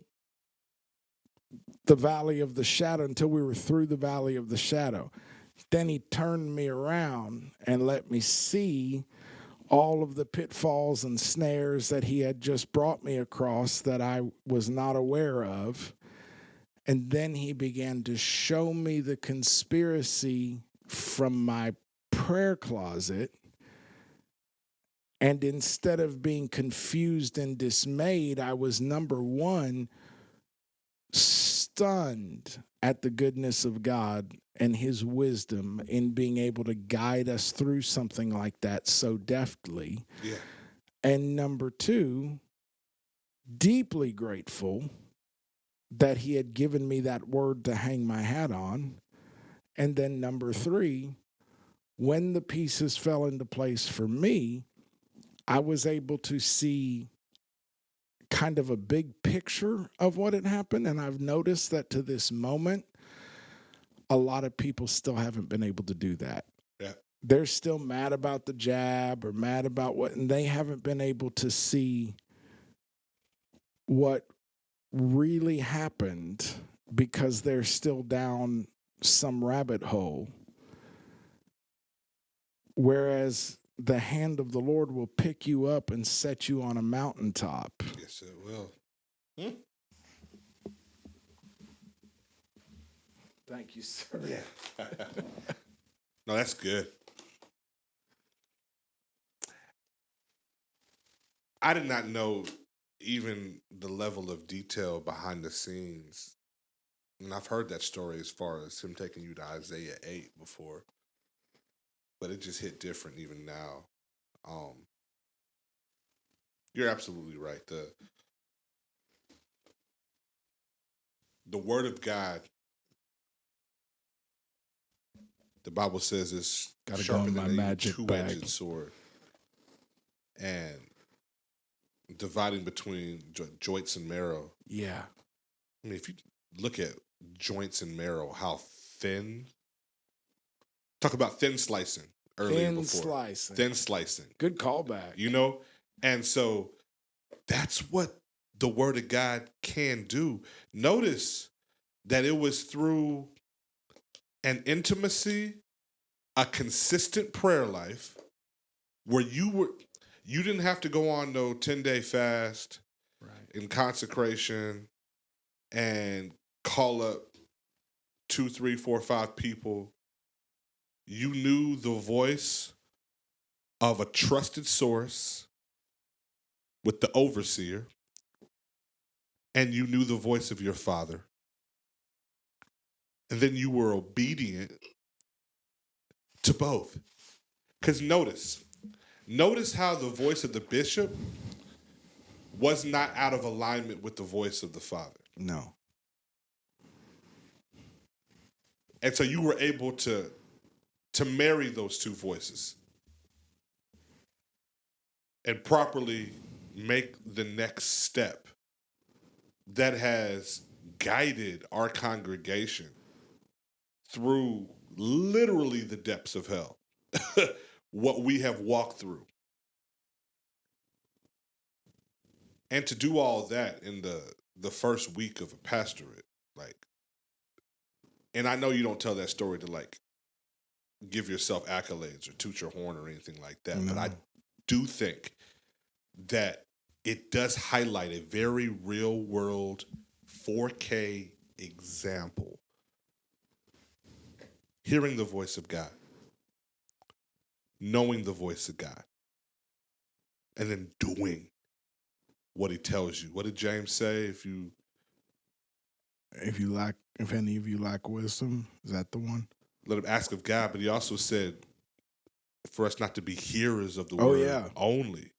the valley of the shadow, until we were through the valley of the shadow. Then he turned me around and let me see all of the pitfalls and snares that he had just brought me across that I was not aware of. And then he began to show me the conspiracy from my prayer closet. And instead of being confused and dismayed, I was, number one, stunned at the goodness of God and his wisdom in being able to guide us through something like that so deftly. Yeah. And number two, deeply grateful that he had given me that word to hang my hat on. And then number three, when the pieces fell into place for me, I was able to see kind of a big picture of what had happened. And I've noticed that to this moment, a lot of people still haven't been able to do that. Yeah. They're still mad about the jab or mad about what, and they haven't been able to see what really happened because they're still down some rabbit hole. Whereas the hand of the Lord will pick you up and set you on a mountaintop. Yes, it will. Thank you, sir. Yeah. No, that's good. I did not know even the level of detail behind the scenes. And I've heard that story as far as him taking you to Isaiah 8 before, but it just hit different even now. You're absolutely right. The word of God, the Bible says, is Gotta go sharper in than my any magic two-edged bag. sword, and dividing between joints and marrow. Yeah. I mean, if you look at joints and marrow, how thin. Talk about thin slicing earlier Thin before. slicing. Thin slicing. Good callback. You know? And so that's what the word of God can do. Notice that it was through an intimacy, a consistent prayer life, where you didn't have to go on no 10-day fast in consecration and call up 2, 3, 4, 5 people. You knew the voice of a trusted source with the overseer, and you knew the voice of your father. And then you were obedient to both. Because notice how the voice of the bishop was not out of alignment with the voice of the father. No. And so you were able to marry those two voices and properly make the next step that has guided our congregation through literally the depths of hell, what we have walked through. And to do all that in the first week of a pastorate, like, and I know you don't tell that story to like give yourself accolades or toot your horn or anything like that, No. but I do think that it does highlight a very real world 4K example. Hearing the voice of God, knowing the voice of God, and then doing what he tells you. What did James say? If any of you lack wisdom, is that the one? Let him ask of God, but he also said for us not to be hearers of the Oh, word yeah. only,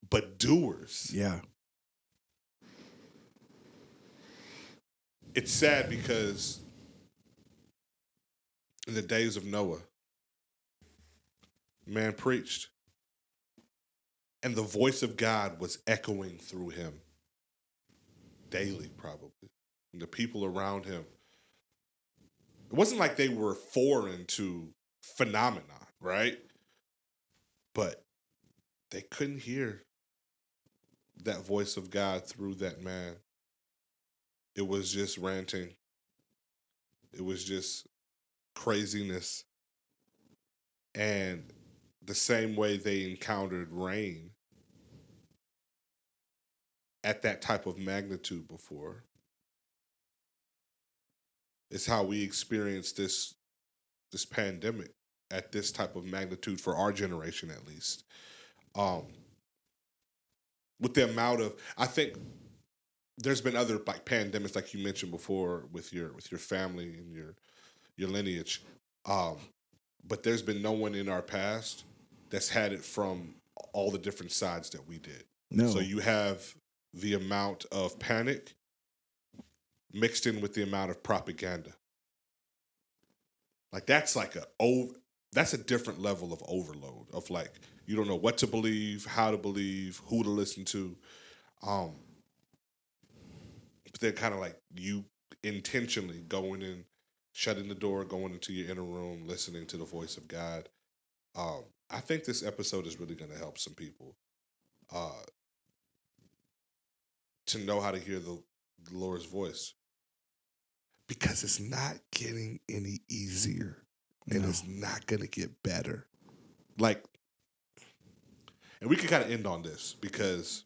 but doers. Yeah. It's sad because in the days of Noah, man preached, and the voice of God was echoing through him daily, probably. And the people around him, it wasn't like they were foreign to phenomenon, right? But they couldn't hear that voice of God through that man. It was just ranting. It was just craziness. And the same way they encountered rain at that type of magnitude before is how we experienced this pandemic at this type of magnitude for our generation, at least. With the amount of, I think there's been other like pandemics, like you mentioned before, with your family and your lineage, but there's been no one in our past that's had it from all the different sides that we did. No. So you have the amount of panic mixed in with the amount of propaganda. Like that's a different level of overload of like, you don't know what to believe, how to believe, who to listen to. But they're kind of like you intentionally going in, shutting the door, going into your inner room, listening to the voice of God. I think this episode is really going to help some people to know how to hear the Lord's voice. Because it's not getting any easier. And it's not going to get better. Like, and we can kind of end on this because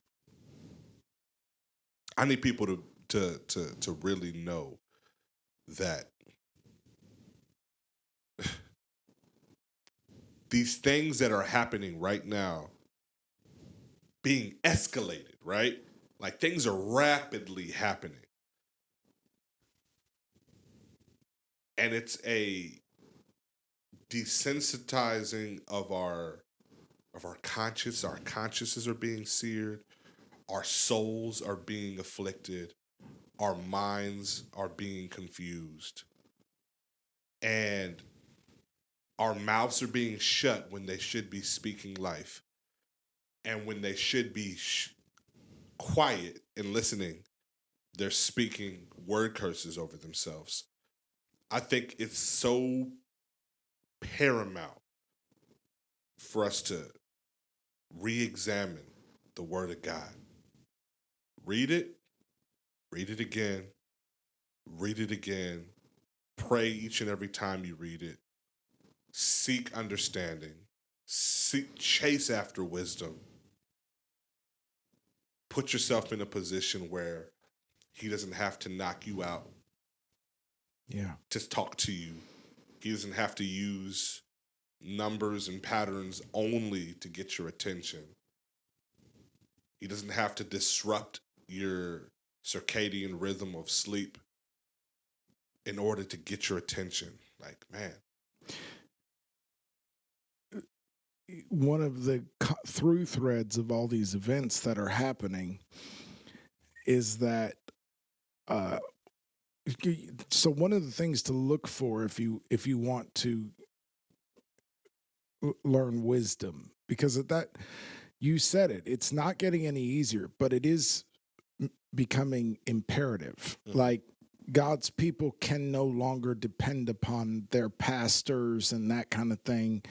I need people to really know that these things that are happening right now being escalated, right? Like things are rapidly happening. And it's a desensitizing of our conscience. Our consciences are being seared. Our souls are being afflicted. Our minds are being confused. And our mouths are being shut when they should be speaking life. And when they should be quiet and listening, they're speaking word curses over themselves. I think it's so paramount for us to re-examine the Word of God. Read it again, read it again, pray each and every time you read it, seek understanding, chase after wisdom, put yourself in a position where he doesn't have to knock you out to talk to you. He doesn't have to use numbers and patterns only to get your attention. He doesn't have to disrupt your circadian rhythm of sleep in order to get your attention. Like, man. One of the through threads of all these events that are happening is that so one of the things to look for if you want to learn wisdom, because of that, you said it's not getting any easier, but it is becoming imperative. Mm-hmm. Like, God's people can no longer depend upon their pastors and that kind of thing.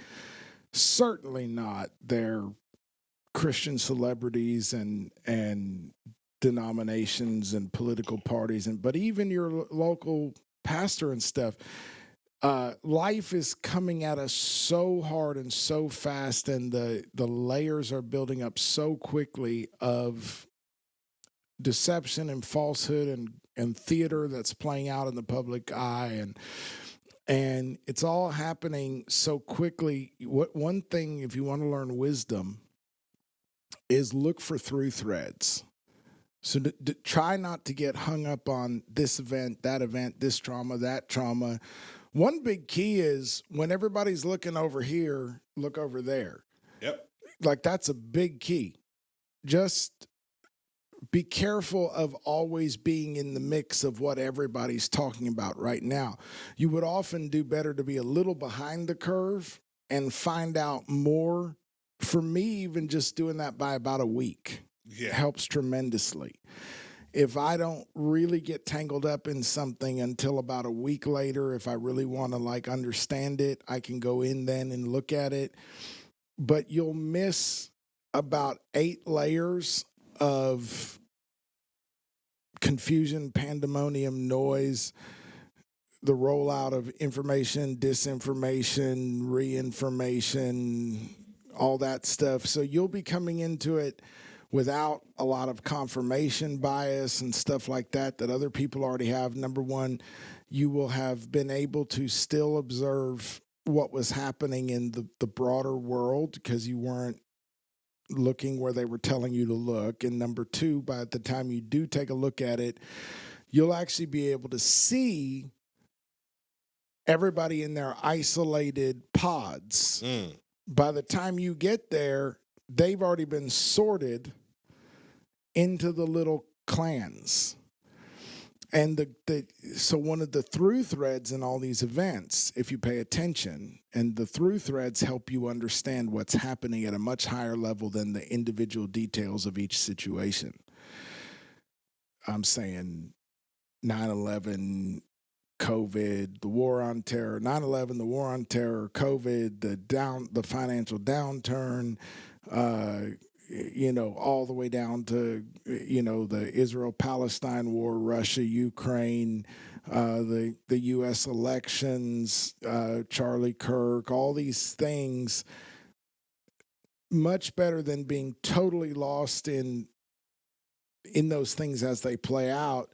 Certainly not their Christian celebrities and denominations and political parties, but even your local pastor and stuff. Life is coming at us so hard and so fast, and the layers are building up so quickly of deception and falsehood and theater that's playing out in the public eye, and it's all happening so quickly. One thing, if you want to learn wisdom, is look for through threads. So try not to get hung up on this event, this trauma, that trauma. One big key is when everybody's looking over here, look over there. Yep. Like, that's a big key. Just be careful of always being in the mix of what everybody's talking about right now. You would often do better to be a little behind the curve and find out more. For me, even just doing that by about a week helps tremendously. If I don't really get tangled up in something until about a week later, if I really want to understand it, I can go in then and look at it. But you'll miss about 8 layers of confusion, pandemonium, noise, the rollout of information, disinformation, reinformation, all that stuff. So you'll be coming into it without a lot of confirmation bias and stuff like that other people already have. Number one, you will have been able to still observe what was happening in the broader world because you weren't looking where they were telling you to look. And number two, by the time you do take a look at it, you'll actually be able to see everybody in their isolated pods. By the time you get there, they've already been sorted into the little clans. And so one of the through threads in all these events, if you pay attention, and the through threads help you understand what's happening at a much higher level than the individual details of each situation. I'm saying 9/11, COVID, the war on terror, 9/11, the war on terror, COVID, the financial downturn, all the way down to, the Israel-Palestine war, Russia, Ukraine, the U.S. elections, Charlie Kirk, all these things, much better than being totally lost in those things as they play out.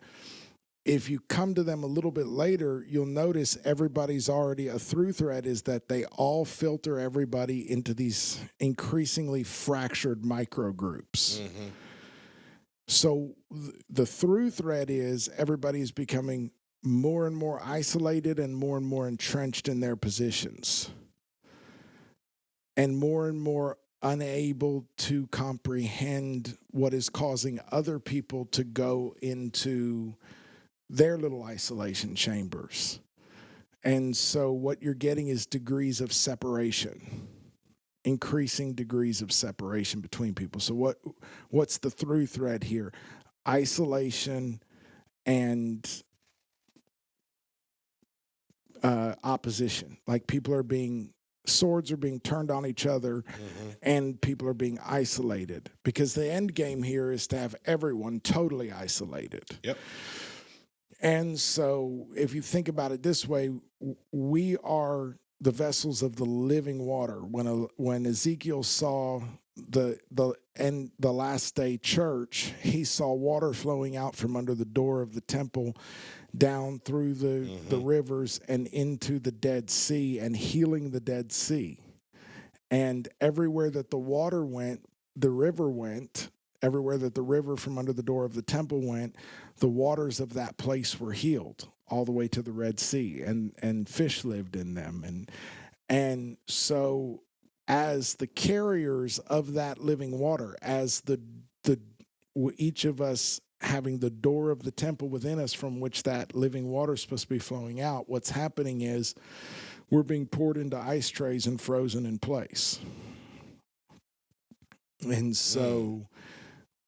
if you come to them a little bit later, you'll notice everybody's already, a through thread is that they all filter everybody into these increasingly fractured micro groups. Mm-hmm. So the through thread is everybody's becoming more and more isolated and more entrenched in their positions, and more unable to comprehend what is causing other people to go into their little isolation chambers. And so what you're getting is degrees of separation, increasing degrees of separation between people. So what's the through thread here? Isolation and opposition. Like swords are being turned on each other, mm-hmm. and people are being isolated, because the end game here is to have everyone totally isolated. Yep. And so if you think about it this way, we are the vessels of the living water. When Ezekiel saw the last day church, he saw water flowing out from under the door of the temple down through the rivers and into the Dead Sea, and healing the Dead Sea. And everywhere that the water went, the river went. Everywhere that the river from under the door of the temple went, the waters of that place were healed all the way to the Red Sea, and fish lived in them. And so as the carriers of that living water, as each of us having the door of the temple within us from which that living water is supposed to be flowing out, what's happening is we're being poured into ice trays and frozen in place. And so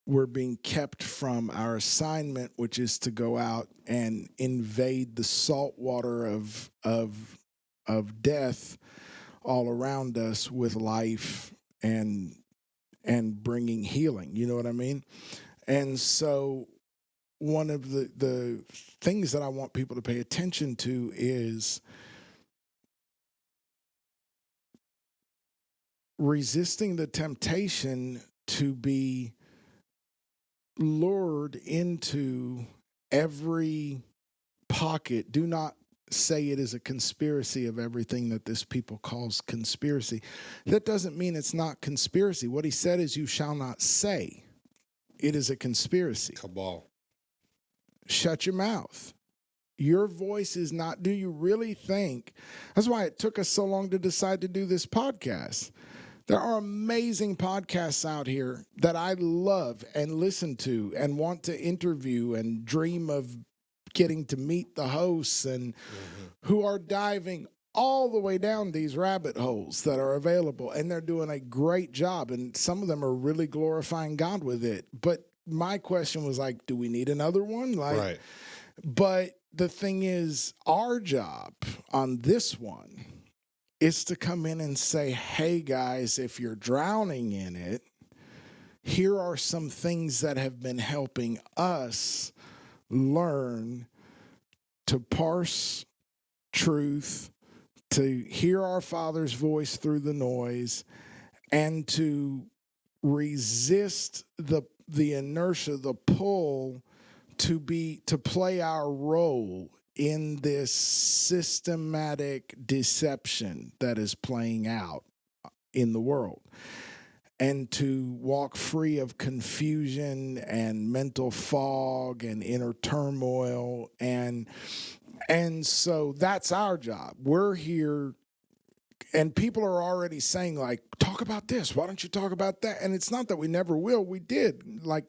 we're being kept from our assignment, which is to go out and invade the salt water of death all around us with life and bringing healing. You know what I mean? And so one of the things that I want people to pay attention to is resisting the temptation to be lured into every pocket. Do not say it is a conspiracy of everything that this people calls conspiracy. That doesn't mean it's not conspiracy. What he said is, you shall not say it is a conspiracy. Cabal. Shut your mouth. Your voice is not. Do you really think? That's why it took us so long to decide to do this podcast. There are amazing podcasts out here that I love and listen to and want to interview and dream of getting to meet the hosts, and who are diving all the way down these rabbit holes that are available, and they're doing a great job, and some of them are really glorifying God with it. But my question was like, do we need another one? Like, right. But the thing is, our job on this one is to come in and say, hey guys, if you're drowning in it, here are some things that have been helping us learn to parse truth, to hear our Father's voice through the noise, and to resist the inertia, the pull to play our role in this systematic deception that is playing out in the world, and to walk free of confusion and mental fog and inner turmoil. And so that's our job. We're here, and people are already saying, like, talk about this. Why don't you talk about that? And it's not that we never will. We did. Like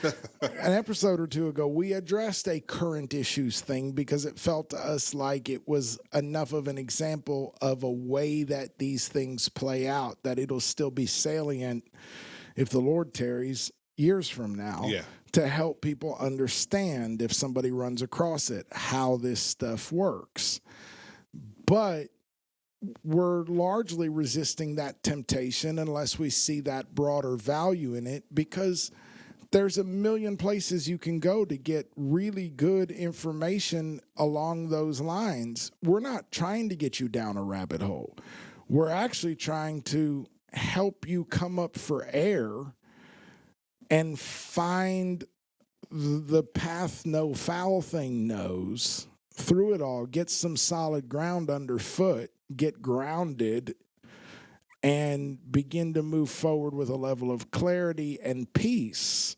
an episode or two ago, we addressed a current issues thing because it felt to us like it was enough of an example of a way that these things play out that it'll still be salient if the Lord tarries years from now. Yeah. To help people understand, if somebody runs across it, how this stuff works. But we're largely resisting that temptation unless we see that broader value in it, because there's a million places you can go to get really good information along those lines. We're not trying to get you down a rabbit hole. We're actually trying to help you come up for air and find the path no foul thing knows, through it all, get some solid ground underfoot, get grounded, and begin to move forward with a level of clarity and peace,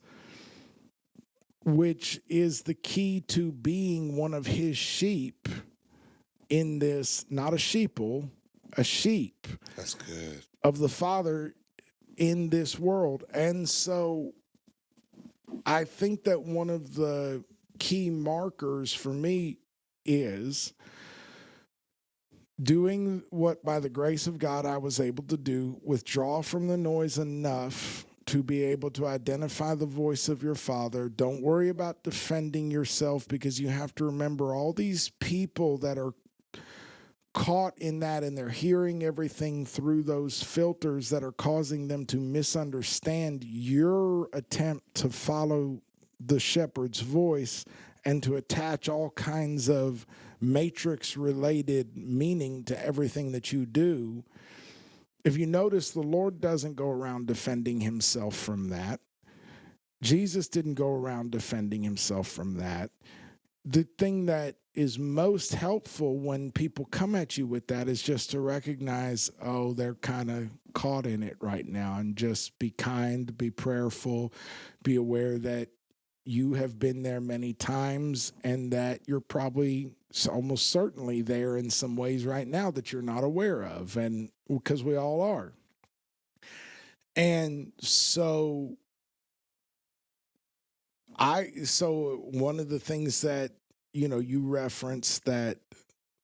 which is the key to being one of his sheep in this, not a sheeple, a sheep. That's good. Of the Father in this world. And so I think that one of the key markers for me is doing what, by the grace of God, I was able to do, withdraw from the noise enough to be able to identify the voice of your Father. Don't worry about defending yourself, because you have to remember all these people that are caught in that, and they're hearing everything through those filters that are causing them to misunderstand your attempt to follow the shepherd's voice and to attach all kinds of matrix-related meaning to everything that you do. If you notice, the Lord doesn't go around defending himself from that. Jesus didn't go around defending himself from that. The thing that is most helpful when people come at you with that is just to recognize, oh, they're kind of caught in it right now, and just be kind, be prayerful, be aware that you have been there many times, and that you're probably almost certainly there in some ways right now that you're not aware of, and because we all are. And so one of the things that, you referenced, that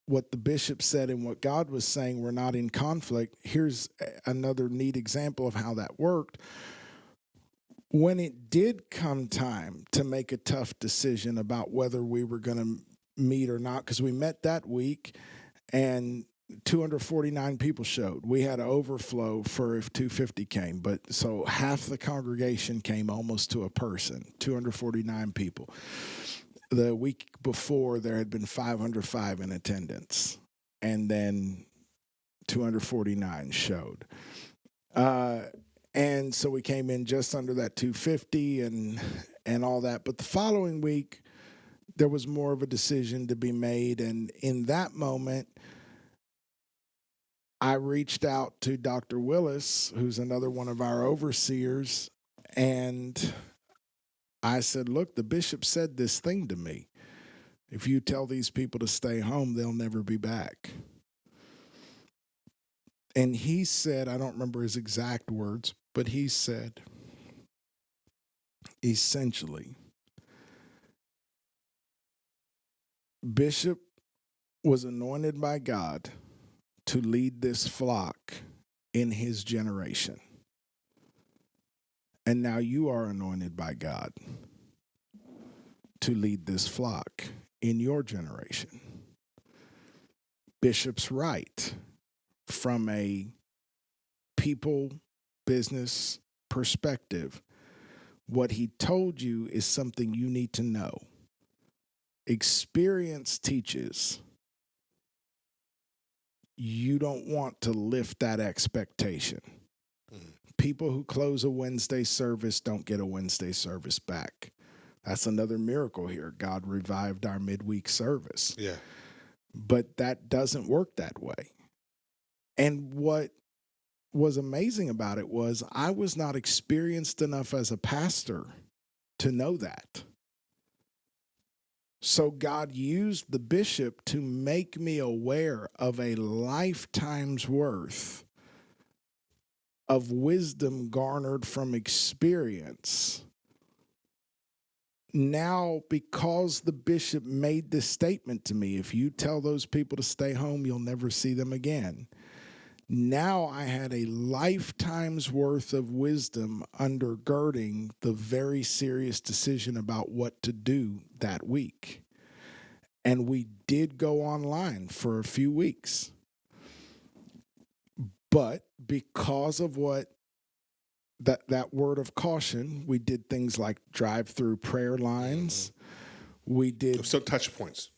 what the bishop said and what God was saying were not in conflict. Here's another neat example of how that worked. When it did come time to make a tough decision about whether we were going to meet or not, because we met that week and 249 people showed. We had an overflow for if 250 came, but so half the congregation came, almost to a person, 249 people. The week before, there had been 505 in attendance, and then 249 showed. And so we came in just under that 250 and all that. But the following week, there was more of a decision to be made. And in that moment, I reached out to Dr. Willis, who's another one of our overseers, and I said, look, the bishop said this thing to me. If you tell these people to stay home, they'll never be back. And he said, I don't remember his exact words, but he said, essentially, Bishop was anointed by God to lead this flock in his generation. And now you are anointed by God to lead this flock in your generation. Bishop's right from a people, business perspective. What he told you is something you need to know. Experience teaches. You don't want to lift that expectation. People who close a Wednesday service don't get a Wednesday service back. That's another miracle here. God revived our midweek service. Yeah. But that doesn't work that way. And what was amazing about it was I was not experienced enough as a pastor to know that. So God used the bishop to make me aware of a lifetime's worth of wisdom garnered from experience. Now, because the bishop made this statement to me, if you tell those people to stay home, you'll never see them again. Now I had a lifetime's worth of wisdom undergirding the very serious decision about what to do that week. And we did go online for a few weeks. But because of what that word of caution, we did things like drive-through prayer lines. We did So touch points.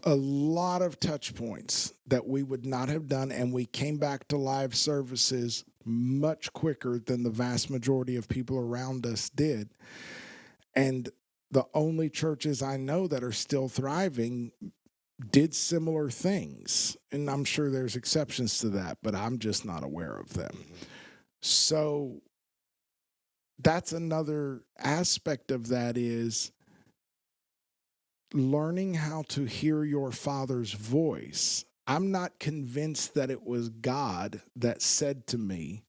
A lot of touch points that we would not have done, and we came back to live services much quicker than the vast majority of people around us did. And the only churches I know that are still thriving did similar things. And I'm sure there's exceptions to that, but I'm just not aware of them. So that's another aspect of that, is learning how to hear your Father's voice. I'm not convinced that it was God that said to me,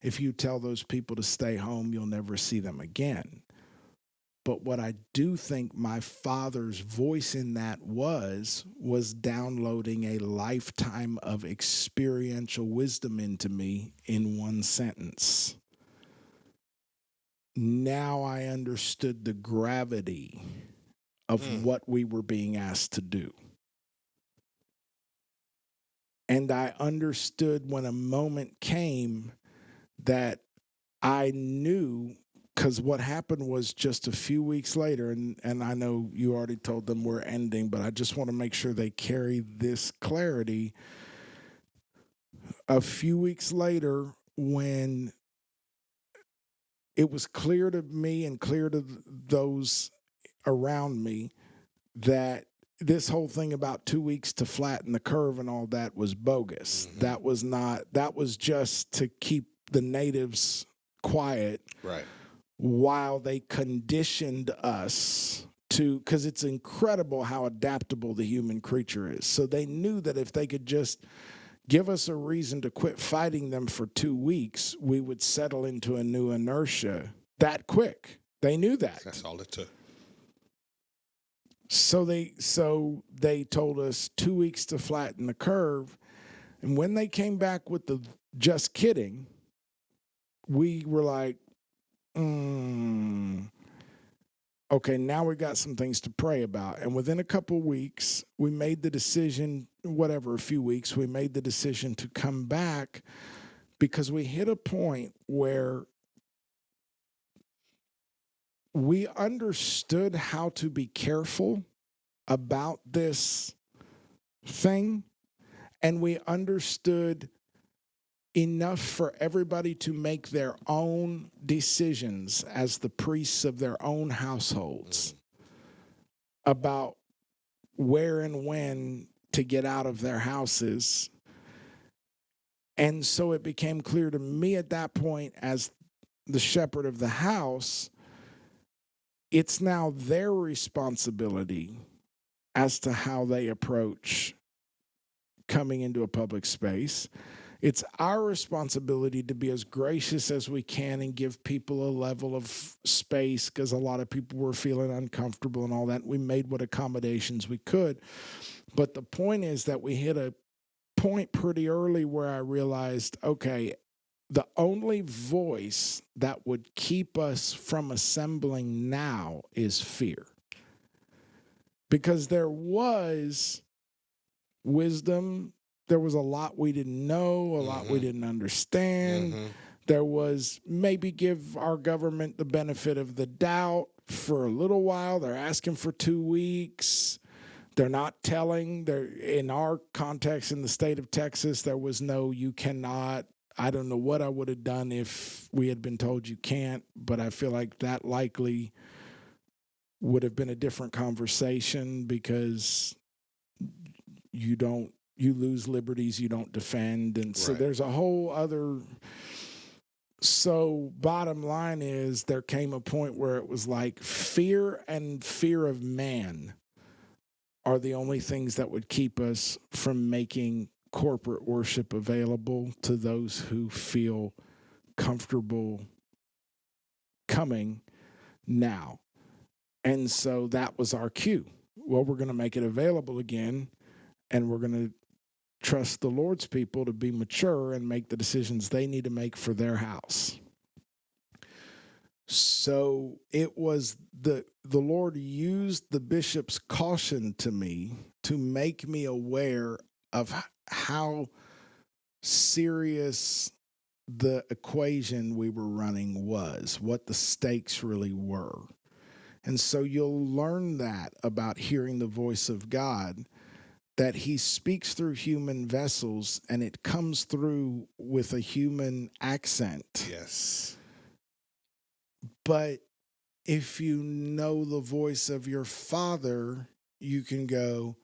if you tell those people to stay home, you'll never see them again. But what I do think my Father's voice in that was downloading a lifetime of experiential wisdom into me in one sentence. Now I understood the gravity of what we were being asked to do. And I understood when a moment came that I knew, because what happened was just a few weeks later, and I know you already told them we're ending, but I just want to make sure they carry this clarity. A few weeks later, when it was clear to me and clear to those around me that this whole thing about 2 weeks to flatten the curve and all that was bogus. That was just to keep the natives quiet. Right. While they conditioned us to, because it's incredible how adaptable the human creature is. So they knew that if they could just give us a reason to quit fighting them for 2 weeks, we would settle into a new inertia that quick. They knew that. That's all it took. So they told us 2 weeks to flatten the curve. And when they came back with the just kidding, we were like, okay, now we got some things to pray about. And within a couple weeks, we made the decision, a few weeks, we made the decision to come back, because we hit a point where we understood how to be careful about this thing, and we understood enough for everybody to make their own decisions as the priests of their own households about where and when to get out of their houses. And so it became clear to me at that point, as the shepherd of the house, it's now their responsibility as to how they approach coming into a public space. It's our responsibility to be as gracious as we can and give people a level of space, because a lot of people were feeling uncomfortable and all that. We made what accommodations we could. But the point is that we hit a point pretty early where I realized, okay, the only voice that would keep us from assembling now is fear. Because there was wisdom. There was a lot we didn't know, a lot we didn't understand. There was maybe give our government the benefit of the doubt for a little while. They're asking for 2 weeks. They're not telling. In our context in the state of Texas, there was no, you cannot. I don't know what I would have done if we had been told you can't, but I feel like that likely would have been a different conversation, because you lose liberties you don't defend. And so there's a whole other. So bottom line is, there came a point where it was like fear and fear of man are the only things that would keep us from making corporate worship available to those who feel comfortable coming now. And so that was our cue. Well, we're going to make it available again, and we're going to trust the Lord's people to be mature and make the decisions they need to make for their house. So it was the Lord used the bishop's caution to me to make me aware of how serious the equation we were running was, what the stakes really were. And so you'll learn that about hearing the voice of God, that he speaks through human vessels and it comes through with a human accent. Yes. But if you know the voice of your Father, you can go,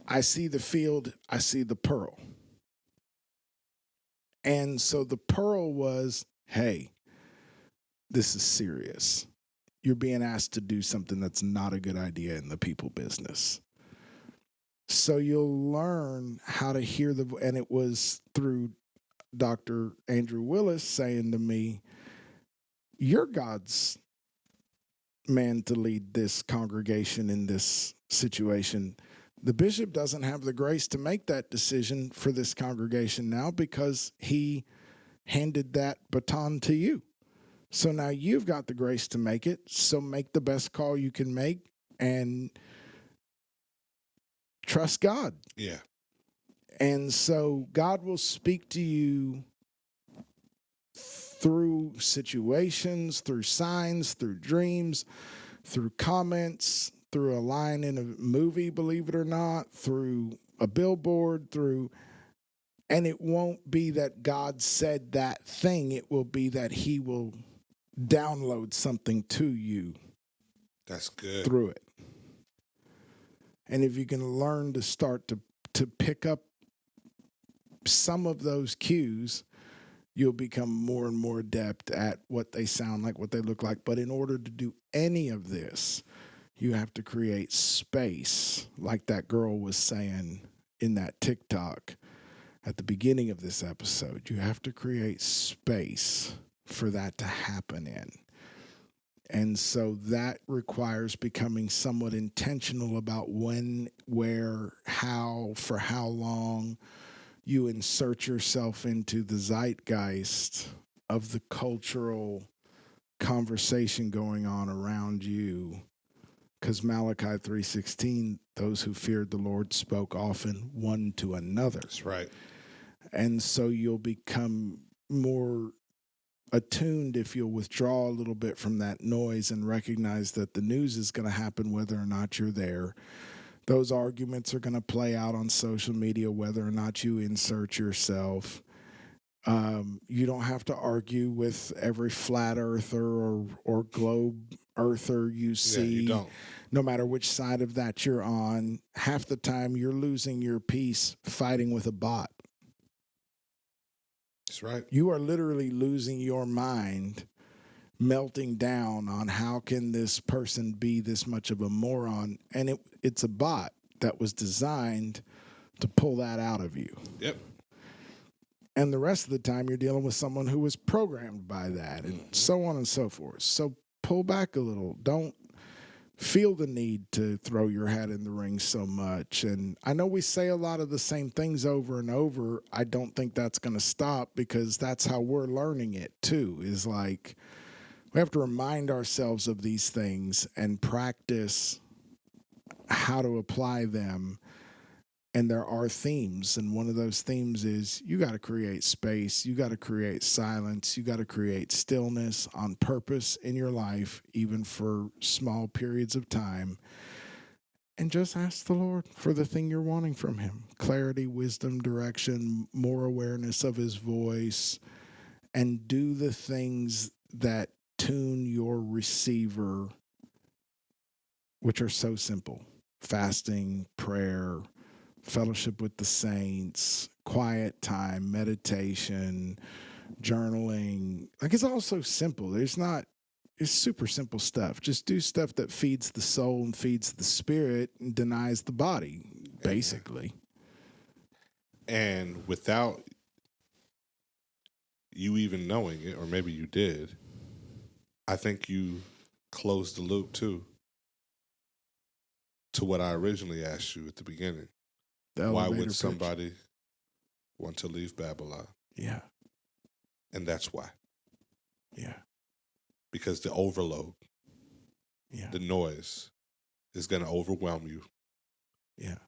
I see the field, I see the pearl. And so the pearl was, hey, this is serious. You're being asked to do something that's not a good idea in the people business. So you'll learn how to hear and it was through Dr. Andrew Willis saying to me, you're God's man to lead this congregation in this situation. The bishop doesn't have the grace to make that decision for this congregation now because he handed that baton to you. So now you've got the grace to make it. So make the best call you can make and trust God. Yeah. And so God will speak to you through situations, through signs, through dreams, through comments, through a line in a movie, believe it or not, through a billboard, and it won't be that God said that thing. It will be that he will download something to you. That's good. Through it. And if you can learn to start to pick up some of those cues, you'll become more and more adept at what they sound like, what they look like. But in order to do any of this, you have to create space, like that girl was saying in that TikTok at the beginning of this episode. You have to create space for that to happen in. And so that requires becoming somewhat intentional about when, where, how, for how long you insert yourself into the zeitgeist of the cultural conversation going on around you. Because Malachi 3:16, those who feared the Lord spoke often one to another. That's right. And so you'll become more attuned if you'll withdraw a little bit from that noise and recognize that the news is going to happen whether or not you're there. Those arguments are going to play out on social media whether or not you insert yourself. You don't have to argue with every flat earther or globe earther you see. Yeah, you don't. No matter which side of that you're on, half the time you're losing your peace fighting with a bot. That's right. You are literally losing your mind, melting down on how can this person be this much of a moron? And it's a bot that was designed to pull that out of you. Yep. And the rest of the time you're dealing with someone who was programmed by that and so on and so forth. So pull back a little. Don't feel the need to throw your hat in the ring so much. And I know we say a lot of the same things over and over. I don't think that's going to stop because that's how we're learning it too, is like we have to remind ourselves of these things and practice how to apply them. And there are themes, and one of those themes is you got to create space, you got to create silence, you got to create stillness on purpose in your life, even for small periods of time. And just ask the Lord for the thing you're wanting from him. Clarity, wisdom, direction, more awareness of his voice, and do the things that tune your receiver, which are so simple. Fasting, prayer, fellowship with the saints, quiet time, meditation, journaling. Like, it's all so simple. It's super simple stuff. Just do stuff that feeds the soul and feeds the spirit and denies the body, basically. And without you even knowing it, or maybe you did, I think you closed the loop too to what I originally asked you at the beginning. Why would somebody want to leave Babylon? Yeah. And that's why. Yeah. Because the overload, the noise is going to overwhelm you. Yeah.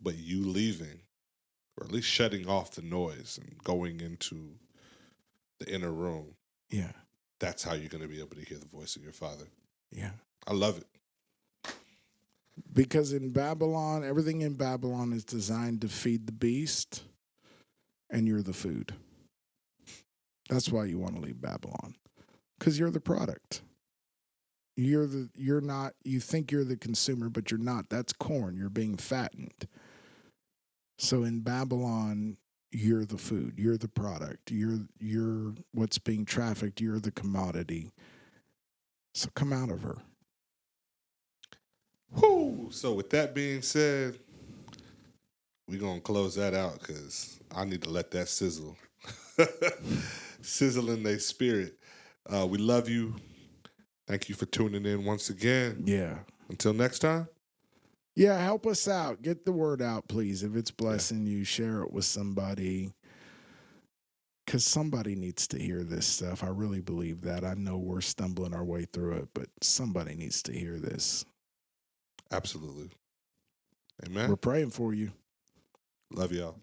But you leaving, or at least shutting off the noise and going into the inner room, that's how you're going to be able to hear the voice of your Father. Yeah. I love it. Because in Babylon, everything in Babylon is designed to feed the beast, and you're the food. That's why you want to leave Babylon. because you're the product. You think you're the consumer, but you're not. That's corn. You're being fattened. So in Babylon, you're the food. You're the product. You're what's being trafficked. You're the commodity. So come out of her. Whoo! So with that being said, we're going to close that out because I need to let that sizzle. Sizzle in their spirit. We love you. Thank you for tuning in once again. Yeah. Until next time. Yeah, help us out. Get the word out, please. If it's blessing you, share it with somebody. Because somebody needs to hear this stuff. I really believe that. I know we're stumbling our way through it, but somebody needs to hear this. Absolutely. Amen. We're praying for you. Love y'all.